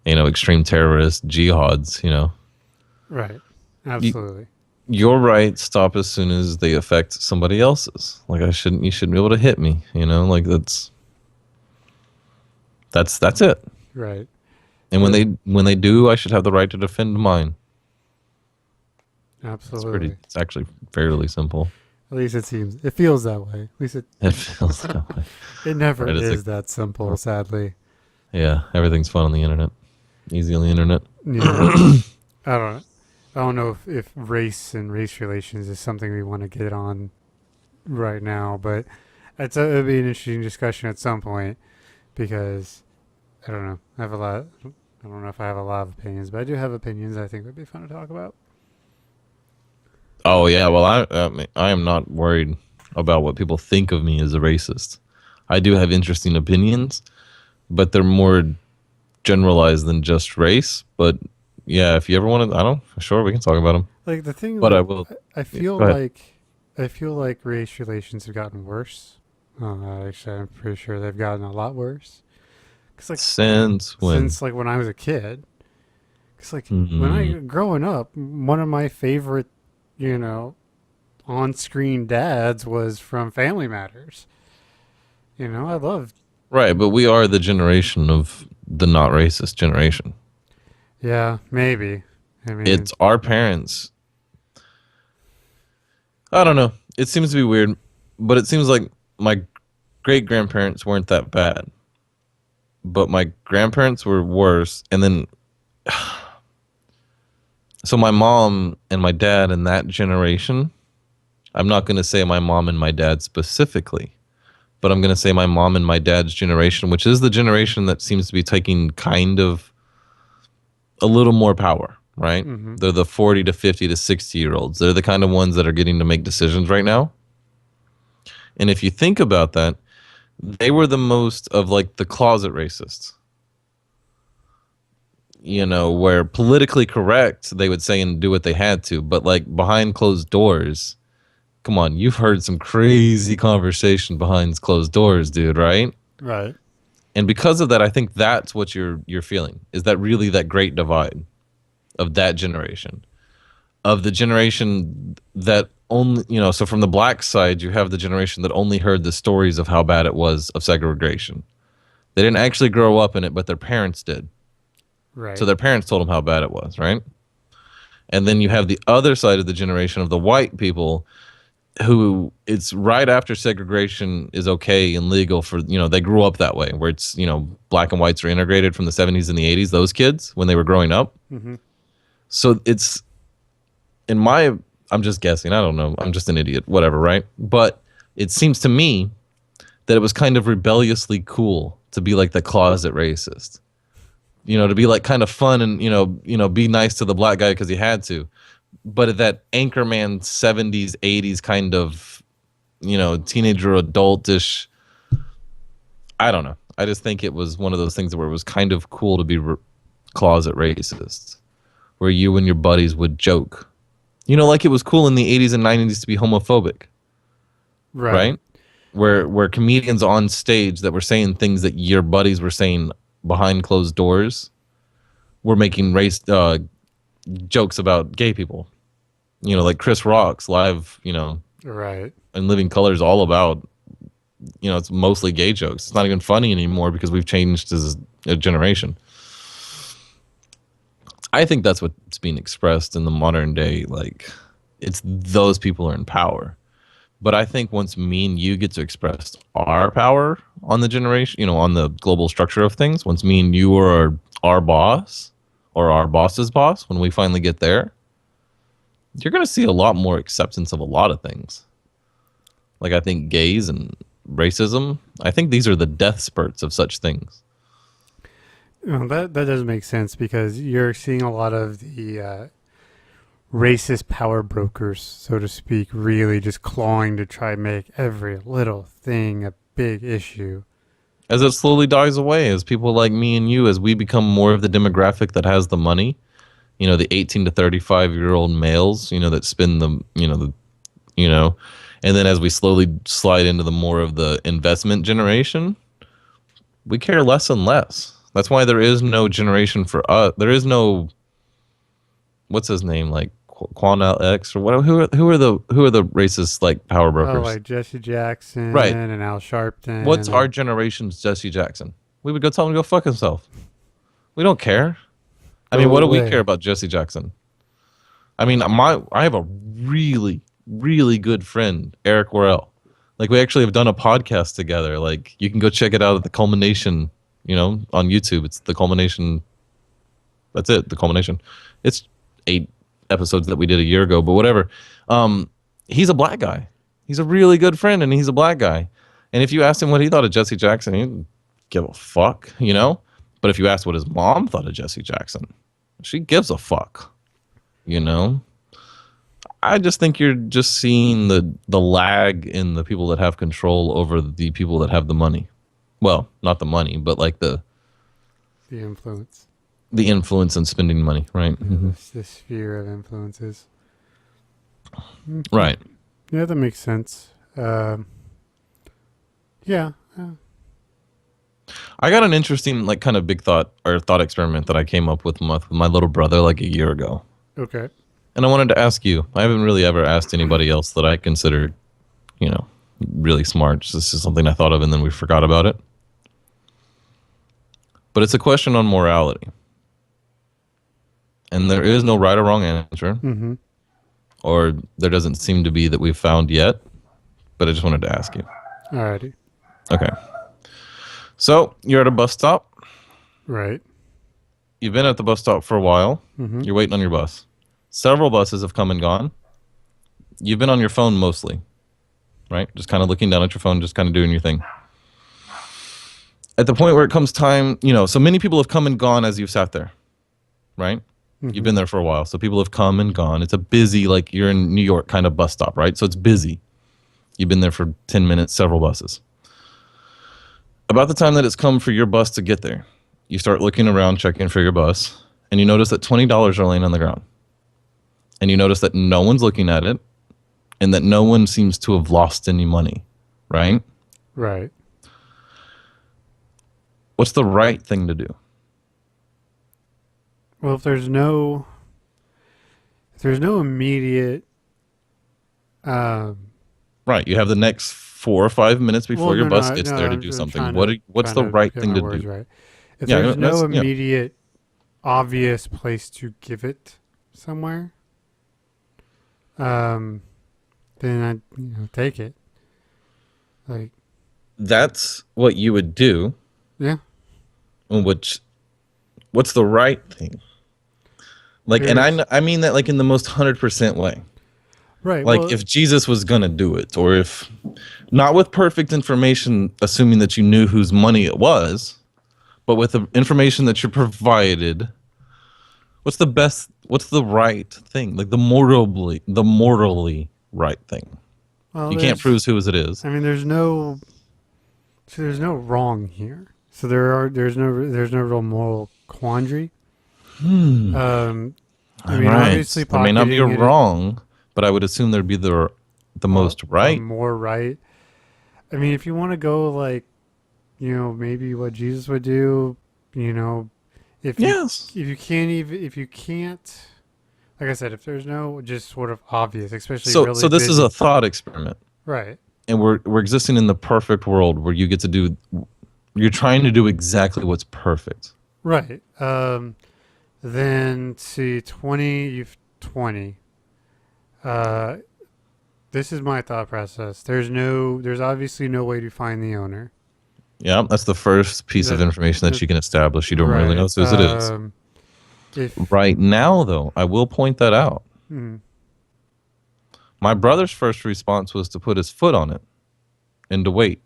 extreme terrorist jihads, Right. Absolutely. Your rights stop as soon as they affect somebody else's. Like you shouldn't be able to hit me, like that's it. Right. And when they do, I should have the right to defend mine. Absolutely. It's actually fairly simple. At least it feels that way. At least it feels that way. It never is that simple, sadly. Yeah, everything's fun on the internet. Easy on the internet. Yeah. I don't know if race and race relations is something we want to get on right now, but it'll be an interesting discussion at some point because I don't know. I don't know if I have a lot of opinions, but I do have opinions I think would be fun to talk about. Oh yeah, well I am not worried about what people think of me as a racist. I do have interesting opinions, but they're more generalized than just race. But yeah, if you ever want to, sure we can talk about them. Like the thing, but I will. I feel like I feel like race relations have gotten worse. Actually, I'm pretty sure they've gotten a lot worse. Cause like Since when? since like when I was a kid. Cause like when Mm, I growing up, one of my favorite, you know, on-screen dads was from Family Matters. I loved. right, but we are the generation of the not racist generation. Yeah, maybe. I mean, It's our parents. I don't know. It seems to be weird, but it seems like my great grandparents weren't that bad, but my grandparents were worse. And then, so my mom and my dad in that generation, I'm not going to say my mom and my dad specifically, but I'm going to say my mom and my dad's generation, which is the generation that seems to be taking kind of a little more power, right? hmm They're the 40 to 50 to 60-year olds. They're the kind of ones that are getting to make decisions right now. And if you think about that, they were the most of like the closet racists. Where politically correct, they would say and do what they had to, but like behind closed doors, come on, you've heard some crazy conversation behind closed doors, dude, right? right. And because of that, I think that's what you're feeling. Is that really that great divide of that generation? Of the generation that only, so from the black side, you have the generation that only heard the stories of how bad it was of segregation. They didn't actually grow up in it, but their parents did. So Right. their parents told them how bad it was, right? And then you have the other side of the generation of the white people who it's right after segregation is okay and legal for, they grew up that way where it's, black and whites are integrated from the 70s and the 80s, those kids when they were growing up. hmm So it's I'm just guessing. I don't know. I'm just an idiot, whatever, right? But it seems to me that it was kind of rebelliously cool to be like the closet racist. To be like kind of fun and, be nice to the black guy because he had to. But at that Anchorman 70s, 80s kind of, teenager adultish, I don't know. I just think it was one of those things where it was kind of cool to be closet racist, where you and your buddies would joke. Like it was cool in the 80s and 90s to be homophobic, Right. right? Where comedians on stage that were saying things that your buddies were saying behind closed doors were making race jokes about gay people. Like Chris Rock's live, Right. and Living Color is all about, it's mostly gay jokes. It's not even funny anymore because we've changed as a generation. I think that's what's being expressed in the modern day. Like, it's those people are in power. But I think once me and you get to express our power on the generation, on the global structure of things, once me and you are our boss or our boss's boss, when we finally get there, you're going to see a lot more acceptance of a lot of things. Like, I think gays and racism, I think these are the death spurts of such things. Well, that does make sense because you're seeing a lot of the racist power brokers, so to speak, really just clawing to try and make every little thing a big issue. As it slowly dies away, as people like me and you, as we become more of the demographic that has the money, the 18 to 35-year-old males, that spend and then as we slowly slide into the more of the investment generation, we care less and less. That's why there is no generation for us. There is no, what's his name, like Quanell X or what? Who are the racist like power brokers? Oh, like Jesse Jackson Right. and Al Sharpton. What's our generation's Jesse Jackson? We would go tell him to go fuck himself. We don't care. I mean, Go what do we away. care about Jesse Jackson? I mean, I have a really, really good friend, Eric Worrell. Like, we actually have done a podcast together. Like, you can go check it out at The Culmination, on YouTube. It's The Culmination. That's it, The Culmination. It's 8 episodes that we did a year ago, but whatever. He's a black guy. He's a really good friend, and he's a black guy. And if you asked him what he thought of Jesse Jackson, he didn't give a fuck, But if you asked what his mom thought of Jesse Jackson, she gives a fuck, I just think you're just seeing the lag in the people that have control over the people that have the money. Well, not the money, but like the influence. influence in spending money, right? Mm-hmm. The sphere of influences. Right. Yeah, that makes sense. Yeah. I got an interesting, like, kind of big thought experiment that I came up with my little brother like a year ago. Okay. And I wanted to ask you. I haven't really ever asked anybody else that I considered, really smart. This is something I thought of and then we forgot about it. But it's a question on morality. And there is no right or wrong answer. Mm-hmm. Or there doesn't seem to be that we've found yet. But I just wanted to ask you. Alrighty. Okay. So you're at a bus stop. Right. You've been at the bus stop for a while. Mm-hmm. You're waiting on your bus. Several buses have come and gone. You've been on your phone mostly, right? Just kind of looking down at your phone, just kind of doing your thing. At the point where it comes time, so many people have come and gone as you've sat there, right? Mm-hmm. You've been there for a while. So people have come and gone. It's a busy, like you're in New York kind of bus stop, right? So it's busy. You've been there for 10 minutes, several buses. About the time that it's come for your bus to get there, you start looking around, checking for your bus, and you notice that $20 are laying on the ground. And you notice that no one's looking at it and that no one seems to have lost any money, right? Right. What's the right thing to do? Well, if there's no immediate, Right. You have the next 4 or 5 minutes before well, your no, bus no, gets no, there to I'm do just something. trying What's trying the right get thing my to words do? right. If Yeah, there's no that's- yeah. immediate, obvious place to give it somewhere, then I take it. Like, That's what you would do. yeah. What's the right thing? Like, and I mean that like in the most 100% way. Right. Like well, if Jesus was going to do it, or if not with perfect information, assuming that you knew whose money it was, but with the information that you're provided, what's the right thing? Like the morally right thing. well, You can't prove who it is. I mean, there's no wrong here. So there's no real moral quandary. I mean, obviously, There may not be a pocketing it wrong, but I would assume there'd be the most right. more right. I mean, if you want to go like, maybe what Jesus would do, if you can't, like I said, if there's no just sort of obvious, especially So really so this is busy- a thought experiment. right. And we're existing in the perfect world where you're trying to do exactly what's perfect. Right. Then see 20. You've 20. This is my thought process. There's obviously no way to find the owner. Yeah, that's the first piece of information that you can establish. You don't really know whose it is. Right now, though, I will point that out. My brother's first response was to put his foot on it and to wait.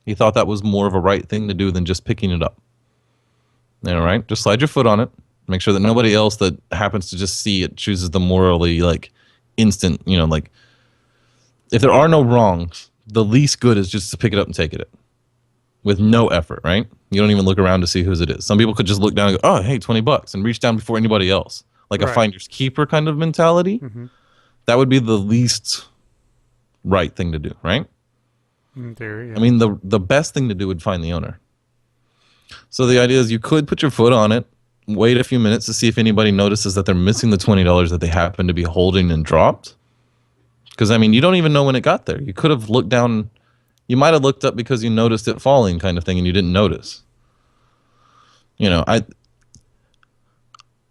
He thought that was more of a right thing to do than just picking it up. All right, just slide your foot on it. Make sure that nobody else that happens to just see it chooses the morally like instant. Like if there are no wrongs, the least good is just to pick it up and take it with no effort. Right? You don't even look around to see whose it is. Some people could just look down and go, "Oh, hey, $20," and reach down before anybody else, like a Right. finders keeper kind of mentality. Mm-hmm. That would be the least right thing to do, right? In theory, yeah. I mean, the best thing to do would find the owner. So the idea is you could put your foot on it, wait a few minutes to see if anybody notices that they're missing the $20 that they happen to be holding and dropped. Because, I mean, you don't even know when it got there. You could have looked down. You might have looked up because you noticed it falling kind of thing and you didn't notice.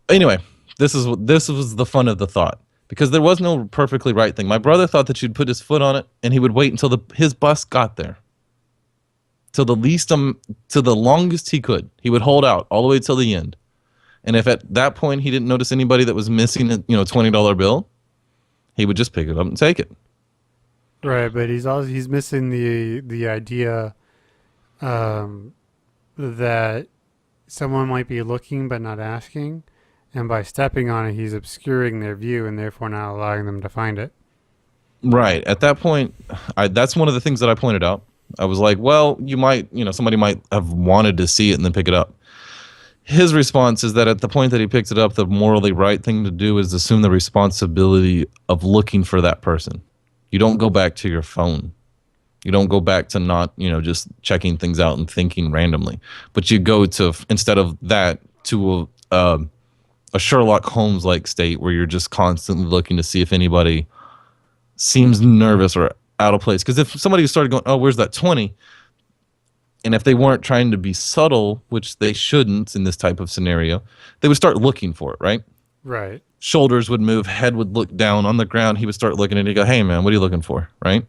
Anyway, this was the fun of the thought. Because there was no perfectly right thing. My brother thought that you'd put his foot on it and he would wait until his bus got there. To the longest he could. He would hold out all the way till the end. And if at that point he didn't notice anybody that was missing a $20 bill, he would just pick it up and take it. Right, but he's missing the idea that someone might be looking but not asking, and by stepping on it, he's obscuring their view and therefore not allowing them to find it. Right. At that point, that's one of the things that I pointed out. I was like, well, somebody might have wanted to see it and then pick it up. His response is that at the point that he picked it up, the morally right thing to do is assume the responsibility of looking for that person. You don't go back to your phone. You don't go back to not, just checking things out and thinking randomly. But you go to, instead of that, to a Sherlock Holmes like state where you're just constantly looking to see if anybody seems nervous or out of place. Because if somebody started going, oh, where's that 20? And if they weren't trying to be subtle, which they shouldn't in this type of scenario, they would start looking for it, right? Right. Shoulders would move, head would look down on the ground. He would start looking and he'd go, hey, man, what are you looking for, right?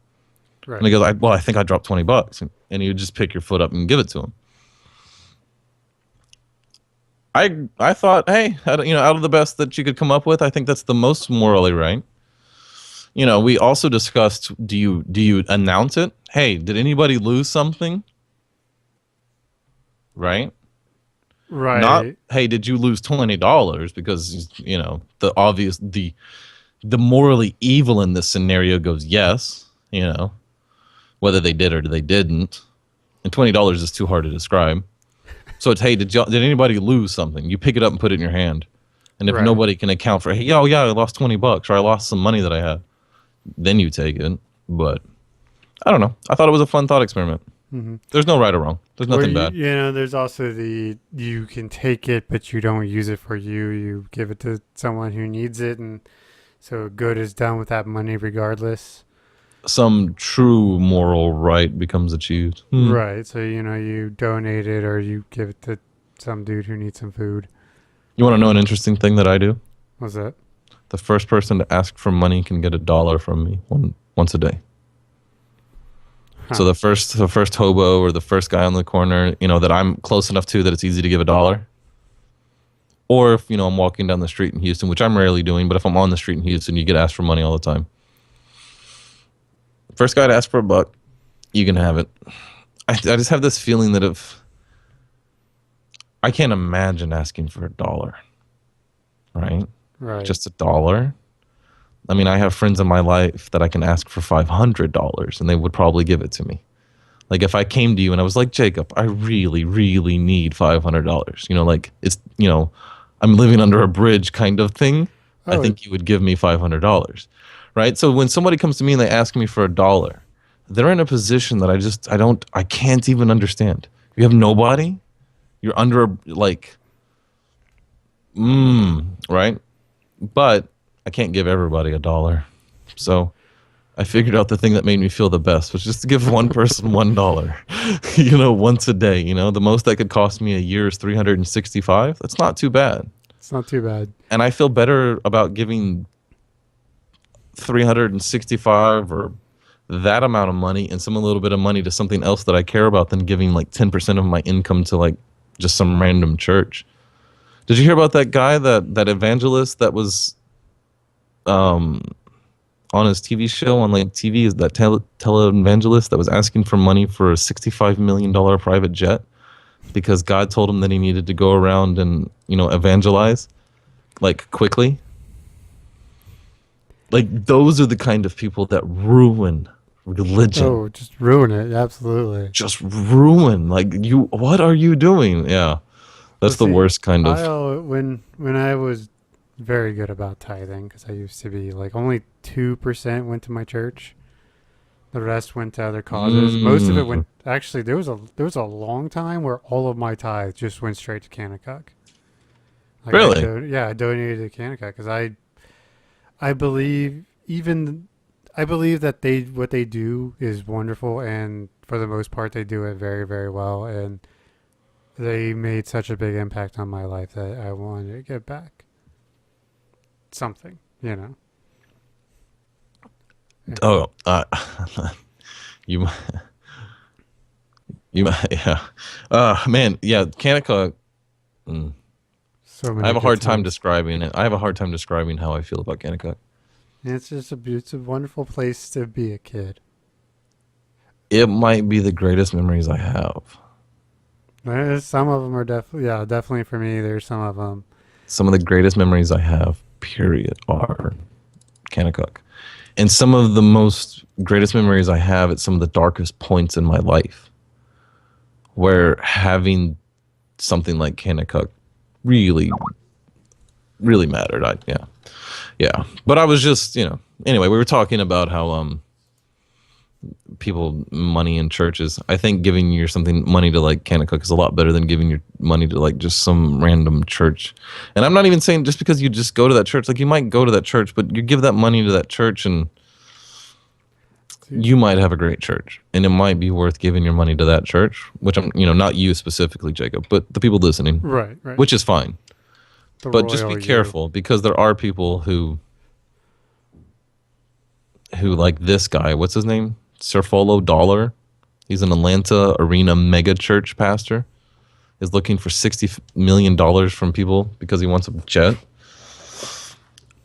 Right. And he goes, I think I dropped $20. And he would just pick your foot up and give it to him. I thought, hey, out of the best that you could come up with, I think that's the most morally right. We also discussed, do you announce it? Hey, did anybody lose something? Right? Right. Not, hey, did you lose $20? Because, the obvious, the morally evil in this scenario goes, yes, whether they did or they didn't. And $20 is too hard to describe. So it's, hey, did anybody lose something? You pick it up and put it in your hand. And if Right. nobody can account for, hey, oh yeah, I lost $20 or I lost some money that I had, then you take it. But I don't know. I thought it was a fun thought experiment. Mm-hmm. There's no right or wrong. There's nothing bad. There's also you can take it, but you don't use it for you. You give it to someone who needs it, and so good is done with that money regardless. Some true moral right becomes achieved. Right. So, you donate it or you give it to some dude who needs some food. You want to know an interesting thing that I do? What's that? The first person to ask for money can get $1 from me once a day. Huh. So the first hobo or the first guy on the corner, that I'm close enough to that it's easy to give $1. Or if, I'm walking down the street in Houston, which I'm rarely doing, but if I'm on the street in Houston, you get asked for money all the time. First guy to ask for $1, you can have it. I just have this feeling that if I can't imagine asking for $1, right? Right. Just $1. I mean, I have friends in my life that I can ask for $500 and they would probably give it to me. Like if I came to you and I was like, Jacob, I really, really need $500. Like it's, I'm living under a bridge kind of thing. I think you would give me $500. Right? So when somebody comes to me and they ask me for $1, they're in a position that I can't even understand. You have nobody. You're under right? But I can't give everybody $1. So I figured out the thing that made me feel the best was just to give one person $1, once a day. The most that could cost me a year is $365. That's not too bad. It's not too bad. And I feel better about giving $365 or that amount of money and a little bit of money to something else that I care about than giving like 10% of my income to just some random church. Did you hear about that guy, that evangelist that was on his TV show on TV? Is that televangelist that was asking for money for a $65 million private jet because God told him that he needed to go around and evangelize quickly? Those are the kind of people that ruin religion. Oh, just ruin it. Absolutely. Just ruin. What are you doing? Yeah. That's the worst kind of. When I was very good about tithing, because I used to be only 2% went to my church. The rest went to other causes. Most of it went. Actually, there was a long time where all of my tithe just went straight to Kanakuk. Really? I donated to Kanakuk because I believe that what they do is wonderful, and for the most part, they do it very, very well, and they made such a big impact on my life that I wanted to get back something, Oh, you, yeah. Man, yeah, Kanakuk. So many I have a hard time times. describing it. I have a hard time describing how I feel about Kanakuk. And it's just it's a wonderful place to be a kid. It might be the greatest memories I have. Some of them are definitely for me. There's some of them. Some of the greatest memories I have, period, are Kanakuk. And some of the most greatest memories I have at some of the darkest points in my life, where having something like Kanakuk really, really mattered. Yeah. But I was just, anyway, we were talking about how people money in churches. I think giving your something money to like Kanakuk is a lot better than giving your money to like just some random church. And I'm not even saying just because you just go to that church, like you might go to that church, but you give that money to that church and you might have a great church, and it might be worth giving your money to that church, which I'm, not you specifically, Jacob, but the people listening, Right. which is fine. The But just be royal you. careful because there are people who like this guy, what's his name? Sirfolo Dollar. He's an Atlanta Arena mega church pastor. Is looking for $60 million from people because he wants a jet.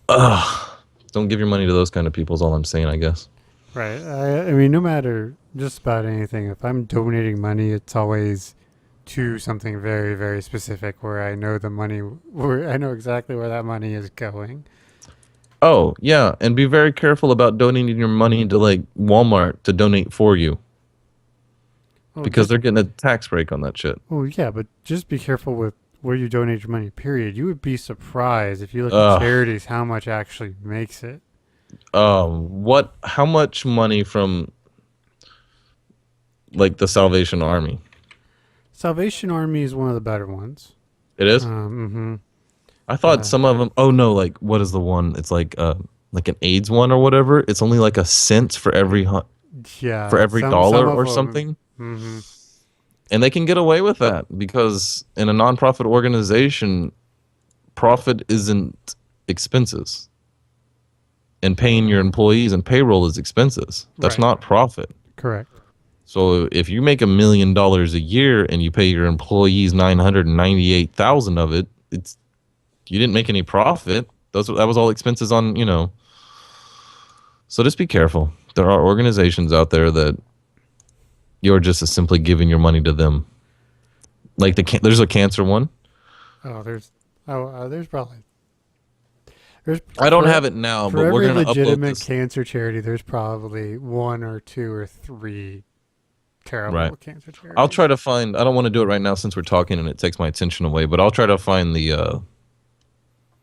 Don't give your money to those kind of people is all I'm saying, I guess. Right. I mean, no matter just about anything, if I'm donating money, it's always to something very, very specific where I know where I know exactly where that money is going. Oh, yeah, and be very careful about donating your money to like Walmart to donate for you because they're getting a tax break on that shit. Oh, yeah, but just be careful with where you donate your money, period. You would be surprised if you look at charities how much actually makes it. How much money from like the Salvation Army? Salvation Army is one of the better ones. It is? I thought some of them, like what is the one? It's like an AIDS one or whatever. It's only like a cent for every dollar or something. Mm-hmm. And they can get away with that because in a nonprofit organization, profit isn't expenses. And paying your employees and payroll is expenses. That's not profit. Correct. So if you make $1 million a year and you pay your employees $998,000 of it, you didn't make any profit. That was all expenses on, So just be careful. There are organizations out there that you're just simply giving your money to them. Like there's a cancer one. There's probably. I don't have it now, but we're going to upload legitimate this. cancer charity, there's probably 1 or 2 or 3 terrible cancer charities. I'll try to find. I don't want to do it right now since we're talking and it takes my attention away. But I'll try to find the.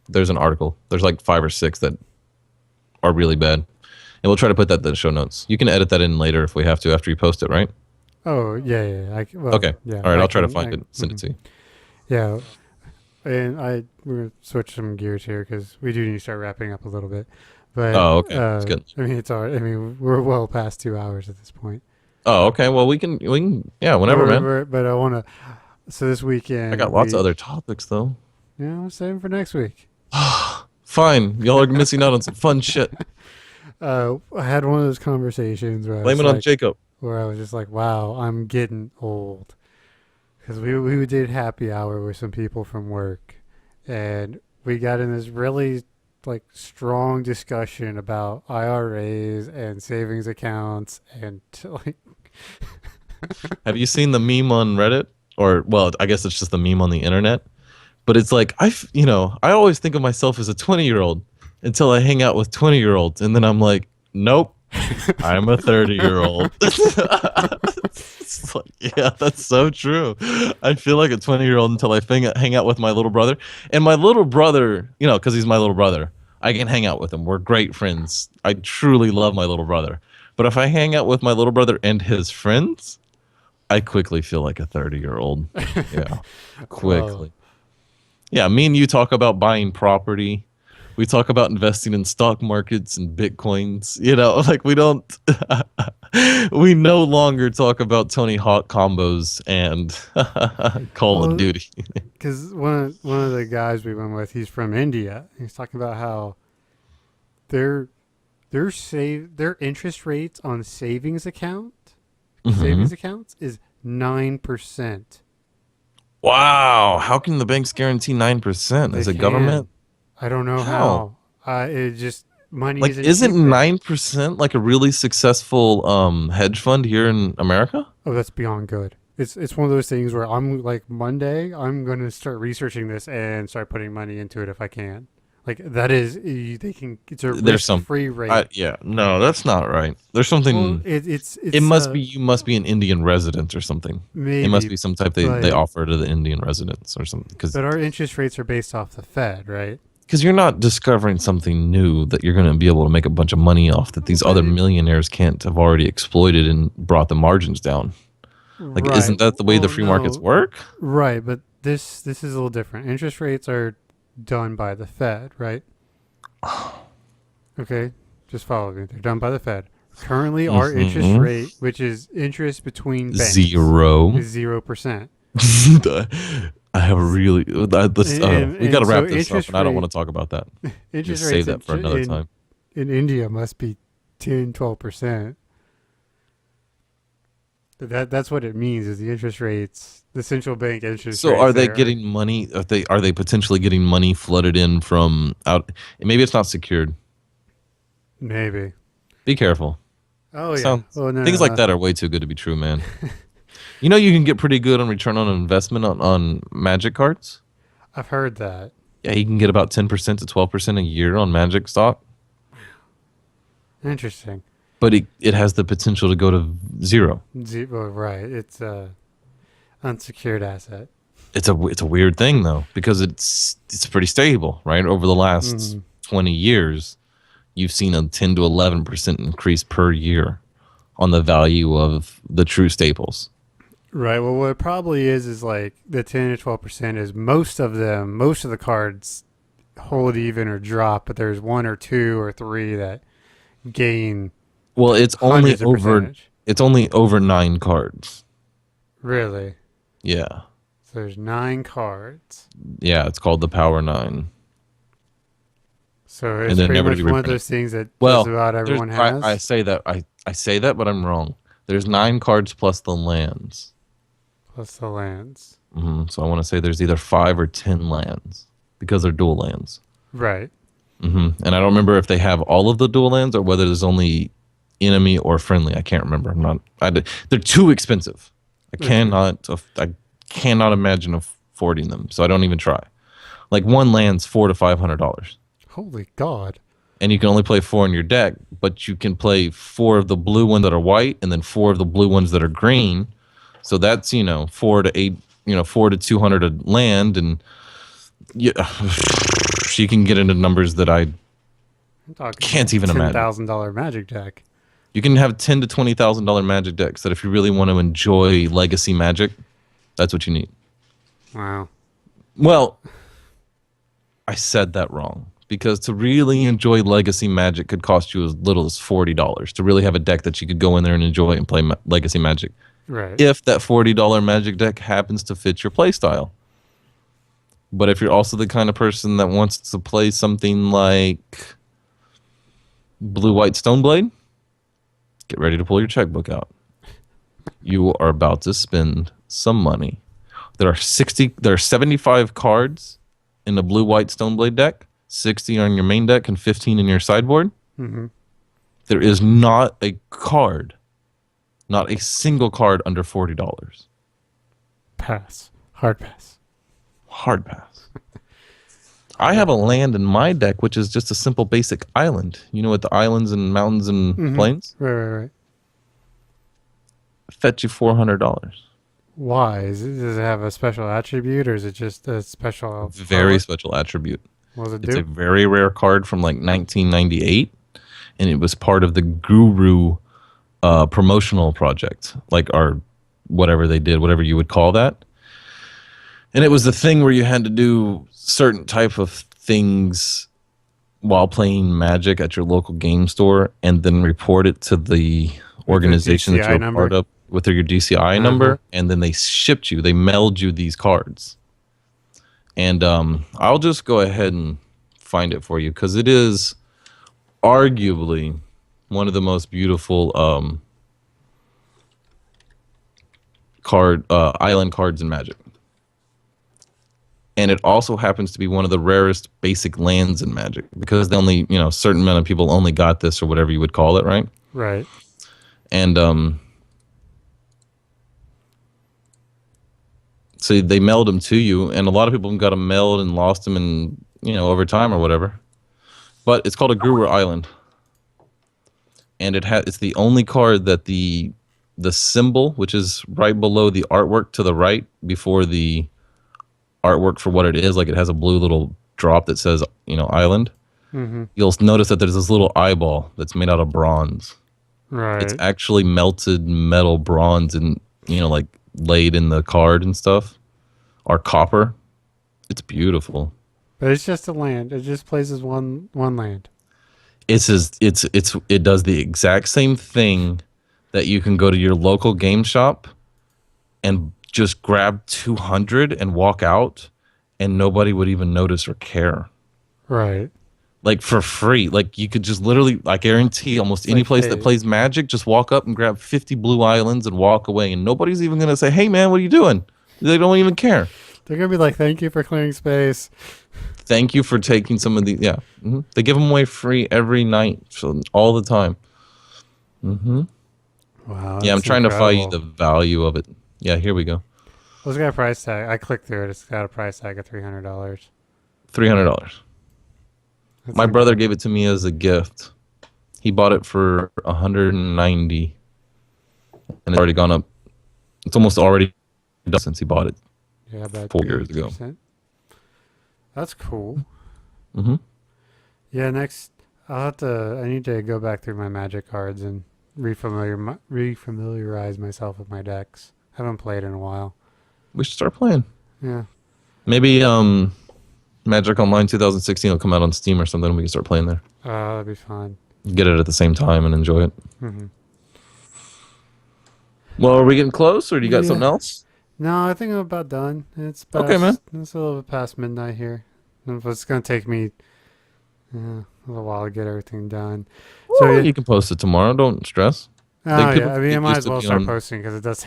There's an article. There's like 5 or 6 that are really bad, and we'll try to put that in the show notes. You can edit that in later if we have to after you post it, right? Oh yeah. Okay. Yeah, all right. I'll try to find it. Send it to you. Yeah. And we're going to switch some gears here because we do need to start wrapping up a little bit. But, okay. That's good. I mean, it's all right. I mean, we're well past 2 hours at this point. Oh, okay. Well, we can, whenever, man. But I want to, so this weekend. I got lots of other topics, though. Yeah, I'm saving for next week. Fine. Y'all are missing out on some fun shit. I had one of those conversations where Blame it on Jacob. Where I was just like, wow, I'm getting old. Because we did happy hour with some people from work, and we got in this really like strong discussion about IRAs and savings accounts and like. Have you seen the meme on Reddit? Or well, I guess it's just the meme on the internet. But it's like I always think of myself as a 20-year-old until I hang out with 20-year-olds, and then I'm like, nope, I'm a 30-year-old. It's like, yeah, that's so true. I feel like a 20-year-old until I hang out with my little brother. And my little brother, because he's my little brother, I can hang out with him. We're great friends. I truly love my little brother. But if I hang out with my little brother and his friends, I quickly feel like a 30-year-old. Yeah, quickly. Yeah, me and you talk about buying property. We talk about investing in stock markets and bitcoins. Like we don't. We no longer talk about Tony Hawk combos and Call of Duty. Because one of the guys we went with, he's from India. He's talking about how their interest rates on savings accounts is 9%. Wow, how can the banks guarantee 9%? Is it government? I don't know how. It just money like isn't 9% like a really successful hedge fund here in America? Oh, that's beyond good. It's one of those things where I'm like Monday, I'm going to start researching this and start putting money into it if I can. Like that is it's a risk-free rate. No, that's not right. There's something. Well, it must be you must be an Indian resident or something. Maybe, it must be some type they offer to the Indian residents or something. But our interest rates are based off the Fed, right? Because you're not discovering something new that you're going to be able to make a bunch of money off that these other millionaires can't have already exploited and brought the margins down. Like, Right. isn't that the way the Well, free markets no. work? Right, but this is a little different. Interest rates are done by the Fed, right? Okay, just follow me. They're done by the Fed. Currently, our interest Mhm. rate, which is interest between banks, Zero. is 0%. I have a really. Let's, we got to And wrap so this up, interest and I don't rate- want to talk about that. Interest Just rates save that for another time. in India must be 10, 12%. That's what it means. Is the interest rates, the central bank interest So rates? are they there getting money? Are they potentially getting money flooded in from out? Maybe it's not secured. maybe? Be careful. Oh yeah. Sounds- Oh no. Things no, like that are way too good to be true, man. You know, you can get pretty good on return on investment on Magic cards. I've heard that. Yeah, you can get about 10% to 12% a year on Magic stock, Interesting. but it has the potential to go to zero. Well, right. It's a unsecured asset. It's a weird thing though, because it's pretty stable, right? Over the last 20 years, you've seen a 10 to 11% increase per year on the value of the true staples. Right. Well, what it probably is like the 10 to 12% is most of the cards hold even or drop, but there's one or two or three that gain Well, it's only hundreds of over percentage. it's only over 9 cards. Really? Yeah. So there's 9 cards. Yeah, it's called the Power 9. So it's then pretty never to much be one of reprinted. those things that Well, just about there's- everyone has. I say that I say that, but I'm wrong. There's 9 cards plus the lands. Plus the lands. So I want to say there's either 5 or 10 lands because they're dual lands. Right. And I don't remember if they have all of the dual lands or whether there's only enemy or friendly. I can't remember. They're too expensive. I cannot imagine affording them. So I don't even try. Like one land's $400 to $500, Holy God. and you can only play 4 in your deck, but you can play 4 of the blue ones that are white and then 4 of the blue ones that are green. So that's 4 to 8, 4 to 200 a land, and yeah, you can get into numbers that I I'm talking can't even imagine. $10,000 magic deck. You can have $10,000 to $20,000 Magic decks that if you really want to enjoy Legacy Magic, that's what you need. Wow. Well, I said that wrong because to really enjoy Legacy Magic could cost you as little as $40 to really have a deck that you could go in there and enjoy and play Legacy Magic. Right. If that $40 Magic deck happens to fit your playstyle. But if you're also the kind of person that wants to play something like Blue-White Stoneblade, get ready to pull your checkbook out. You are about to spend some money. There are 75 cards in the Blue-White Stoneblade deck, 60 on your main deck and 15 in your sideboard. Mm-hmm. There is not a card, not a single card under $40. Pass. Hard pass. Hard pass. I have a land in my deck, which is just a simple basic island. You know what the islands and mountains and plains? Right. Fetch you $400. Why? Does it have a special attribute or is it just a special? Very power? special attribute. What does it It's do? a very rare card from like 1998, and it was part of the Guru promotional project, like our whatever they did, whatever you would call that. And it was the thing where you had to do certain type of things while playing Magic at your local game store, and then report it to the organization that DCI you're a number? part of with your DCI number, and then they shipped you, they mailed you these cards. And I'll just go ahead and find it for you because it is arguably one of the most beautiful island cards in Magic. And it also happens to be one of the rarest basic lands in Magic because they only, a certain amount of people only got this or whatever you would call it, right? Right. And so they mailed them to you, and a lot of people got them mailed and lost them in, over time or whatever. But it's called a Guru Island. And it's the only card that the symbol, which is right below the artwork to the right before the artwork for what it is, like it has a blue little drop that says, island, you'll notice that there's this little eyeball that's made out of bronze. Right. It's actually melted metal bronze and, like laid in the card and stuff, or copper. It's beautiful. But it's just a land. It just plays as one land. It does the exact same thing that you can go to your local game shop and just grab 200 and walk out, and nobody would even notice or care. Right. Like for free. Like you could just literally, I guarantee almost any place that plays Magic, just walk up and grab 50 blue islands and walk away, and nobody's even going to say, hey man, what are you doing? They don't even care. They're going to be like, thank you for clearing space. Thank you for taking some of the, yeah. Mm-hmm. They give them away free every night, so all the time. Mm-hmm. Wow. Yeah, I'm trying to find you the value of it. Yeah, here we go. Well, it's got a price tag. I clicked through it. It's got a price tag of $300. $300. My brother gave it to me as a gift. He bought it for $190, and it's already gone up. It's almost already done since he bought it. Yeah, about 4 years ago. That's cool. Mm-hmm. Yeah, next I need to go back through my Magic cards and refamiliarize myself with my decks. Haven't played in a while. We should start playing. Yeah. Maybe Magic Online 2016 will come out on Steam or something, and we can start playing there. That'd be fun. Get it at the same time and enjoy it. Mm-hmm. Well, are we getting close, or do you got something else? No, I think I'm about done. It's past, okay, man. It's a little bit past midnight here. It's going to take me a little while to get everything done. Well, so you can post it tomorrow. Don't stress. Oh, yeah. I mean, I might as well start posting because it does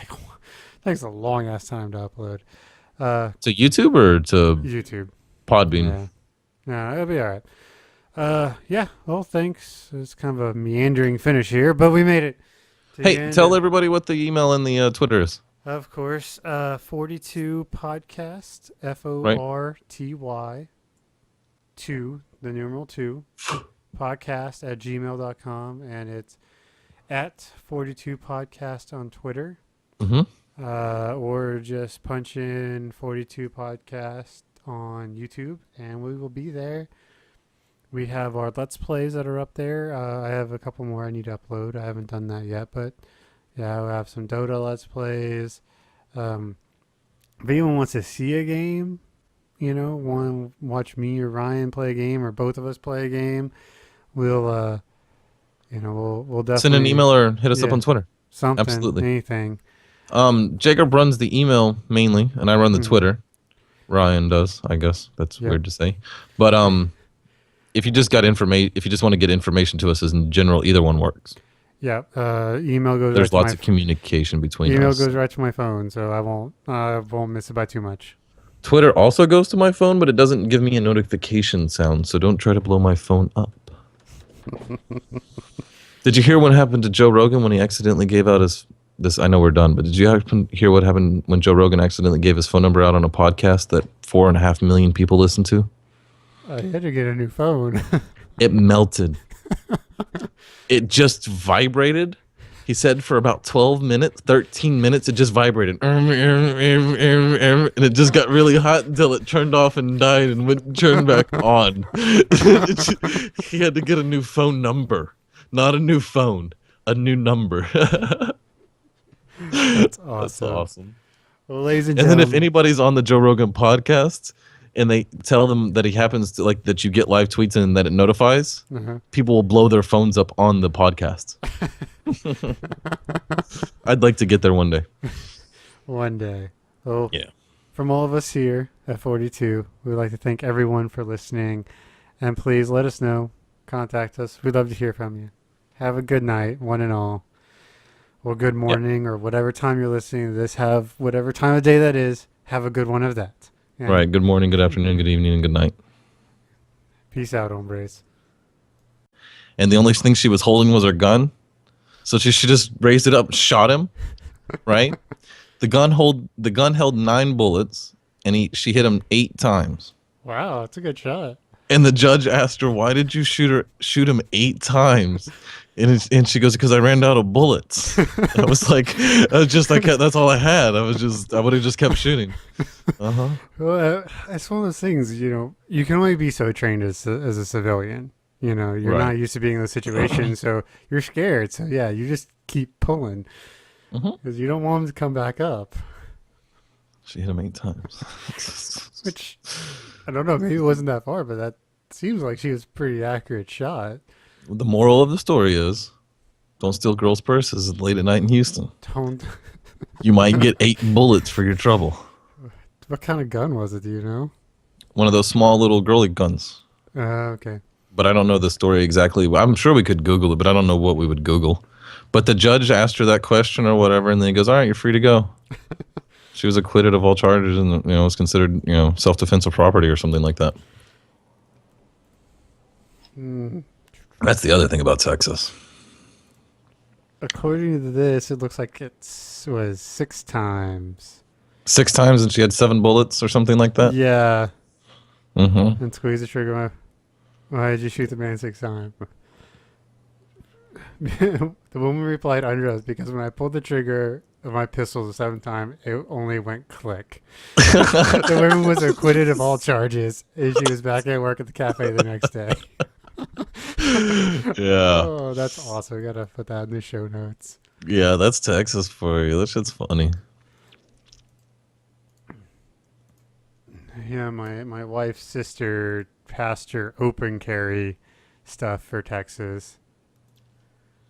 takes a long ass time to upload. To YouTube or to YouTube? Podbean. Yeah, it'll be all right. Yeah. Well, thanks. It's kind of a meandering finish here, but we made it. Hey, tell everybody what the email and the Twitter is. Of course, 42 podcast, FORTY 2, the numeral 2, podcast at gmail.com, and it's at 42 podcast on Twitter. Mm-hmm. Or just punch in 42 podcast on YouTube, and we will be there. We have our Let's Plays that are up there. I have a couple more I need to upload. I haven't done that yet, but yeah, we have some Dota Let's Plays. If anyone wants to see a game, want to watch me or Ryan play a game, or both of us play a game, we'll definitely send an email or hit us up on Twitter. Something, absolutely, anything. Jacob runs the email mainly, and I run the Twitter. Ryan does, I guess. That's weird to say, but if you just want to get information to us as in general, either one works. Yeah, email goes. There's lots of communication between us. Email goes right to my phone, so I won't miss it by too much. Twitter also goes to my phone, but it doesn't give me a notification sound, so don't try to blow my phone up. Did you hear what happened to Joe Rogan when he accidentally gave out this? I know we're done, but did you hear what happened when Joe Rogan accidentally gave his phone number out on a podcast that 4.5 million people listen to? I had to get a new phone. It melted. It just vibrated. He said for about 13 minutes, it just vibrated. And it just got really hot until it turned off and died and turned back on. He had to get a new phone number. Not a new phone, a new number. That's awesome. That's awesome. Well, ladies and gentlemen. then if anybody's on the Joe Rogan podcast and they tell them that he happens to that you get live tweets and that it notifies, people will blow their phones up on the podcast. I'd like to get there one day. One day. Well, yeah. From all of us here at 42, we'd like to thank everyone for listening. And please let us know. Contact us. We'd love to hear from you. Have a good night, one and all. Or good morning, or whatever time you're listening to this. Have whatever time of day that is. Have a good one of that. And right. Good morning, good afternoon, good evening, and good night. Peace out, hombres. And the only thing she was holding was her gun. So she just raised it up and shot him. Right? The gun held 9 bullets, and she hit him 8 times. Wow, that's a good shot. And the judge asked her, "Why did you shoot him 8 times?" And she goes, "Because I ran out of bullets." I was like, that's all I had. I would have just kept shooting. Well, it's one of those things, you can only be so trained as a civilian. You're Right. not used to being in those situations, so you're scared. So yeah, you just keep pulling because you don't want him to come back up. She hit him 8 times. Which I don't know, maybe it wasn't that far, but that seems like she was a pretty accurate shot. The moral of the story is, don't steal girls' purses late at night in Houston. Don't. You might get 8 bullets for your trouble. What kind of gun was it? Do you know? One of those small little girly guns. Okay. But I don't know the story exactly. I'm sure we could Google it, but I don't know what we would Google. But the judge asked her that question or whatever, and then he goes, "All right, you're free to go." She was acquitted of all charges, and was considered self-defense of property or something like that. That's the other thing about Texas. According to this, it looks like it was 6 times. 6 times, and she had 7 bullets or something like that. Yeah. Mm-hmm. And squeeze the trigger. Why did you shoot the man 6 times? The woman replied under oath, because when I pulled the trigger of my pistol the 7th time, it only went click. The woman was acquitted of all charges, and she was back at work at the cafe the next day. Yeah. Oh, that's awesome. We gotta put that in the show notes. Yeah, that's Texas for you. That shit's funny. Yeah, my wife's sister passed her open carry stuff for Texas.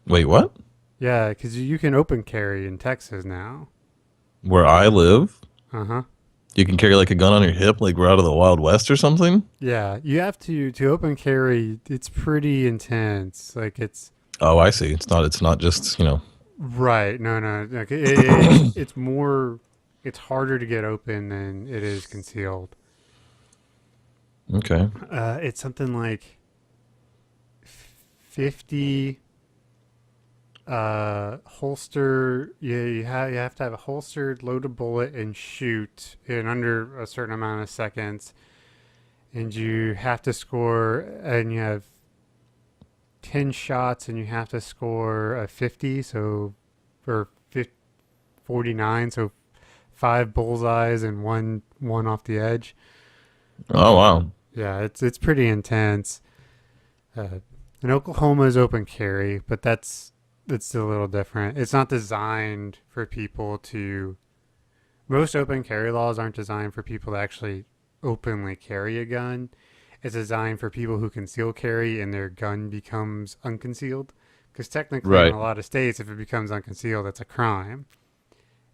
Wait, what? Yeah, because you can open carry in Texas now. Where I live, Uh-huh. you can carry like a gun on your hip, like we're out of the Wild West or something? Yeah, you have to open carry. It's pretty intense. Like it's Oh, I see. It's not just, right. No. Like it's more. It's harder to get open than it is concealed. Okay. It's something like 50 holster. Yeah, you have to have a holstered, load a bullet, and shoot in under a certain amount of seconds. And you have to score, and you have 10 shots, and you have to score a 50, or 49, so 5 bullseyes and one off the edge. Oh, wow. Yeah, it's pretty intense. In Oklahoma is open carry, but it's still a little different. It's not designed for people to. Most open carry laws aren't designed for people to actually openly carry a gun. It's designed for people who conceal carry and their gun becomes unconcealed. Because technically, Right. in a lot of states, if it becomes unconcealed, it's a crime.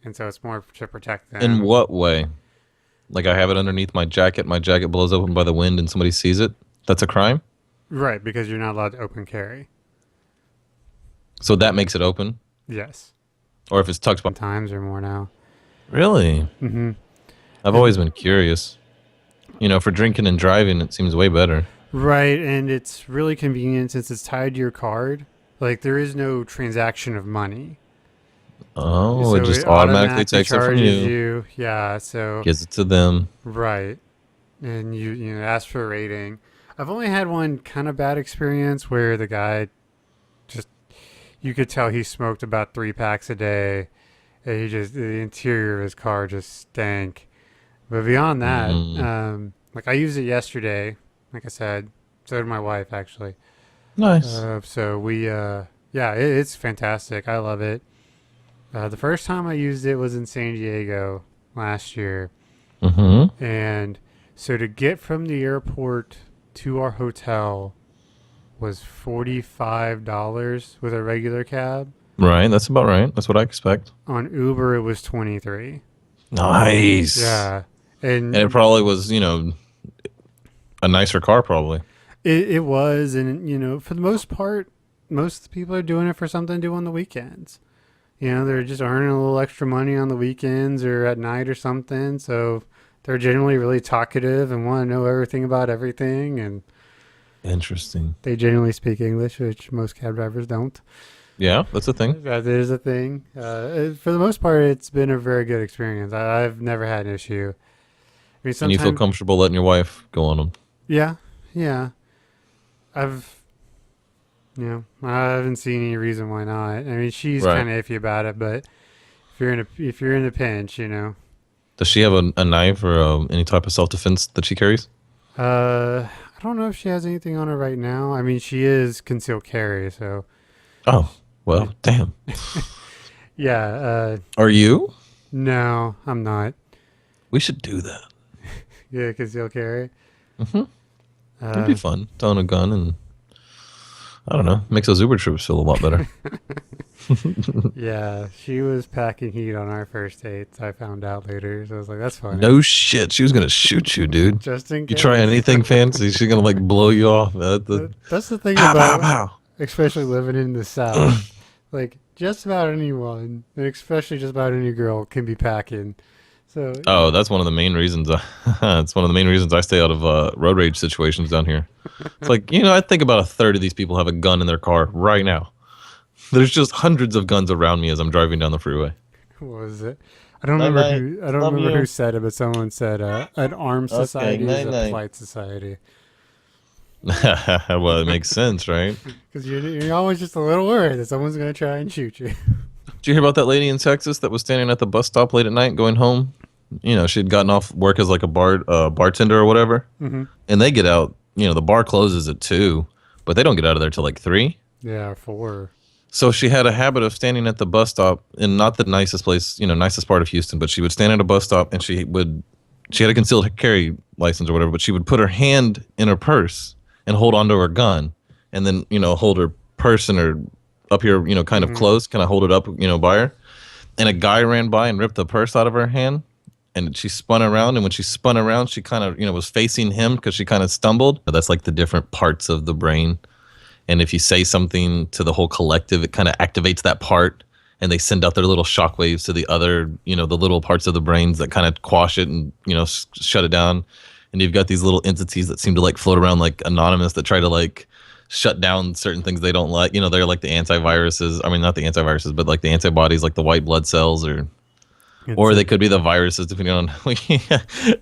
And so it's more to protect them. In what way? Like I have it underneath my jacket blows open by the wind and somebody sees it? That's a crime? Right, because you're not allowed to open carry. So that makes it open? Yes. Or if it's tucked by... Times or more now. Really? Mm-hmm. I've always been curious. For drinking and driving, it seems way better. Right, and it's really convenient since it's tied to your card. Like, there is no transaction of money. Oh, So it just automatically takes it from charges you. Yeah, so... Gives it to them. Right. And you ask for a rating. I've only had one kind of bad experience where the guy just... You could tell he smoked about 3 packs a day. And the interior of his car just stank. But beyond that, like I used it yesterday, like I said, so did my wife actually. Nice. So we, it's fantastic. I love it. The first time I used it was in San Diego last year. Mm-hmm. And so to get from the airport to our hotel was $45 with a regular cab. Right, that's about right. That's what I expect. On Uber, it was $23. Nice. Yeah. And it probably was, a nicer car probably. It was, and for the most part, most people are doing it for something to do on the weekends. They're just earning a little extra money on the weekends or at night or something. So they're generally really talkative and want to know everything about everything. And interesting. They generally speak English, which most cab drivers don't. Yeah, that's a thing. That is a thing. For the most part, it's been a very good experience. I've never had an issue. I mean, and you feel comfortable letting your wife go on them? Yeah, Yeah, I've I haven't seen any reason why not. I mean, she's Right. kind of iffy about it, but if you're in a pinch, Does she have a knife or any type of self defense that she carries? I don't know if she has anything on her right now. I mean, she is concealed carry, so Oh, well, damn. yeah. Are you? No, I'm not. We should do that. Yeah, concealed carry. Mm-hmm. It'd be fun. Throwing a gun and I don't know, makes those Uber trips feel a lot better. Yeah, she was packing heat on our first dates. I found out later, so I was like, "That's funny." No shit, she was gonna shoot you, dude. Just in You case. try anything fancy, she's gonna like blow you off. That's the thing Pow, pow, about, pow. especially living in the South. Like, just about anyone, and especially just about any girl, can be packing. So Oh, that's one of the main reasons. It's one of the main reasons I stay out of road rage situations down here. It's like, I think about a third of these people have a gun in their car right now. There's just hundreds of guns around me as I'm driving down the freeway. what was it? I don't remember Night-night. who. I don't Love remember you. who said it, but someone said an armed Okay, society is a night-night. polite society. Well, it makes sense, right? Because you're always just a little worried that someone's gonna try and shoot you. Did you hear about that lady in Texas that was standing at the bus stop late at night going home? She'd gotten off work as like a bartender or whatever. Mm-hmm. And they get out, the bar closes at 2, but they don't get out of there till like 3. Yeah, for So she had a habit of standing at the bus stop in not the nicest place, nicest part of Houston, but she would stand at a bus stop and she had a concealed carry license or whatever, but she would put her hand in her purse and hold onto her gun and then, hold her purse in her up here, kind of close, kind of hold it up, by her. And a guy ran by and ripped the purse out of her hand and she spun around. And when she spun around, she kind of, was facing him because she kind of stumbled. That's like the different parts of the brain. And if you say something to the whole collective, it kind of activates that part and they send out their little shockwaves to the other, the little parts of the brains that kind of quash it and, shut it down. And you've got these little entities that seem to like float around like anonymous that try to like shut down certain things they don't like. They're like the antiviruses. I mean, not the antiviruses, but like the antibodies, like the white blood cells or they could be the viruses depending on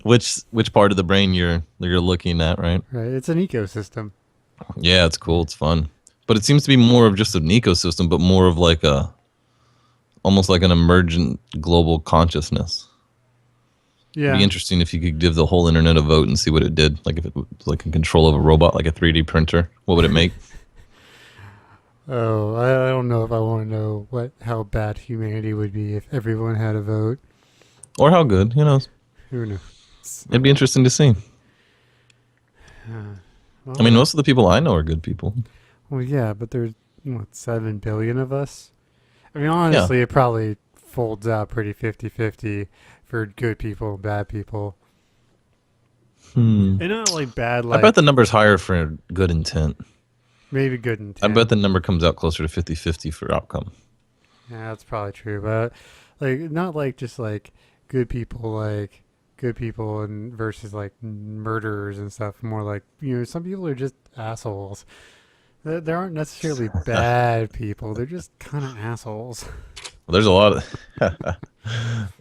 which part of the brain you're looking at, right? right. It's an ecosystem. Yeah, it's cool. It's fun. But it seems to be more of just an ecosystem, but more of like almost like an emergent global consciousness. Yeah. It'd be interesting if you could give the whole internet a vote and see what it did. Like if it was like in control of a robot, like a 3D printer, what would it make? Oh, I don't know if I want to know how bad humanity would be if everyone had a vote. Or how good, who knows? Who knows? It'd be interesting to see. Well, I mean, most of the people I know are good people. well, yeah, but there's 7 billion of us. I mean, honestly, it probably folds out pretty 50-50 for good people and bad people. And not like bad, I like bet the number's higher for good intent. maybe good intent. I bet the number comes out closer to 50-50 for outcome. Yeah, that's probably true, but like not like just like good people and versus like murderers and stuff. More like some people are just assholes. There aren't necessarily bad people. They're just kind of assholes. Well, there's a lot of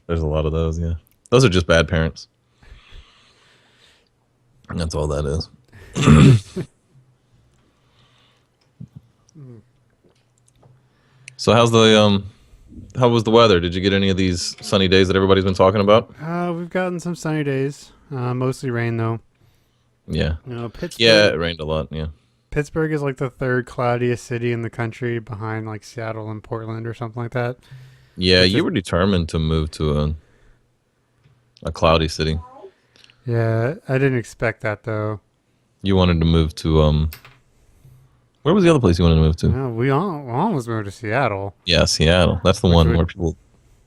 there's a lot of those. Yeah, those are just bad parents. And that's all that is. So how was the weather? Did you get any of these sunny days that everybody's been talking about? We've gotten some sunny days. Mostly rain though. Yeah. Pittsburgh. Yeah, it rained a lot. Yeah. Pittsburgh is like the 3rd cloudiest city in the country, behind like Seattle and Portland or something like that. Yeah, It's you just- were determined to move to a cloudy city. Yeah, I didn't expect that though. You wanted to move to where was the other place you wanted to move to? No, we almost moved to Seattle. Yeah, Seattle. That's the Which one would- where people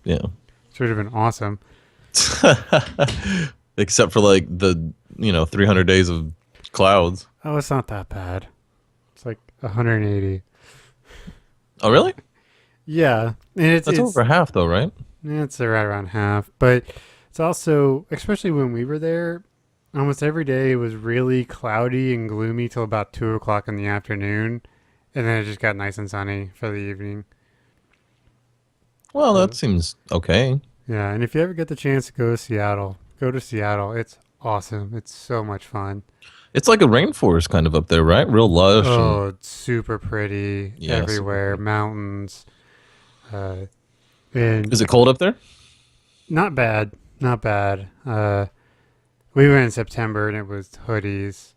yeah. Should have been awesome. Except for like the 300 days of clouds. Oh, it's not that bad. It's like 180. Oh, really? Yeah, and it's That's over half though, right? it's right around half. But it's also, especially when we were there, almost every day it was really cloudy and gloomy till about 2 o'clock in the afternoon, and then it just got nice and sunny for the evening. Well, that seems okay. Yeah, and if you ever get the chance to go to Seattle, go to Seattle. It's awesome. It's so much fun. It's like a rainforest kind of up there, right? Real lush. Oh, it's super pretty Yeah, super everywhere. pretty. Mountains. Uh, and Is it cold up there? not bad. Not bad. We went in September and it was hoodies,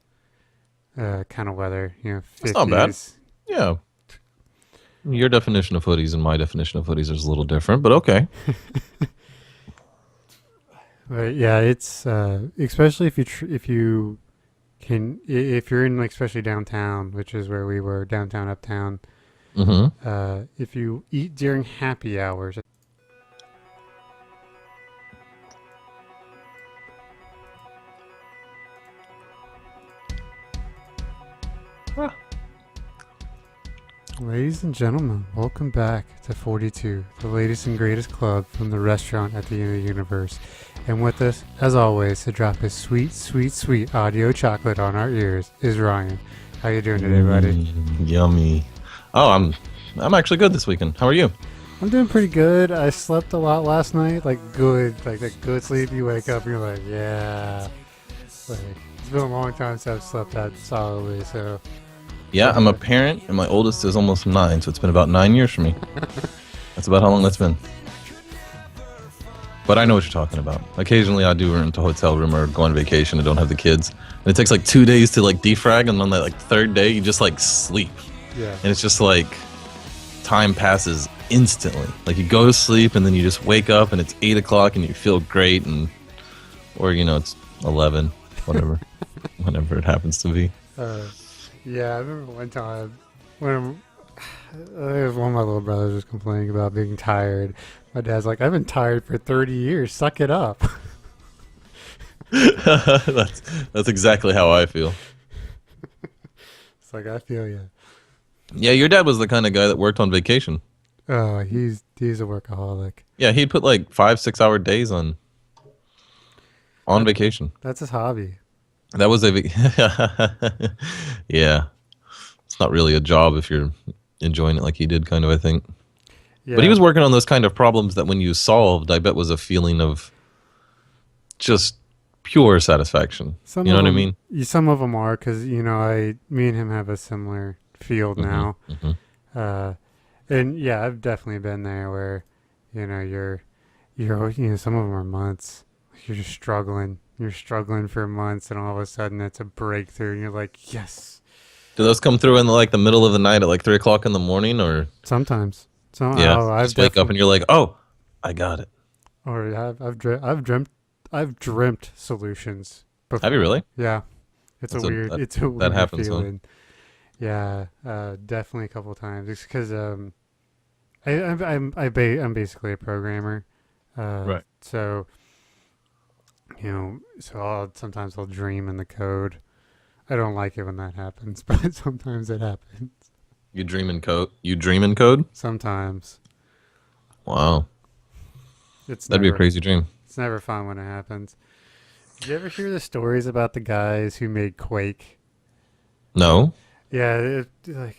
kind of weather, 50s. That's not bad. Yeah. Your definition of hoodies and my definition of hoodies is a little different, but okay. But yeah, it's especially if you if you're in, like, especially downtown, which is where we were, downtown, uptown. Mm-hmm. If you eat during happy hours. Ladies and gentlemen, welcome back to 42, the latest and greatest club from the restaurant at the end of the universe. And with us, as always, to drop his sweet, sweet, sweet audio chocolate on our ears is Ryan. How you doing today, buddy? Yummy. Oh, I'm actually good this weekend. How are you? I'm doing pretty good. I slept a lot last night, like that good sleep. You wake up and you're like, yeah. Like, it's been a long time since I've slept that solidly, so. Yeah, I'm a parent, and my oldest is almost 9, so it's been about 9 years for me. That's about how long that's been. But I know what you're talking about. Occasionally, I do rent a hotel room or go on vacation and don't have the kids, and it takes like 2 days to like defrag, and on that like third day, you just like sleep, Yeah. and it's just like time passes instantly. Like you go to sleep, and then you just wake up, and it's 8 o'clock, and you feel great, or it's 11, whatever, whenever it happens to be. Yeah, I remember one time when one of my little brothers was complaining about being tired. My dad's like, I've been tired for 30 years. Suck it up. That's exactly how I feel. It's like, I feel you. Yeah, your dad was the kind of guy that worked on vacation. Oh, he's a workaholic. Yeah, he'd put like 5-6 hour days on vacation. That's his hobby. That was yeah. It's not really a job if you're enjoying it like he did, kind of, I think. Yeah. But he was working on those kind of problems that when you solved, I bet was a feeling of just pure satisfaction. Some You know of what I them- mean? Some of them are, because me and him have a similar field now. Mhm. And yeah, I've definitely been there where, you're some of them are months. You're just struggling. You're struggling for months, and all of a sudden it's a breakthrough, and you're like, yes. Do those come through in like the middle of the night at like 3 o'clock in the morning, or Sometimes. So yeah, I've just wake up and you're like, oh, I got it. or I've dreamt solutions before. Have you really? Yeah, it's That's a a- weird. that- It's a that weird happens, huh? feeling. Yeah, definitely a couple times. It's because I'm basically a programmer. Right. So sometimes I'll dream in the code. I don't like it when that happens, but sometimes it happens. You dream in code. You dream in code? Sometimes Wow, it's that'd be a never- cray dream. It's never fun when it happens. Did you ever hear the stories about the guys who made Quake? No. Yeah, I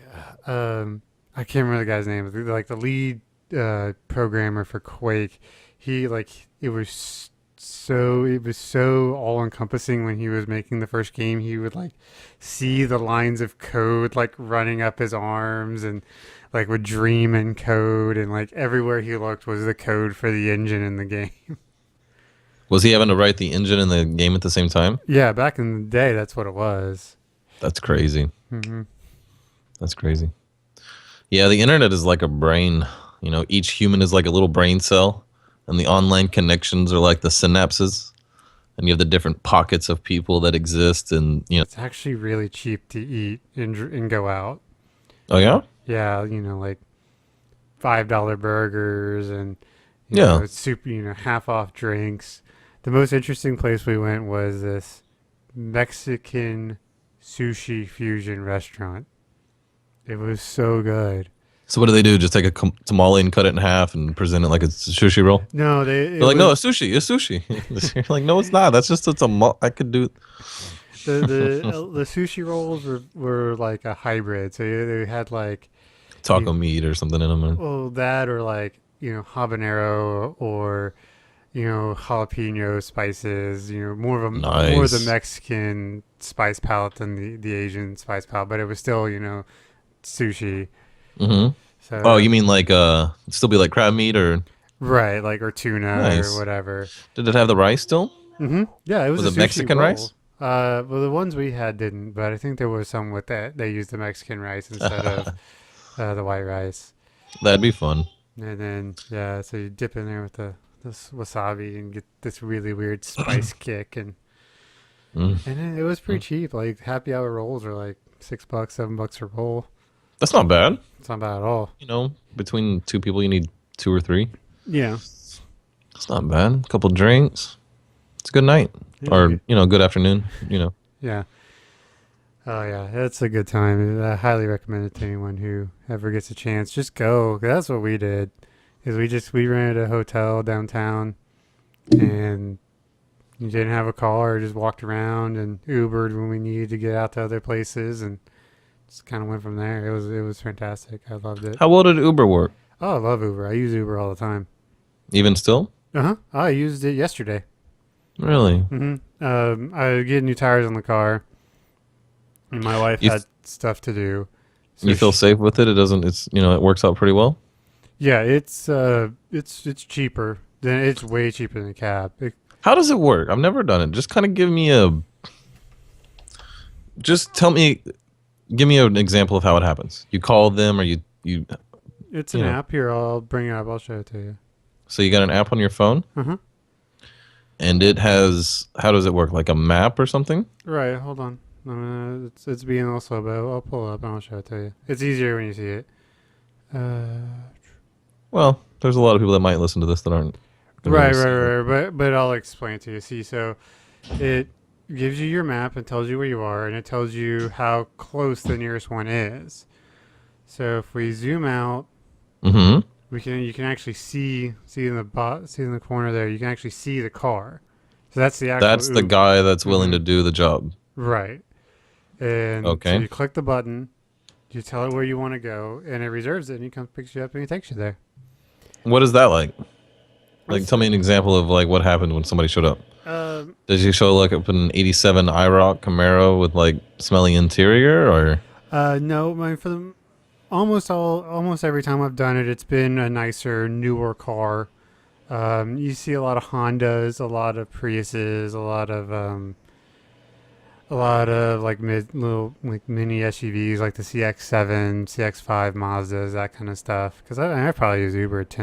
can't remember the guy's name. Like the lead programmer for Quake, it was so all encompassing when he was making the first game. He would like see the lines of code like running up his arms, and like would dream in code, and like everywhere he looked was the code for the engine in the game. Was he having to write the engine in the game at the same time? Yeah, back in the day, that's what it was. That's crazy. Hmm. That's crazy. Yeah, the internet is like a brain. Each human is like a little brain cell, and the online connections are like the synapses, and you have the different pockets of people that exist, and It's actually really cheap to eat and go out. oh yeah, Yeah, like $5 burgers and Yeah. super, half off drinks. The most interesting place we went was this Mexican sushi fusion restaurant. It was so good. So what do? Just take a tamale and cut it in half and present it like it's a sushi roll? No, They're like, no, it's sushi. It's sushi. You're like, no, it's not. That's just a tamale. I could do. the sushi rolls were like a hybrid. So they had like Taco meat or something in them. that or like habanero or jalapeno spices. More of the Nice. Mexican spice palette than the Asian spice palette, but it was still sushi. Hmm. Oh, So you mean like still be like crab meat or right, like or tuna or nice? whatever. Did it have the rice still? Yeah, it was Was a it sushi Mexican roll. rice? Well, the ones we had didn't, but I think there was some with that. They used the Mexican rice instead of the white rice. That'd be fun. And then yeah, so you dip in there with this wasabi and get this really weird spice kick, Mm. and it was pretty cheap. Like happy hour rolls are like $6, $7 a roll. That's not bad. It's not bad at all. Between two people, you need two or three. Yeah. It's not bad. A couple drinks. It's a good night, or good afternoon. Yeah. Oh yeah, it's a good time. I highly recommend it to anyone who ever gets a chance. Just go. 'Cause that's what we did. We rented a hotel downtown, and you didn't have a car. Just walked around and Ubered when we needed to get out to other places, and just kind of went from there. It was fantastic. I loved it. How well did Uber work? Oh, I love Uber. I use Uber all the time. Even still? Uh-huh. I used it yesterday. Really? I get new tires on the car, and my wife You had stuff to do. So You feel she- safe with it? It doesn't. It works out pretty well. Yeah, it's cheaper. It's way cheaper than a cab. How does it work? I've never done it. Just kind of just give me an example of how it happens. You call them, or you. It's an app. Here, I'll bring it up. I'll show it to you. So you got an app on your phone, Uh-huh. and it has. How does it work? Like a map or something? Right, hold on. It's being a little slow, but I'll pull it up and I'll show it to you. It's easier when you see it. Well, there's a lot of people that might listen to this that aren't. gonna Right, see it. right. But I'll explain it to you. See, so it gives you your map and tells you where you are, and it tells you how close the nearest one is. So if we zoom out, Mm-hmm. you can actually see in the corner there. You can actually see the car. So that's the actual. That's the guy that's willing to do the job. Right. And Okay. so you click the button, you tell it where you want to go, and it reserves it, and he comes picks you up and he takes you there. What is that like? Like, tell me an example of like what happened when somebody showed up. Did you show like up in an '87 IROC Camaro with like smelly interior, or? No, almost every time I've done it, it's been a nicer, newer car. You see a lot of Hondas, a lot of Priuses, a lot of like little like mini SUVs like the CX-7, CX-5 Mazdas, that kind of stuff. Because I probably use Uber 10